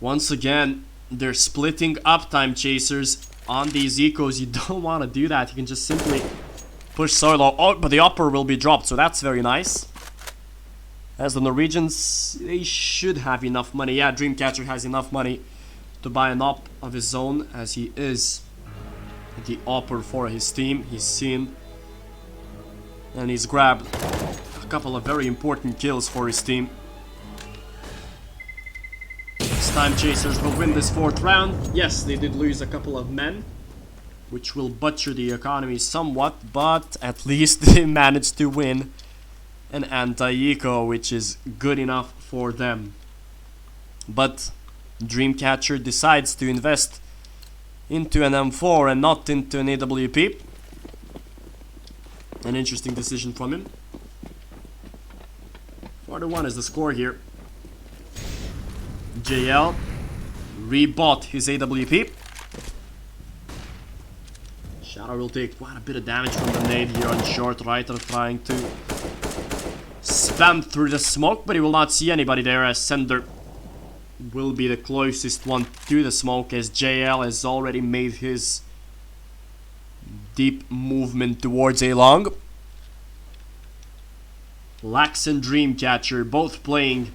Once again, they're splitting up Timechasers on these ecos. You don't want to do that. You can just simply push solo. Oh, but the upper will be dropped, so that's very nice. As the Norwegians, they should have enough money. Yeah, Dreamcatcher has enough money to buy an op of his own, as he is the upper for his team. He's seen and he's grabbed a couple of very important kills for his team. Timechasers will win this 4th round. Yes, they did lose a couple of men, which will butcher the economy somewhat, but at least they managed to win an anti-eco, which is good enough for them. But Dreamcatcher decides to invest into an M4 and not into an AWP. An interesting decision from him. 4-1 is the score here. JL rebought his AWP. Shadow will take quite a bit of damage from the nade here on short. Reiter trying to spam through the smoke, but he will not see anybody there, as Sender will be the closest one to the smoke, as JL has already made his deep movement towards A long. Lax and Dreamcatcher both playing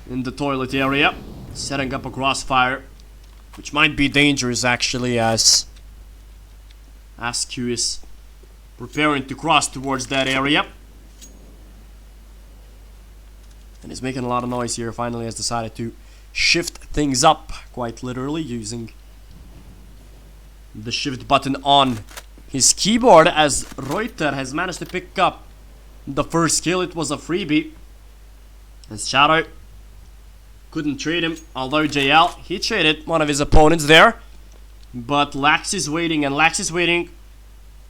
in the toilet area, setting up a crossfire, which might be dangerous actually, as Askew is preparing to cross towards that area. And he's making a lot of noise here. Finally has decided to shift things up, quite literally, using the shift button on his keyboard, as Reuter has managed to pick up the first kill. It was a freebie, as Shadow couldn't trade him, although JL, he traded one of his opponents there. But Lax is waiting, and Lax is waiting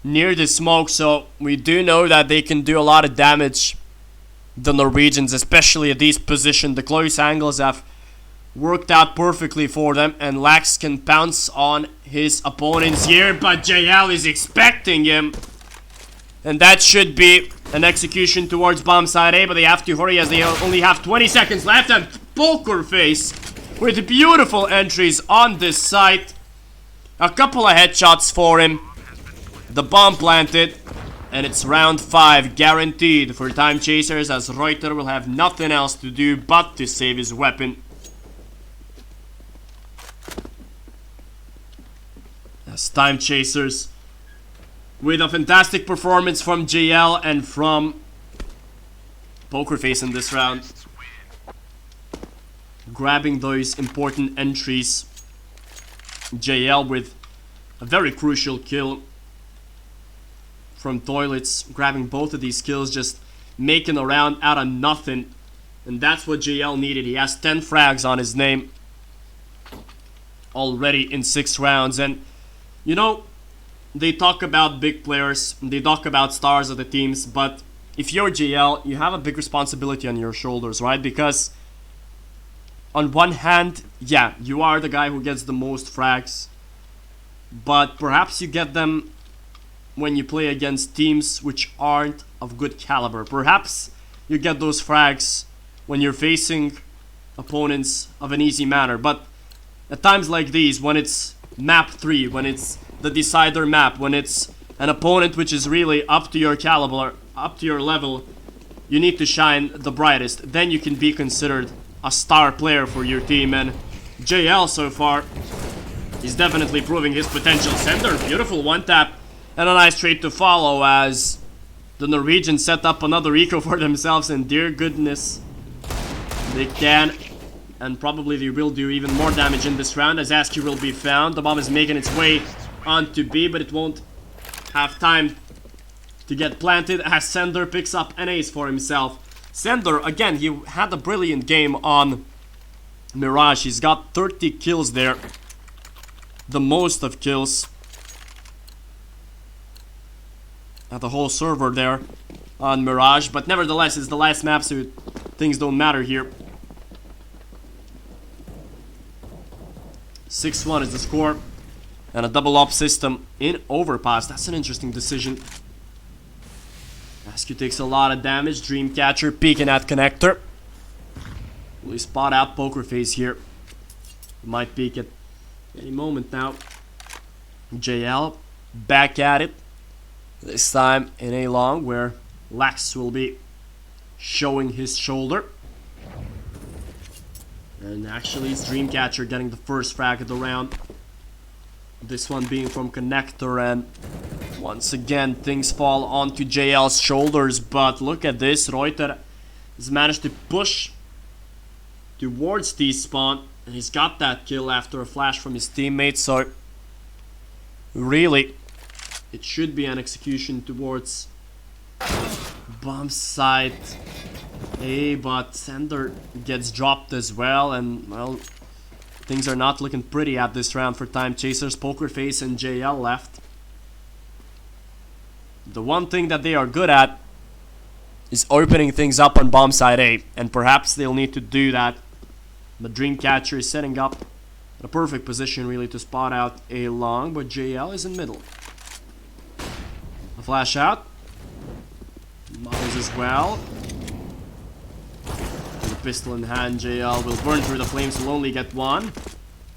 near the smoke, so we do know that they can do a lot of damage, the Norwegians, especially at these positions. The close angles have worked out perfectly for them, and Lax can pounce on his opponents here, but JL is expecting him. And that should be an execution towards bomb side A, but they have to hurry as they only have 20 seconds left, and Pokerface with beautiful entries on this site. A couple of headshots for him. The bomb planted, and it's round 5 guaranteed for Timechasers, as Reuter will have nothing else to do but to save his weapon. As Timechasers, with a fantastic performance from JL and from Pokerface in this round, grabbing those important entries. JL with a very crucial kill from toilets, grabbing both of these kills, just making a round out of nothing, and that's what JL needed. He has 10 frags on his name already in 6 rounds. And you know, they talk about big players, they talk about stars of the teams, but if you're JL, you have a big responsibility on your shoulders, right? Because on one hand, yeah, you are the guy who gets the most frags, but perhaps you get them when you play against teams which aren't of good caliber. Perhaps you get those frags when you're facing opponents of an easy manner, but at times like these, when it's map 3, when it's the decider map, when it's an opponent which is really up to your caliber, up to your level, you need to shine the brightest. Then you can be considered a star player for your team, and JL so far is definitely proving his potential. Sender, beautiful one tap, and a nice trade to follow, as the Norwegians set up another eco for themselves, and dear goodness, they can, and probably they will do even more damage in this round, as Askew will be found. The bomb is making its way onto B, but it won't have time to get planted, as Sender picks up an ace for himself. Sender, again, he had a brilliant game on Mirage. He's got 30 kills there, the most of kills at the whole server there on Mirage, but nevertheless, it's the last map, so things don't matter here. 6-1 is the score, and a double up system in overpass. That's an interesting decision. Askew takes a lot of damage. Dreamcatcher peeking at connector. Will he spot out Pokerface here? He might peek at any moment now. JL back at it. This time in A long, where Lax will be showing his shoulder. And actually it's Dreamcatcher getting the first frag of the round. This one being from Connector, and once again things fall onto JL's shoulders. But look at this, Reuter has managed to push towards T-spawn, and he's got that kill after a flash from his teammate. So really, it should be an execution towards bomb site A, but Sender gets dropped as well, and well, things are not looking pretty at this round for Timechasers. Pokerface and JL left. The one thing that they are good at is opening things up on bomb side A, and perhaps they'll need to do that. But Dreamcatcher is setting up a perfect position really to spot out A long, but JL is in middle. A flash out. Miles as well. With a pistol in hand, JL will burn through the flames, will only get one.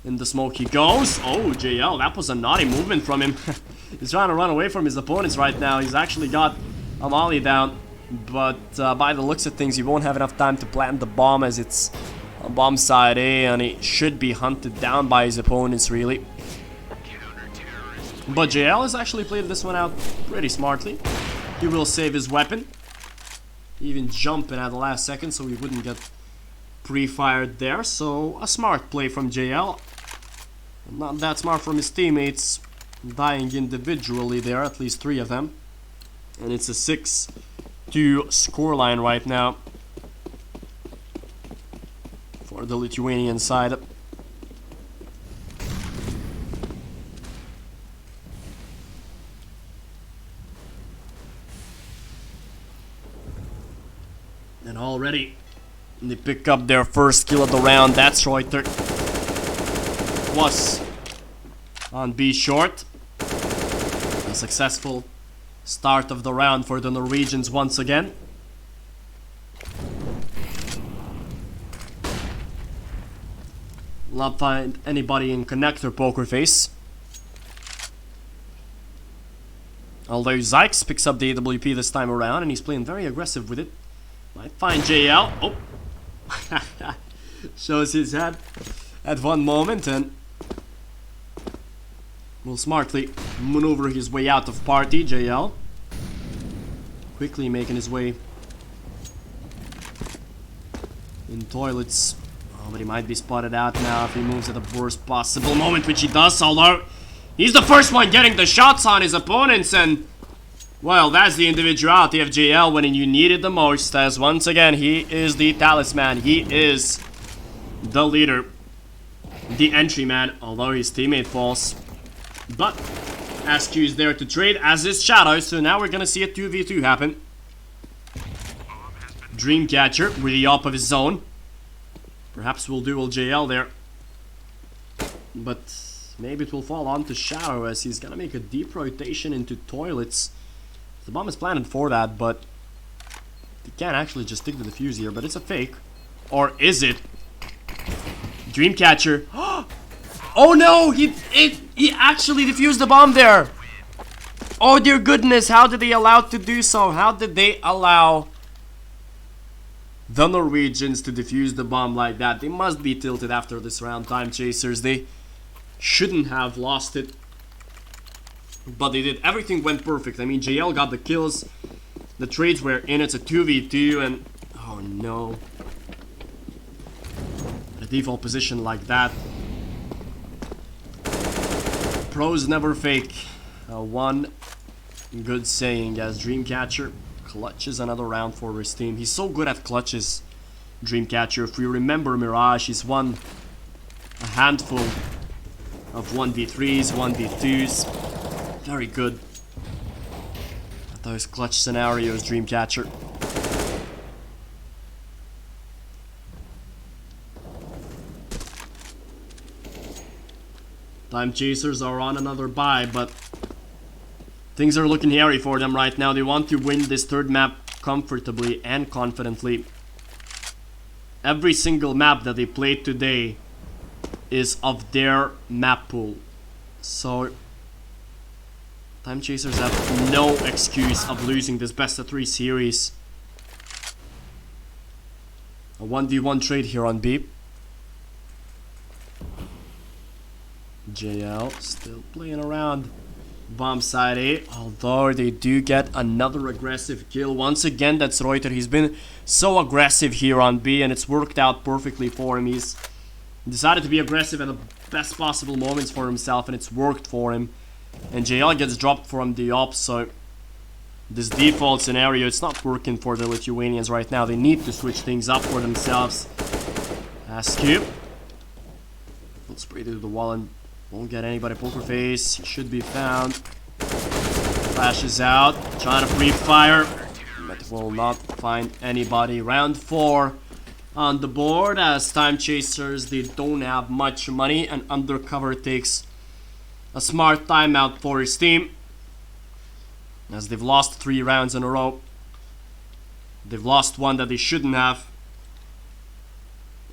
In the smoke he goes. Oh, JL, that was a naughty movement from him. He's trying to run away from his opponents right now. He's actually got a molly down, but by the looks of things, he won't have enough time to plant the bomb as it's on bomb side A, and he should be hunted down by his opponents really. But JL has actually played this one out pretty smartly. He will save his weapon, even jumping at the last second so he wouldn't get pre-fired there. So a smart play from JL. Not that smart from his teammates, dying individually there, at least 3 of them. And it's a 6-2 scoreline right now for the Lithuanian side. And already they pick up their first kill of the round. That's Reuter. Was on B short. A successful start of the round for the Norwegians once again. Not find anybody in Connector Pokerface. Although Zykes picks up the AWP this time around, and he's playing very aggressive with it. Might find JL. Oh! Shows his head at one moment and will smartly maneuver his way out of party. JL quickly making his way in toilets. Oh, but he might be spotted out now if he moves at the worst possible moment, which he does, although he's the first one getting the shots on his opponents, and well, that's the individuality of JL when you need it the most, as once again, he is the talisman, he is the leader, the entry man, although his teammate falls. But SQ is there to trade, as is Shadow, so now we're gonna see a 2v2 happen. Dreamcatcher with the op of his zone. Perhaps we'll duel JL there. But maybe it will fall onto Shadow as he's gonna make a deep rotation into toilets. The bomb is planted for that, but he can't actually just stick the defuse here, but it's a fake. Or is it? Dreamcatcher. Oh no! He actually defused the bomb there! Oh dear goodness, how did they allow to do so? How did they allow the Norwegians to defuse the bomb like that? They must be tilted after this round, Timechasers. They shouldn't have lost it. But they did. Everything went perfect. I mean, JL got the kills. The trades were in. It's a 2v2 and... oh no. A default position like that. Pros never fake. One good saying as Dreamcatcher clutches another round for his team. He's so good at clutches, Dreamcatcher. If we remember Mirage, he's won a handful of 1v3s, 1v2s. Very good at those clutch scenarios, Dreamcatcher. Timechasers are on another bye, but things are looking hairy for them right now. They want to win this third map comfortably and confidently. Every single map that they played today is of their map pool. So Timechasers have no excuse of losing this best of 3 series. A 1v1 trade here on B. JL still playing around bomb side A, although they do get another aggressive kill. Once again, that's Reuter. He's been so aggressive here on B, and it's worked out perfectly for him. He's decided to be aggressive at the best possible moments for himself, and it's worked for him. And JL gets dropped from the op, so this default scenario, it's not working for the Lithuanians right now. They need to switch things up for themselves. Askew. Let's spray through the wall and won't get anybody. Poker face, he should be found. Flashes out, trying to pre-fire, but will not find anybody. Round 4 on the board as Timechasers, they don't have much money, and Undercover takes a smart timeout for his team as they've lost 3 rounds in a row. They've lost one that they shouldn't have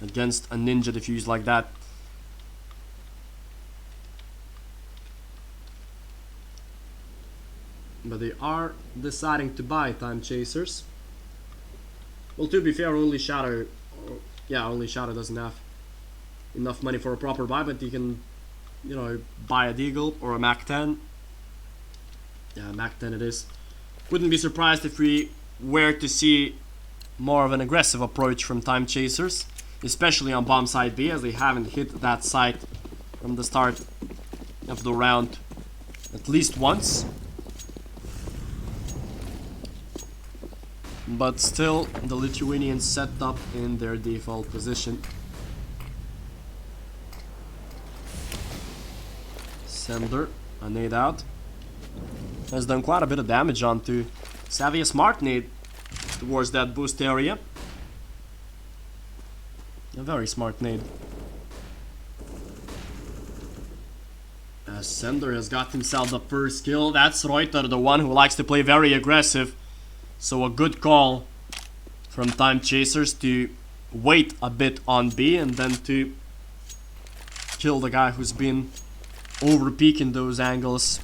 against a ninja defuse like that. But they are deciding to buy Timechasers. Well, to be fair, only Shadow doesn't have enough money for a proper buy, but you can, you know, buy a Deagle or a Mac 10. Yeah, Mac 10 it is. Wouldn't be surprised if we were to see more of an aggressive approach from Timechasers, especially on bomb side B, as they haven't hit that site from the start of the round at least once. But still, the Lithuanians set up in their default position. Sender, a nade out. Has done quite a bit of damage onto Savvy. A smart nade towards that boost area. A very smart nade. As Sender has got himself the first kill. That's Reuter, the one who likes to play very aggressive. So a good call from Timechasers to wait a bit on B and then to kill the guy who's been over peeking those angles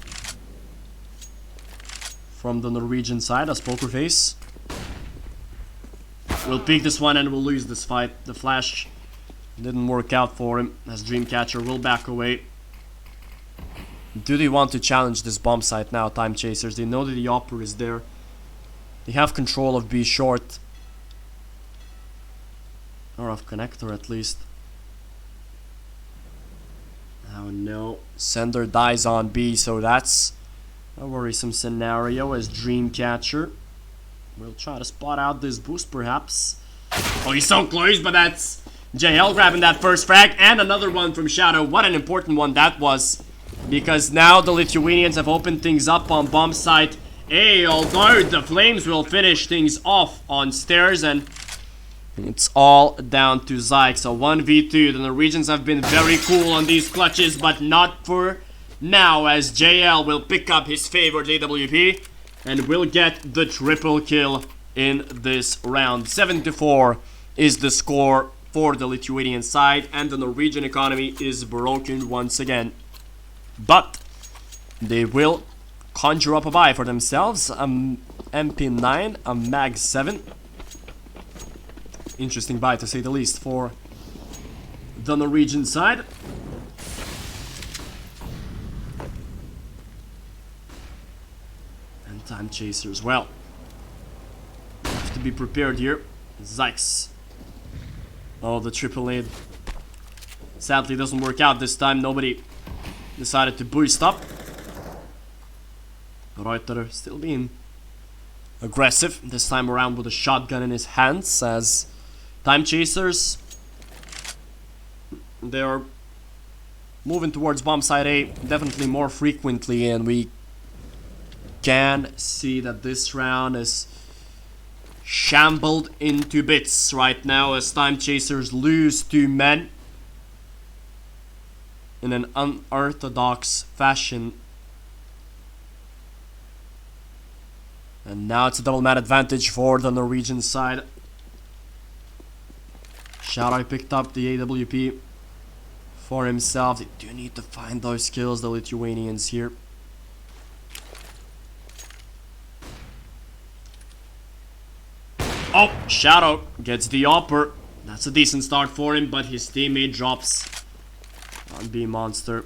from the Norwegian side as Pokerface. We'll peek this one and we'll lose this fight. The flash didn't work out for him as Dreamcatcher will back away. Do they want to challenge this bomb site now, Timechasers? They know that the Opera is there. They have control of B short. Or of connector at least. Oh no. Sender dies on B, so that's a worrisome scenario as Dreamcatcher will try to spot out this boost perhaps. Oh, he's so close, but that's JL grabbing that first frag and another one from Shadow. What an important one that was, because now the Lithuanians have opened things up on bomb site A, although the Flames will finish things off on stairs, and it's all down to Zyke. So 1v2. The Norwegians have been very cool on these clutches, but not for now, as JL will pick up his favorite AWP and will get the triple kill in this round. 7-4 is the score for the Lithuanian side, and the Norwegian economy is broken once again. But they will conjure up a buy for themselves. MP9, a Mag 7. Interesting buy to say the least for the Norwegian side. And Timechasers, well, have to be prepared here. Zykes. Oh, the triple nade. Sadly doesn't work out this time. Nobody decided to boost up. Reuter still being aggressive, this time around with a shotgun in his hands, as Timechasers, they're moving towards bomb site A definitely more frequently, and we can see that this round is shambled into bits right now as Timechasers lose 2 men in an unorthodox fashion. And now it's a double man advantage for the Norwegian side. Shadow picked up the AWP for himself. They do need to find those kills, the Lithuanians here. Oh, Shadow gets the upper. That's a decent start for him, but his teammate drops on B Monster.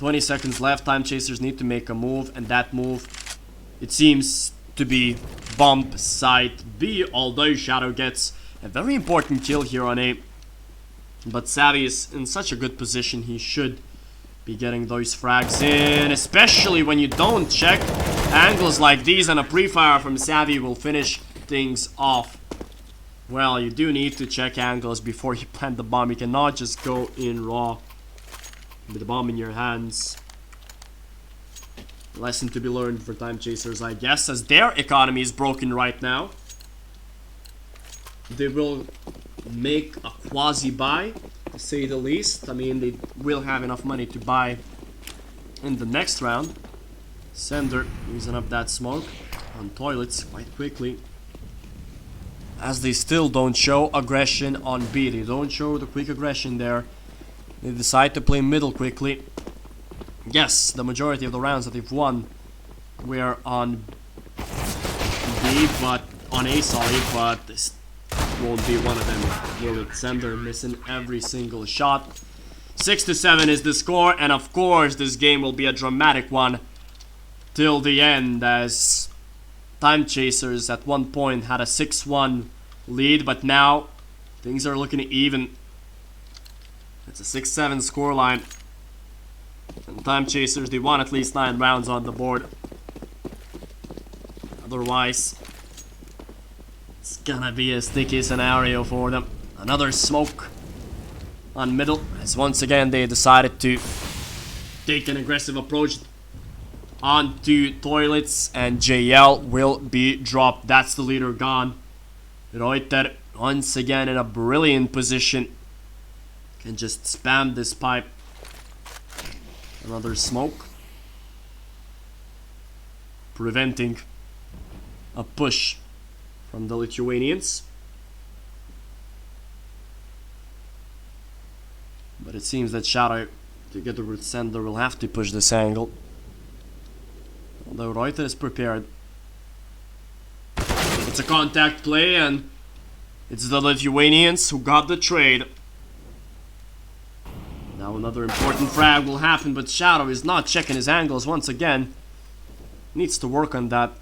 20 seconds left. Timechasers need to make a move, and that move, it seems to be bump site B, although Shadow gets a very important kill here on A. But Savvy is in such a good position, he should be getting those frags in, especially when you don't check angles like these, and a pre-fire from Savvy will finish things off. Well, you do need to check angles before you plant the bomb. You cannot just go in raw with the bomb in your hands. Lesson to be learned for Timechasers, I guess, as their economy is broken right now. They will make a quasi-buy, to say the least. I mean, they will have enough money to buy in the next round. Sender using up that smoke on toilets quite quickly, as they still don't show aggression on B. They don't show the quick aggression there. They decide to play middle quickly. Yes, the majority of the rounds that they've won were on B, but on A, sorry, but this won't be one of them. Will it? Sender missing every single shot. 6-7 is the score, and of course this game will be a dramatic one till the end, as Timechasers at one point had a 6-1 lead, but now things are looking even. It's a 6-7 scoreline. And Timechasers, they won at least 9 rounds on the board. Otherwise, it's gonna be a sticky scenario for them. Another smoke on middle, as once again they decided to take an aggressive approach onto toilets, and JL will be dropped. That's the leader gone. Reuter once again in a brilliant position. Can just spam this pipe. Another smoke, preventing a push from the Lithuanians. But it seems that Shadow, together with Sender, will have to push this angle. Although Reuter is prepared. It's a contact play, and it's the Lithuanians who got the trade. Now another important frag will happen, but Shadow is not checking his angles once again. Needs to work on that.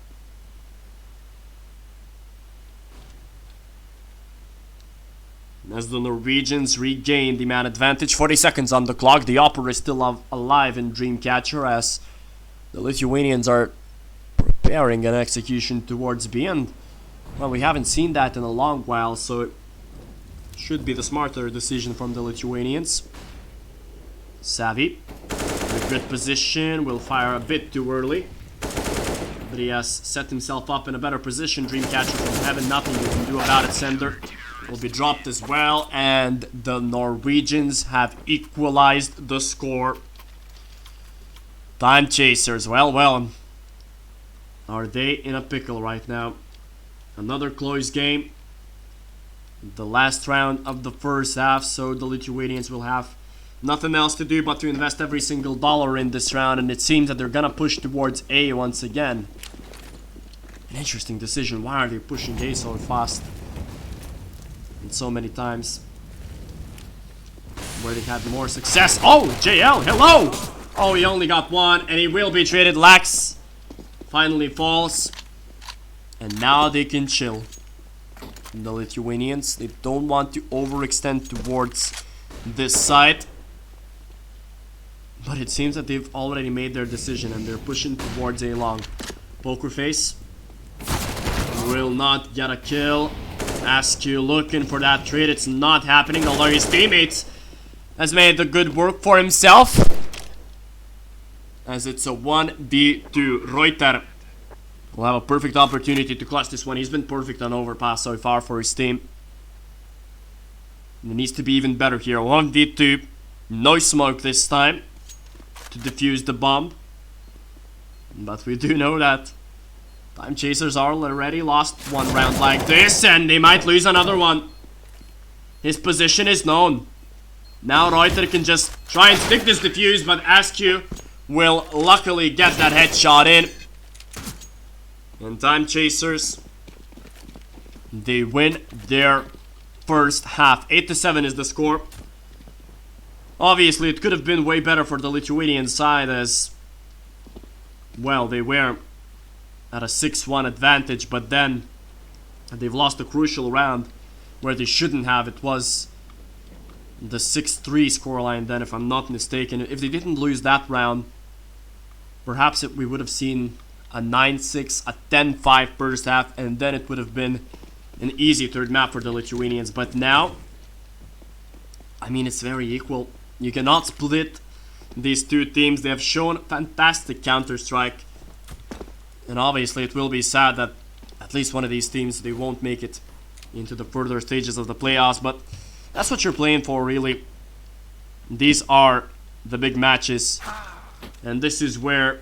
As the Norwegians regain the man advantage, 40 seconds on the clock. The Opera is still alive in Dreamcatcher, as the Lithuanians are preparing an execution towards B, and well, we haven't seen that in a long while, so it should be the smarter decision from the Lithuanians. Savvy, in a good position, will fire a bit too early, but he has set himself up in a better position. Dreamcatcher from heaven, nothing you can do about it. Sender will be dropped as well, and the Norwegians have equalized the score. Timechasers, well, are they in a pickle right now? Another close game, the last round of the first half, so the Lithuanians will have nothing else to do but to invest every single dollar in this round, and it seems that they're gonna push towards A once again. An interesting decision. Why are they pushing A so fast and so many times where they had more success? Oh, JL, hello! Oh, he only got one, and he will be traded. Lax finally falls, and now they can chill. The Lithuanians, they don't want to overextend towards this side, but it seems that they've already made their decision and they're pushing towards A long. Poker face will not get a kill. Askew looking for that trade. It's not happening, although his teammates has made the good work for himself, as it's a 1v2. Reuter will have a perfect opportunity to clutch this one. He's been perfect on overpass so far for his team. And it needs to be even better here. 1v2. No smoke this time to defuse the bomb. But we do know that Timechasers are already lost one round like this, and they might lose another one. His position is known. Now Reuter can just try and stick this defuse, but Askew will luckily get that headshot in. And Timechasers, they win their first half. 8-7 is the score. Obviously, it could have been way better for the Lithuanian side as, well, they were at a 6-1 advantage, but then they've lost a crucial round where they shouldn't have. It was the 6-3 scoreline then, if I'm not mistaken. If they didn't lose that round, perhaps we would have seen a 9-6, a 10-5 first half, and then it would have been an easy third map for the Lithuanians. But now, I mean, it's very equal. You cannot split these two teams. They have shown fantastic Counter-Strike. And obviously it will be sad that at least one of these teams, they won't make it into the further stages of the playoffs. But that's what you're playing for, really. These are the big matches. And this is where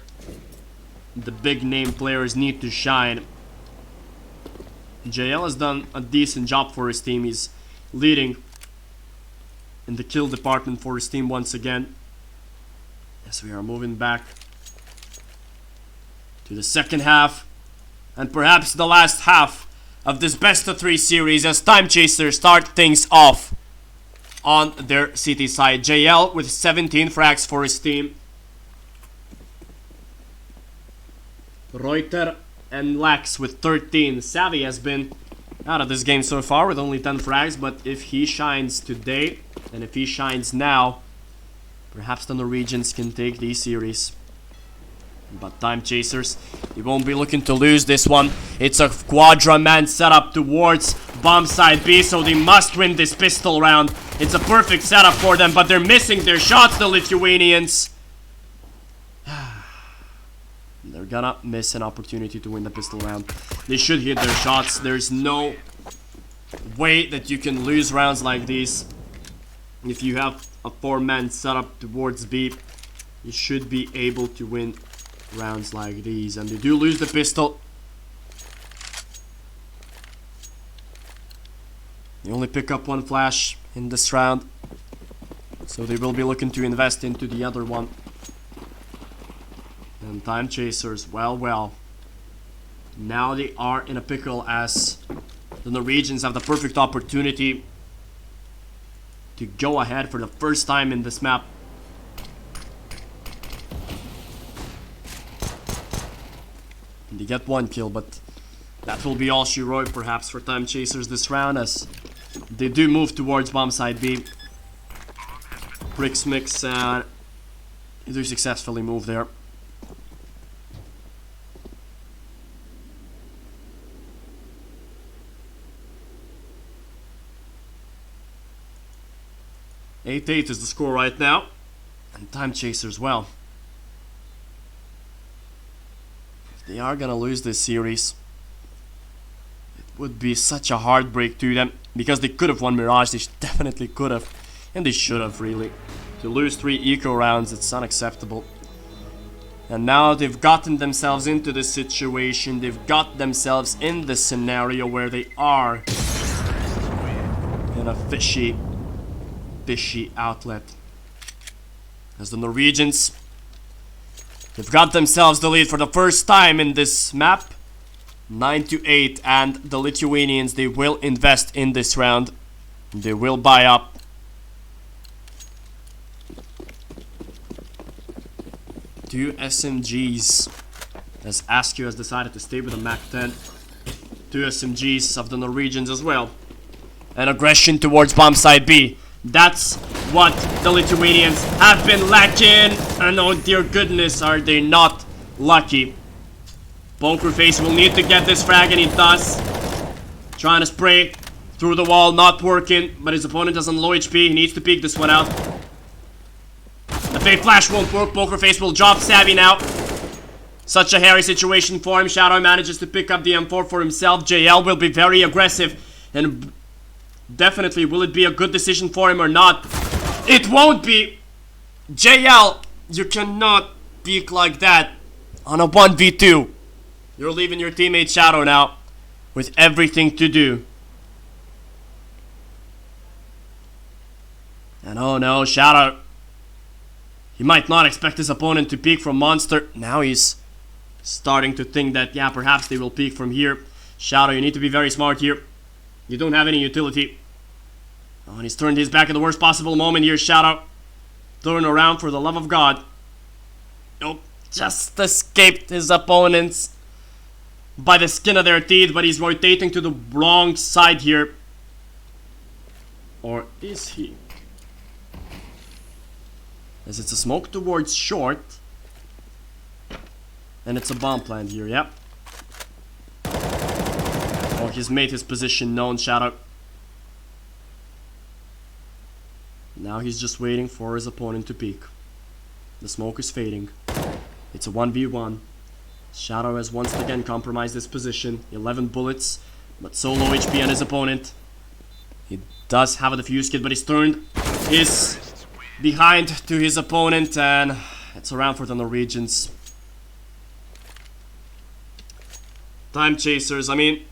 the big name players need to shine. JL has done a decent job for his team. He's leading in the kill department for his team once again. Yes, we are moving back to the second half, and perhaps the last half of this best of 3 series as Timechasers start things off on their city side. JL with 17 frags for his team. Reuter and Lax with 13. Savvy has been out of this game so far with only 10 frags, but if he shines today, and if he shines now, perhaps the Norwegians can take these series. But Timechasers, they won't be looking to lose this one. It's a quadra man setup towards bomb side B, so they must win this pistol round. It's a perfect setup for them, but they're missing their shots, the Lithuanians. They're gonna miss an opportunity to win the pistol round. They should hit their shots. There's no way that you can lose rounds like these. If you have a 4-man setup towards B, you should be able to win rounds like these. And they do lose the pistol. They only pick up 1 flash in this round, so they will be looking to invest into the other one. And Timechasers, well, now they are in a pickle as the Norwegians have the perfect opportunity to go ahead for the first time in this map. And they get 1 kill, but that will be all she wrote perhaps for Timechasers this round, as they do move towards bomb side B. Prixmix, they do successfully move there. Eight is the score right now, and Timechasers, well, if they are gonna lose this series, it would be such a heartbreak to them, because they could have won Mirage. They definitely could have, and they should have, really. To lose 3 eco rounds, it's unacceptable. And now they've gotten themselves into this situation. They've got themselves in this scenario where they are in a fishy outlet. As the Norwegians, they've got themselves the lead for the first time in this map, 9-8, and the Lithuanians, they will invest in this round. They will buy up. Two SMGs, as Askew has decided to stay with the Mac 10. 2 SMGs of the Norwegians as well. And aggression towards bomb side B. That's what the Lithuanians have been lacking. And oh dear goodness, are they not lucky. Pokerface will need to get this frag, and he does. Trying to spray through the wall, not working, but his opponent is on low HP. He needs to peek this one out. The fake flash won't work. Pokerface will drop Savvy now. Such a hairy situation for him. Shadow manages to pick up the M4 for himself. JL will be very aggressive, and definitely, will it be a good decision for him or not? It won't be! JL, you cannot peek like that on a 1v2. You're leaving your teammate Shadow now with everything to do. And oh no, Shadow, he might not expect his opponent to peek from Monster. Now he's starting to think that, yeah, perhaps they will peek from here. Shadow, you need to be very smart here. You don't have any utility. Oh, and he's turned his back at the worst possible moment here, Shadow. Turn around for the love of God. Nope. Just escaped his opponents by the skin of their teeth, but he's rotating to the wrong side here. Or is he? As it's a smoke towards short. And it's a bomb plant here, yep. Oh, he's made his position known, Shadow. Now he's just waiting for his opponent to peek. The smoke is fading. It's a 1v1. Shadow has once again compromised his position. 11 bullets, but so low HP on his opponent. He does have a defuse kit, but his turn is behind to his opponent, and it's a round for the Norwegians. Timechasers, I mean,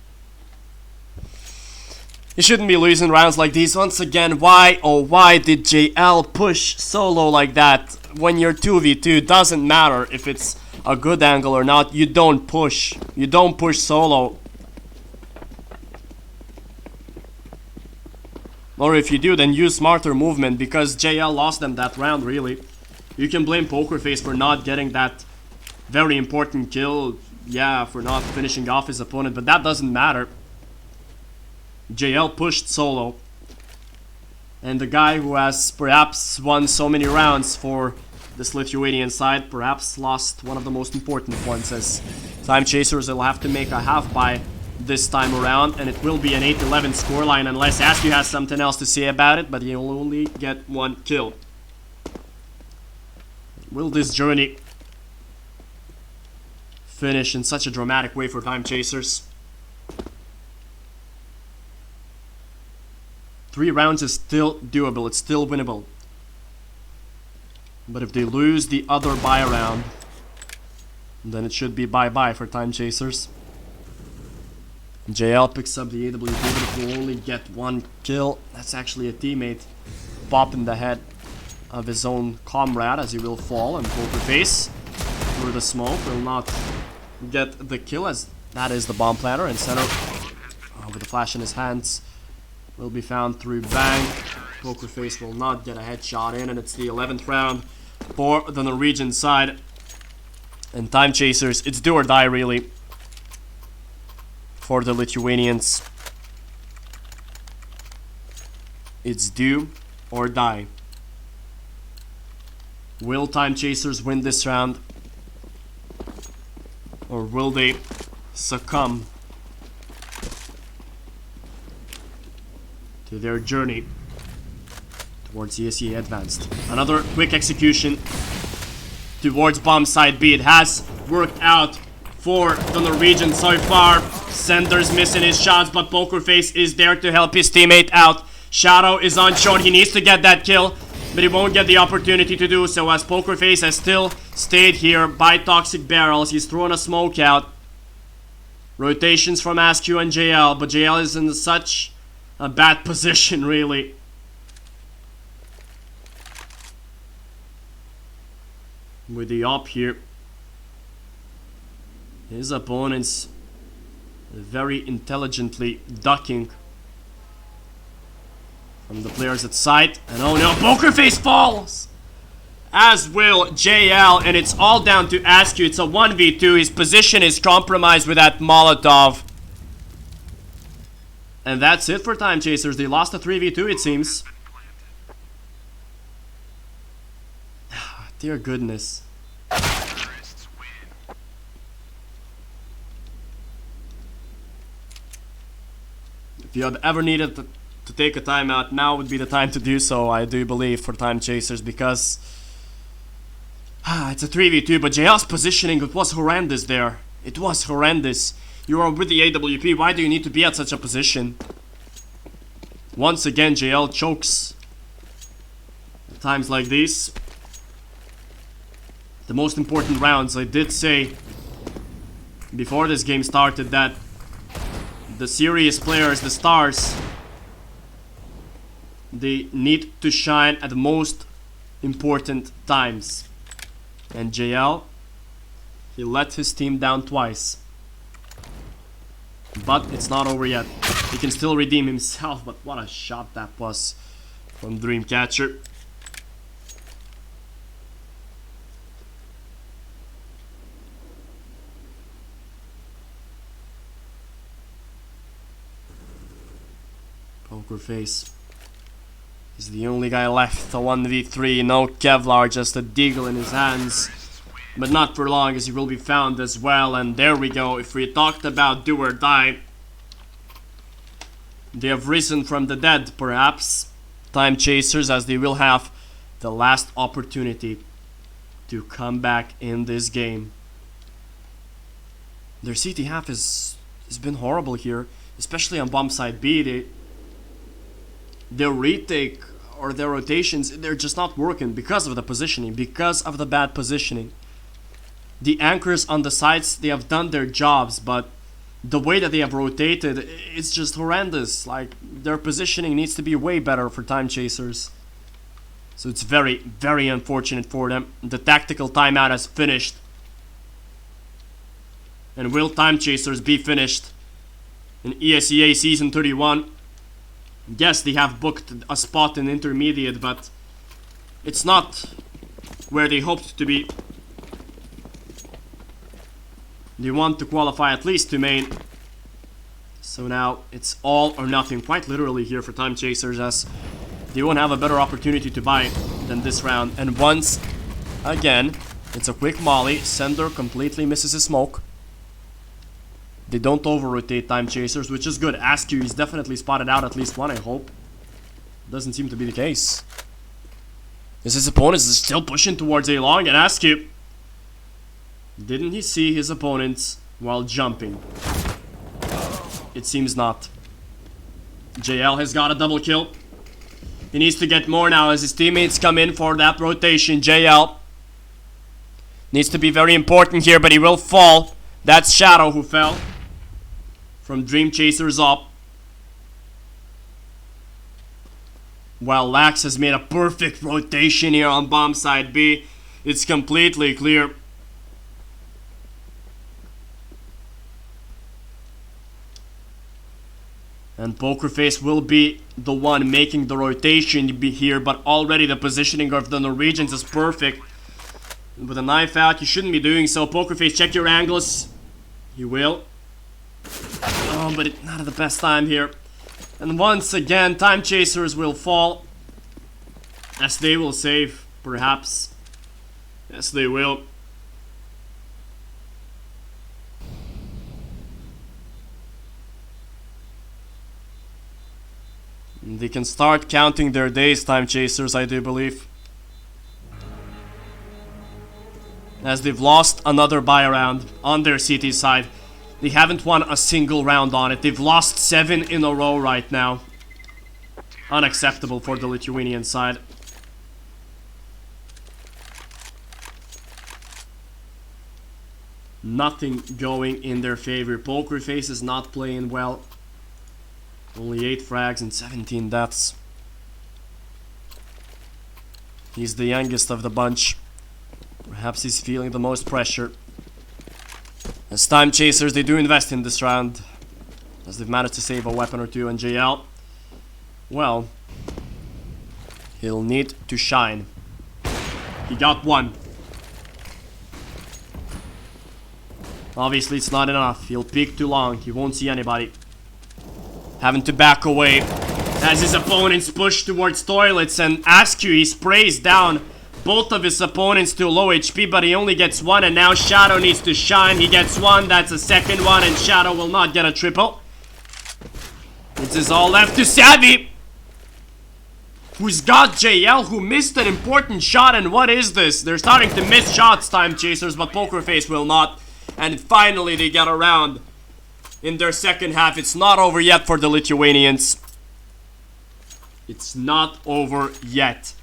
you shouldn't be losing rounds like these. Once again, why, oh why did JL push solo like that? When you're 2v2, doesn't matter if it's a good angle or not, you don't push. You don't push solo. Or if you do, then use smarter movement, because JL lost them that round, really. You can blame Pokerface for not getting that very important kill. Yeah, for not finishing off his opponent, but that doesn't matter. JL pushed solo. And the guy who has perhaps won so many rounds for this Lithuanian side perhaps lost one of the most important ones, as Timechasers will have to make a half buy this time around, and it will be an 8-11 scoreline unless Askew has something else to say about it, but he'll only get one kill. Will this journey finish in such a dramatic way for Timechasers? 3 rounds is still doable, it's still winnable. But if they lose the other buy round, then it should be bye-bye for Timechasers. JL picks up the AWP, but it will only get one kill. That's actually a teammate popping the head of his own comrade as he will fall, and Pokerface through the smoke will not get the kill, as that is the bomb planter, and center with the flash in his hands will be found through bank. Pokerface will not get a headshot in, and it's the 11th round for the Norwegian side. And Timechasers, it's do or die really for the Lithuanians. It's do or die. Will Timechasers win this round? Or will they succumb to their journey towards ESEA Advanced? Another quick execution towards bomb side B. It has worked out for the Norwegian so far. Sender's missing his shots, but Pokerface is there to help his teammate out. Shadow is on short. He needs to get that kill, but he won't get the opportunity to do so, as Pokerface has still stayed here by toxic barrels. He's throwing a smoke out. Rotations from Askew and JL, but JL is in such a bad position, really. With the op here, his opponents very intelligently ducking from the players at site. And oh no, Pokerface falls! As will JL, and it's all down to Askew. It's a 1v2. His position is compromised with that Molotov. And that's it for Timechasers. They lost a 3v2, it seems. Dear goodness. If you had ever needed to take a timeout, now would be the time to do so, I do believe, for Timechasers, because it's a 3v2, but JL's positioning, it was horrendous there. It was horrendous. You are with the AWP, why do you need to be at such a position? Once again, JL chokes at times like these. The most important rounds, I did say before this game started that the serious players, the stars, they need to shine at the most important times. And JL, he let his team down twice. But it's not over yet. He can still redeem himself, but what a shot that was from Dreamcatcher. Poker Face is the only guy left. A 1v3, no Kevlar, just a deagle in his hands. But not for long, as he will be found as well. And there we go. If we talked about do or die, they have risen from the dead, perhaps. Timechasers, as they will have the last opportunity to come back in this game. Their CT half has been horrible here, especially on bomb side B. Their retake or their rotations, they're just not working because of the positioning, because of the bad positioning. The anchors on the sides, they have done their jobs, but the way that they have rotated, it's just horrendous. Like, their positioning needs to be way better for Timechasers. So it's very, very unfortunate for them. The tactical timeout has finished. And will Timechasers be finished in ESEA Season 31? Yes, they have booked a spot in intermediate, but it's not where they hoped to be. They want to qualify at least to main. So now it's all or nothing, quite literally here for Timechasers, as they won't have a better opportunity to buy than this round. And once again, it's a quick molly. Sender completely misses his smoke. They don't over-rotate Timechasers, which is good. Askew is definitely spotted out at least one, I hope. Doesn't seem to be the case. As his opponent is still pushing towards A long, and Askew, didn't he see his opponents while jumping? It seems not. JL has got a double kill. He needs to get more now as his teammates come in for that rotation. JL needs to be very important here, but he will fall. That's Shadow who fell from Dream Chasers up. While Lax has made a perfect rotation here on bomb side B. It's completely clear. And Poker Face will be the one making the rotation here, but already the positioning of the Norwegians is perfect. With a knife out, you shouldn't be doing so. Poker Face, check your angles. You will. Oh, but not at the best time here. And once again, Timechasers will fall. As they will save, perhaps. Yes, they will. They can start counting their days, Timechasers, I do believe. As they've lost another buy round on their CT side. They haven't won a single round on it. They've lost 7 in a row right now. Unacceptable for the Lithuanian side. Nothing going in their favor. Poker Face is not playing well. Only 8 frags and 17 deaths. He's the youngest of the bunch. Perhaps he's feeling the most pressure. As Timechasers, they do invest in this round, as they've managed to save a weapon or two on JL. Well, he'll need to shine. He got one. Obviously, it's not enough. He'll peek too long. He won't see anybody. Having to back away as his opponents push towards toilets, and Askew, he sprays down both of his opponents to low HP, but he only gets one, and now Shadow needs to shine. He gets one, that's a second one, and Shadow will not get a triple. This is all left to Savvy, who's got JL, who missed an important shot. And what is this? They're starting to miss shots, Timechasers, but Poker Face will not. And finally they get around in their second half. It's not over yet for the Lithuanians. It's not over yet.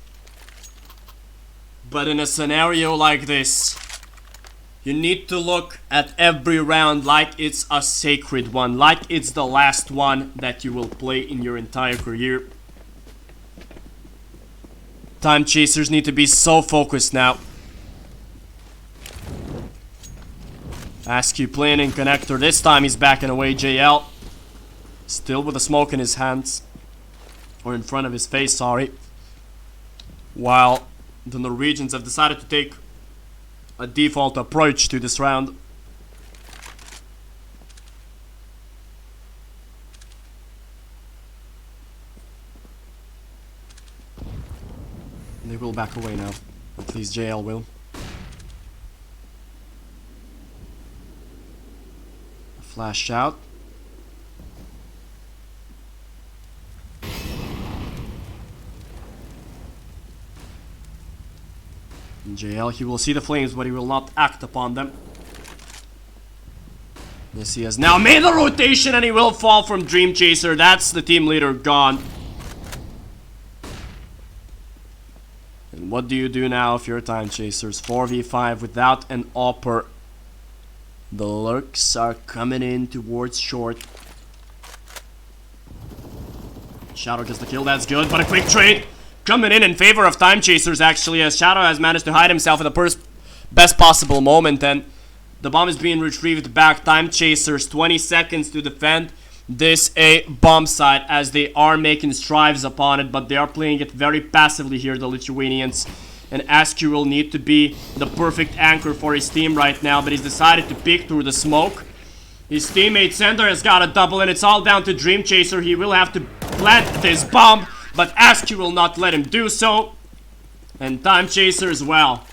But in a scenario like this, you need to look at every round like it's a sacred one, like it's the last one that you will play in your entire career. Timechasers need to be so focused now. Askew playing in connector. This time he's backing away. JL still with a smoke in his hands. Or in front of his face, sorry. While the Norwegians have decided to take a default approach to this round. They will back away now. At least JL will. Flash out. And JL, he will see the flames, but he will not act upon them. Yes, he has now made the rotation, and he will fall from Dream Chaser. That's the team leader gone. And what do you do now if you're Time Chasers? 4v5 without an AWPer. The lurks are coming in towards short. Shadow gets the kill, that's good, but a quick trade coming in favor of Time Chasers, actually, as Shadow has managed to hide himself at the best possible moment, and the bomb is being retrieved back. Time Chasers, 20 seconds to defend this A bomb site, as they are making strides upon it, but they are playing it very passively here, the Lithuanians. And Askew will need to be the perfect anchor for his team right now, but he's decided to peek through the smoke. His teammate Sender has got a double, and it's all down to Dream Chaser. He will have to plant this bomb, but Askew will not let him do so. And Time Chaser as well.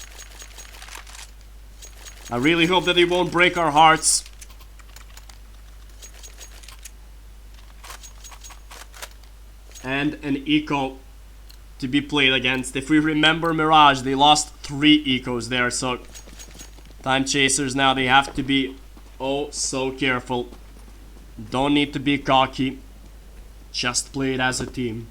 I really hope that he won't break our hearts. And an eco to be played against. If we remember Mirage, they lost 3 ecos there, so Time Chasers now, they have to be oh so careful. Don't need to be cocky, just play it as a team.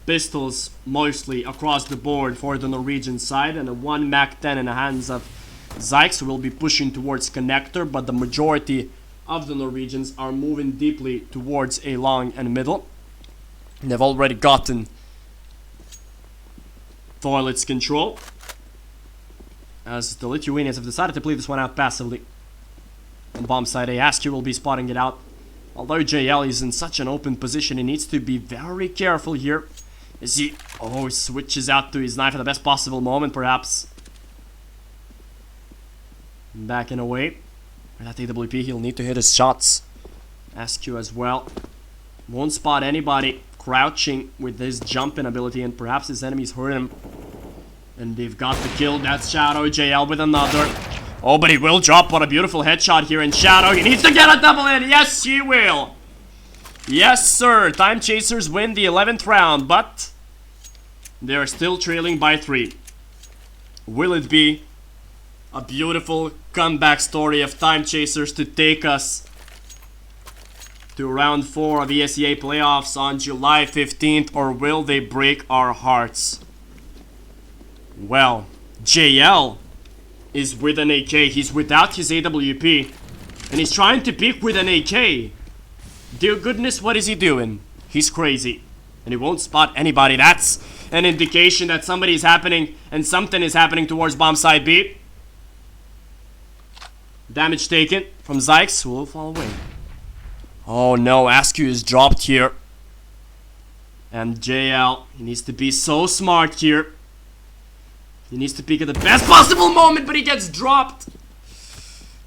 Pistols mostly across the board for the Norwegian side, and a 1 MAC-10 in the hands of Zykes, who will be pushing towards connector, but the majority of the Norwegians are moving deeply towards a long and middle. They've already gotten toilets control, as the Lithuanians have decided to play this one out passively. On bomb side A, Askew will be spotting it out. Although JL is in such an open position, he needs to be very careful here. As he switches out to his knife at the best possible moment, perhaps. Backing away. And at AWP, he'll need to hit his shots. Askew as well. Won't spot anybody crouching with his jumping ability, and perhaps his enemies hurt him. And they've got the kill. That's Shadow. JL with another. Oh, but he will drop. What a beautiful headshot here in Shadow. He needs to get a double in. Yes, he will. Yes, sir. Time Chasers win the 11th round, but they are still trailing by 3. Will it be a beautiful comeback story of Time Chasers to take us to round 4 of ESEA playoffs on July 15th, or will they break our hearts? Well, JL is with an AK. He's without his AWP, and he's trying to peek with an AK. Dear goodness, what is he doing? He's crazy, and he won't spot anybody. That's an indication that somebody is happening, and something is happening towards bomb side B. Damage taken from Zykes, who will fall away. Oh no, Askew is dropped here. And JL, he needs to be so smart here. He needs to peek at the best possible moment, but he gets dropped.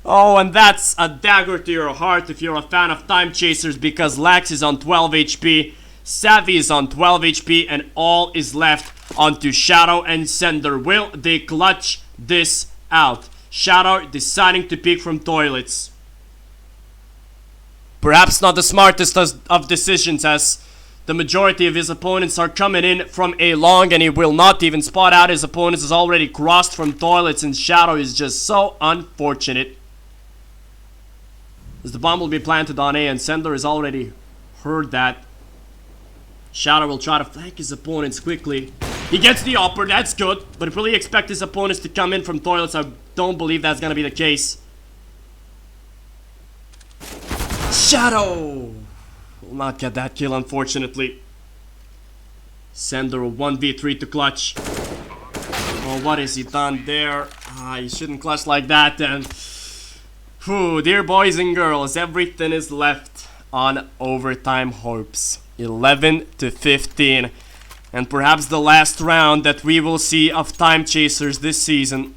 Oh, and that's a dagger to your heart if you're a fan of Time Chasers, because Lax is on 12 HP, Savvy is on 12 HP, and all is left onto Shadow and Sender. Will they clutch this out? Shadow deciding to peek from toilets. Perhaps not the smartest of decisions, as the majority of his opponents are coming in from a long, and he will not even spot out his opponents. Is already crossed from toilets, and Shadow is just so unfortunate. As the bomb will be planted on A, and Sender has already heard that. Shadow will try to flank his opponents quickly. He gets the upper, that's good, but I really expect his opponents to come in from toilets. I don't believe that's gonna be the case. Shadow will not get that kill, unfortunately. Sender a 1v3 to clutch. Oh, what has he done there? He shouldn't clutch like that then. Whew, dear boys and girls, everything is left on overtime hopes. 11-15. And perhaps the last round that we will see of Time Chasers this season.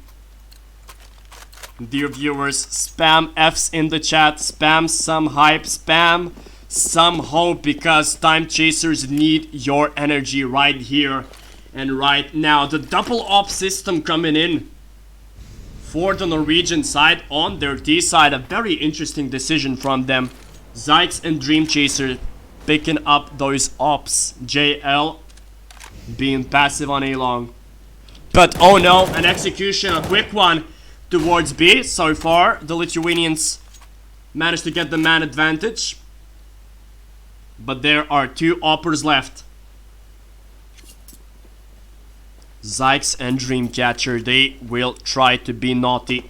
Dear viewers, spam Fs in the chat, spam some hype, spam some hope, because Time Chasers need your energy right here. And right now, the double op system coming in for the Norwegian side on their D side. A very interesting decision from them. Zykes and Dreamchaser picking up those ops. JL being passive on A long. But oh no, an execution, a quick one towards B. So far, the Lithuanians managed to get the man advantage. But there are 2 oppers left. Zykes and Dreamcatcher, they will try to be naughty.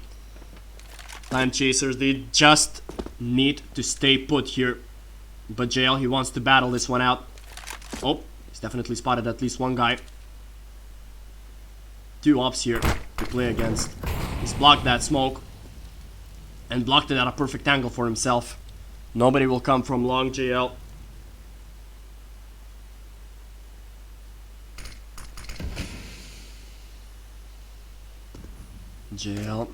Timechasers, they just need to stay put here. But JL, he wants to battle this one out. Oh, he's definitely spotted at least one guy. 2 ops here to play against. He's blocked that smoke. And blocked it at a perfect angle for himself. Nobody will come from long, JL. JL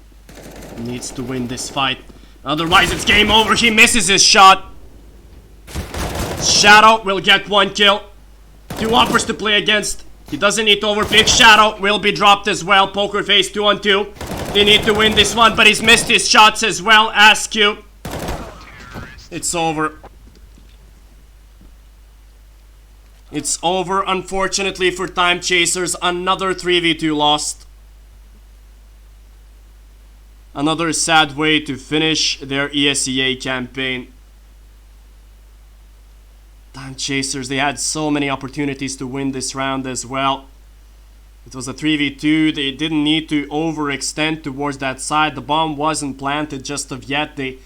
needs to win this fight. Otherwise it's game over. He misses his shot. Shadow will get 1 kill. 2 uppers to play against. He doesn't need to overpick. Shadow will be dropped as well. Poker face 2 on 2. They need to win this one, but he's missed his shots as well. Askew. It's over. It's over, unfortunately, for Timechasers. Another 3v2 lost. Another sad way to finish their ESEA campaign. Timechasers, they had so many opportunities to win this round as well. It was a 3v2. They didn't need to overextend towards that side. The bomb wasn't planted just of yet. They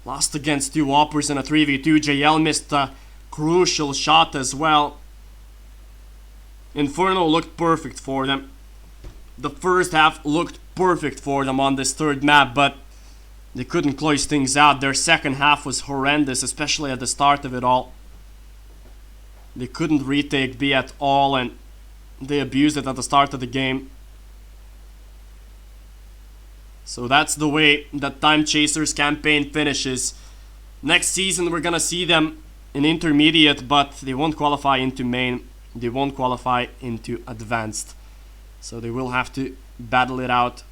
lost against 2 oppers in a 3v2. JL missed a crucial shot as well. Inferno looked perfect for them. The first half looked perfect for them on this third map, but they couldn't close things out. Their second half was horrendous, especially at the start of it all. They couldn't retake B at all, and they abused it at the start of the game. So that's the way that Timechasers campaign finishes. Next season we're gonna see them in intermediate, but they won't qualify into main. They won't qualify into advanced. So they will have to battle it out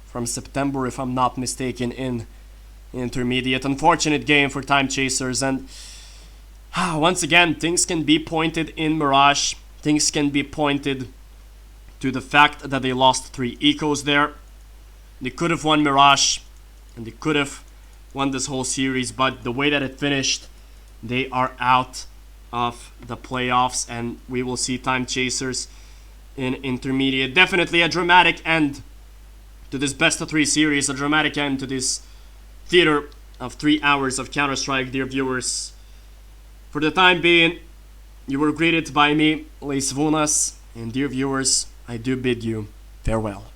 from September, if I'm not mistaken, in intermediate. Unfortunate game for Timechasers, and once again, things can be pointed in Mirage. Things can be pointed to the fact that they lost 3 ecos there. They could have won Mirage, and they could have won this whole series, but the way that it finished, they are out of the playoffs, and we will see Timechasers in intermediate. Definitely a dramatic end to this best of 3 series, a dramatic end to this theater of 3 hours of Counter-Strike, dear viewers. For the time being, you were greeted by me, Leis Vunas, and dear viewers, I do bid you farewell.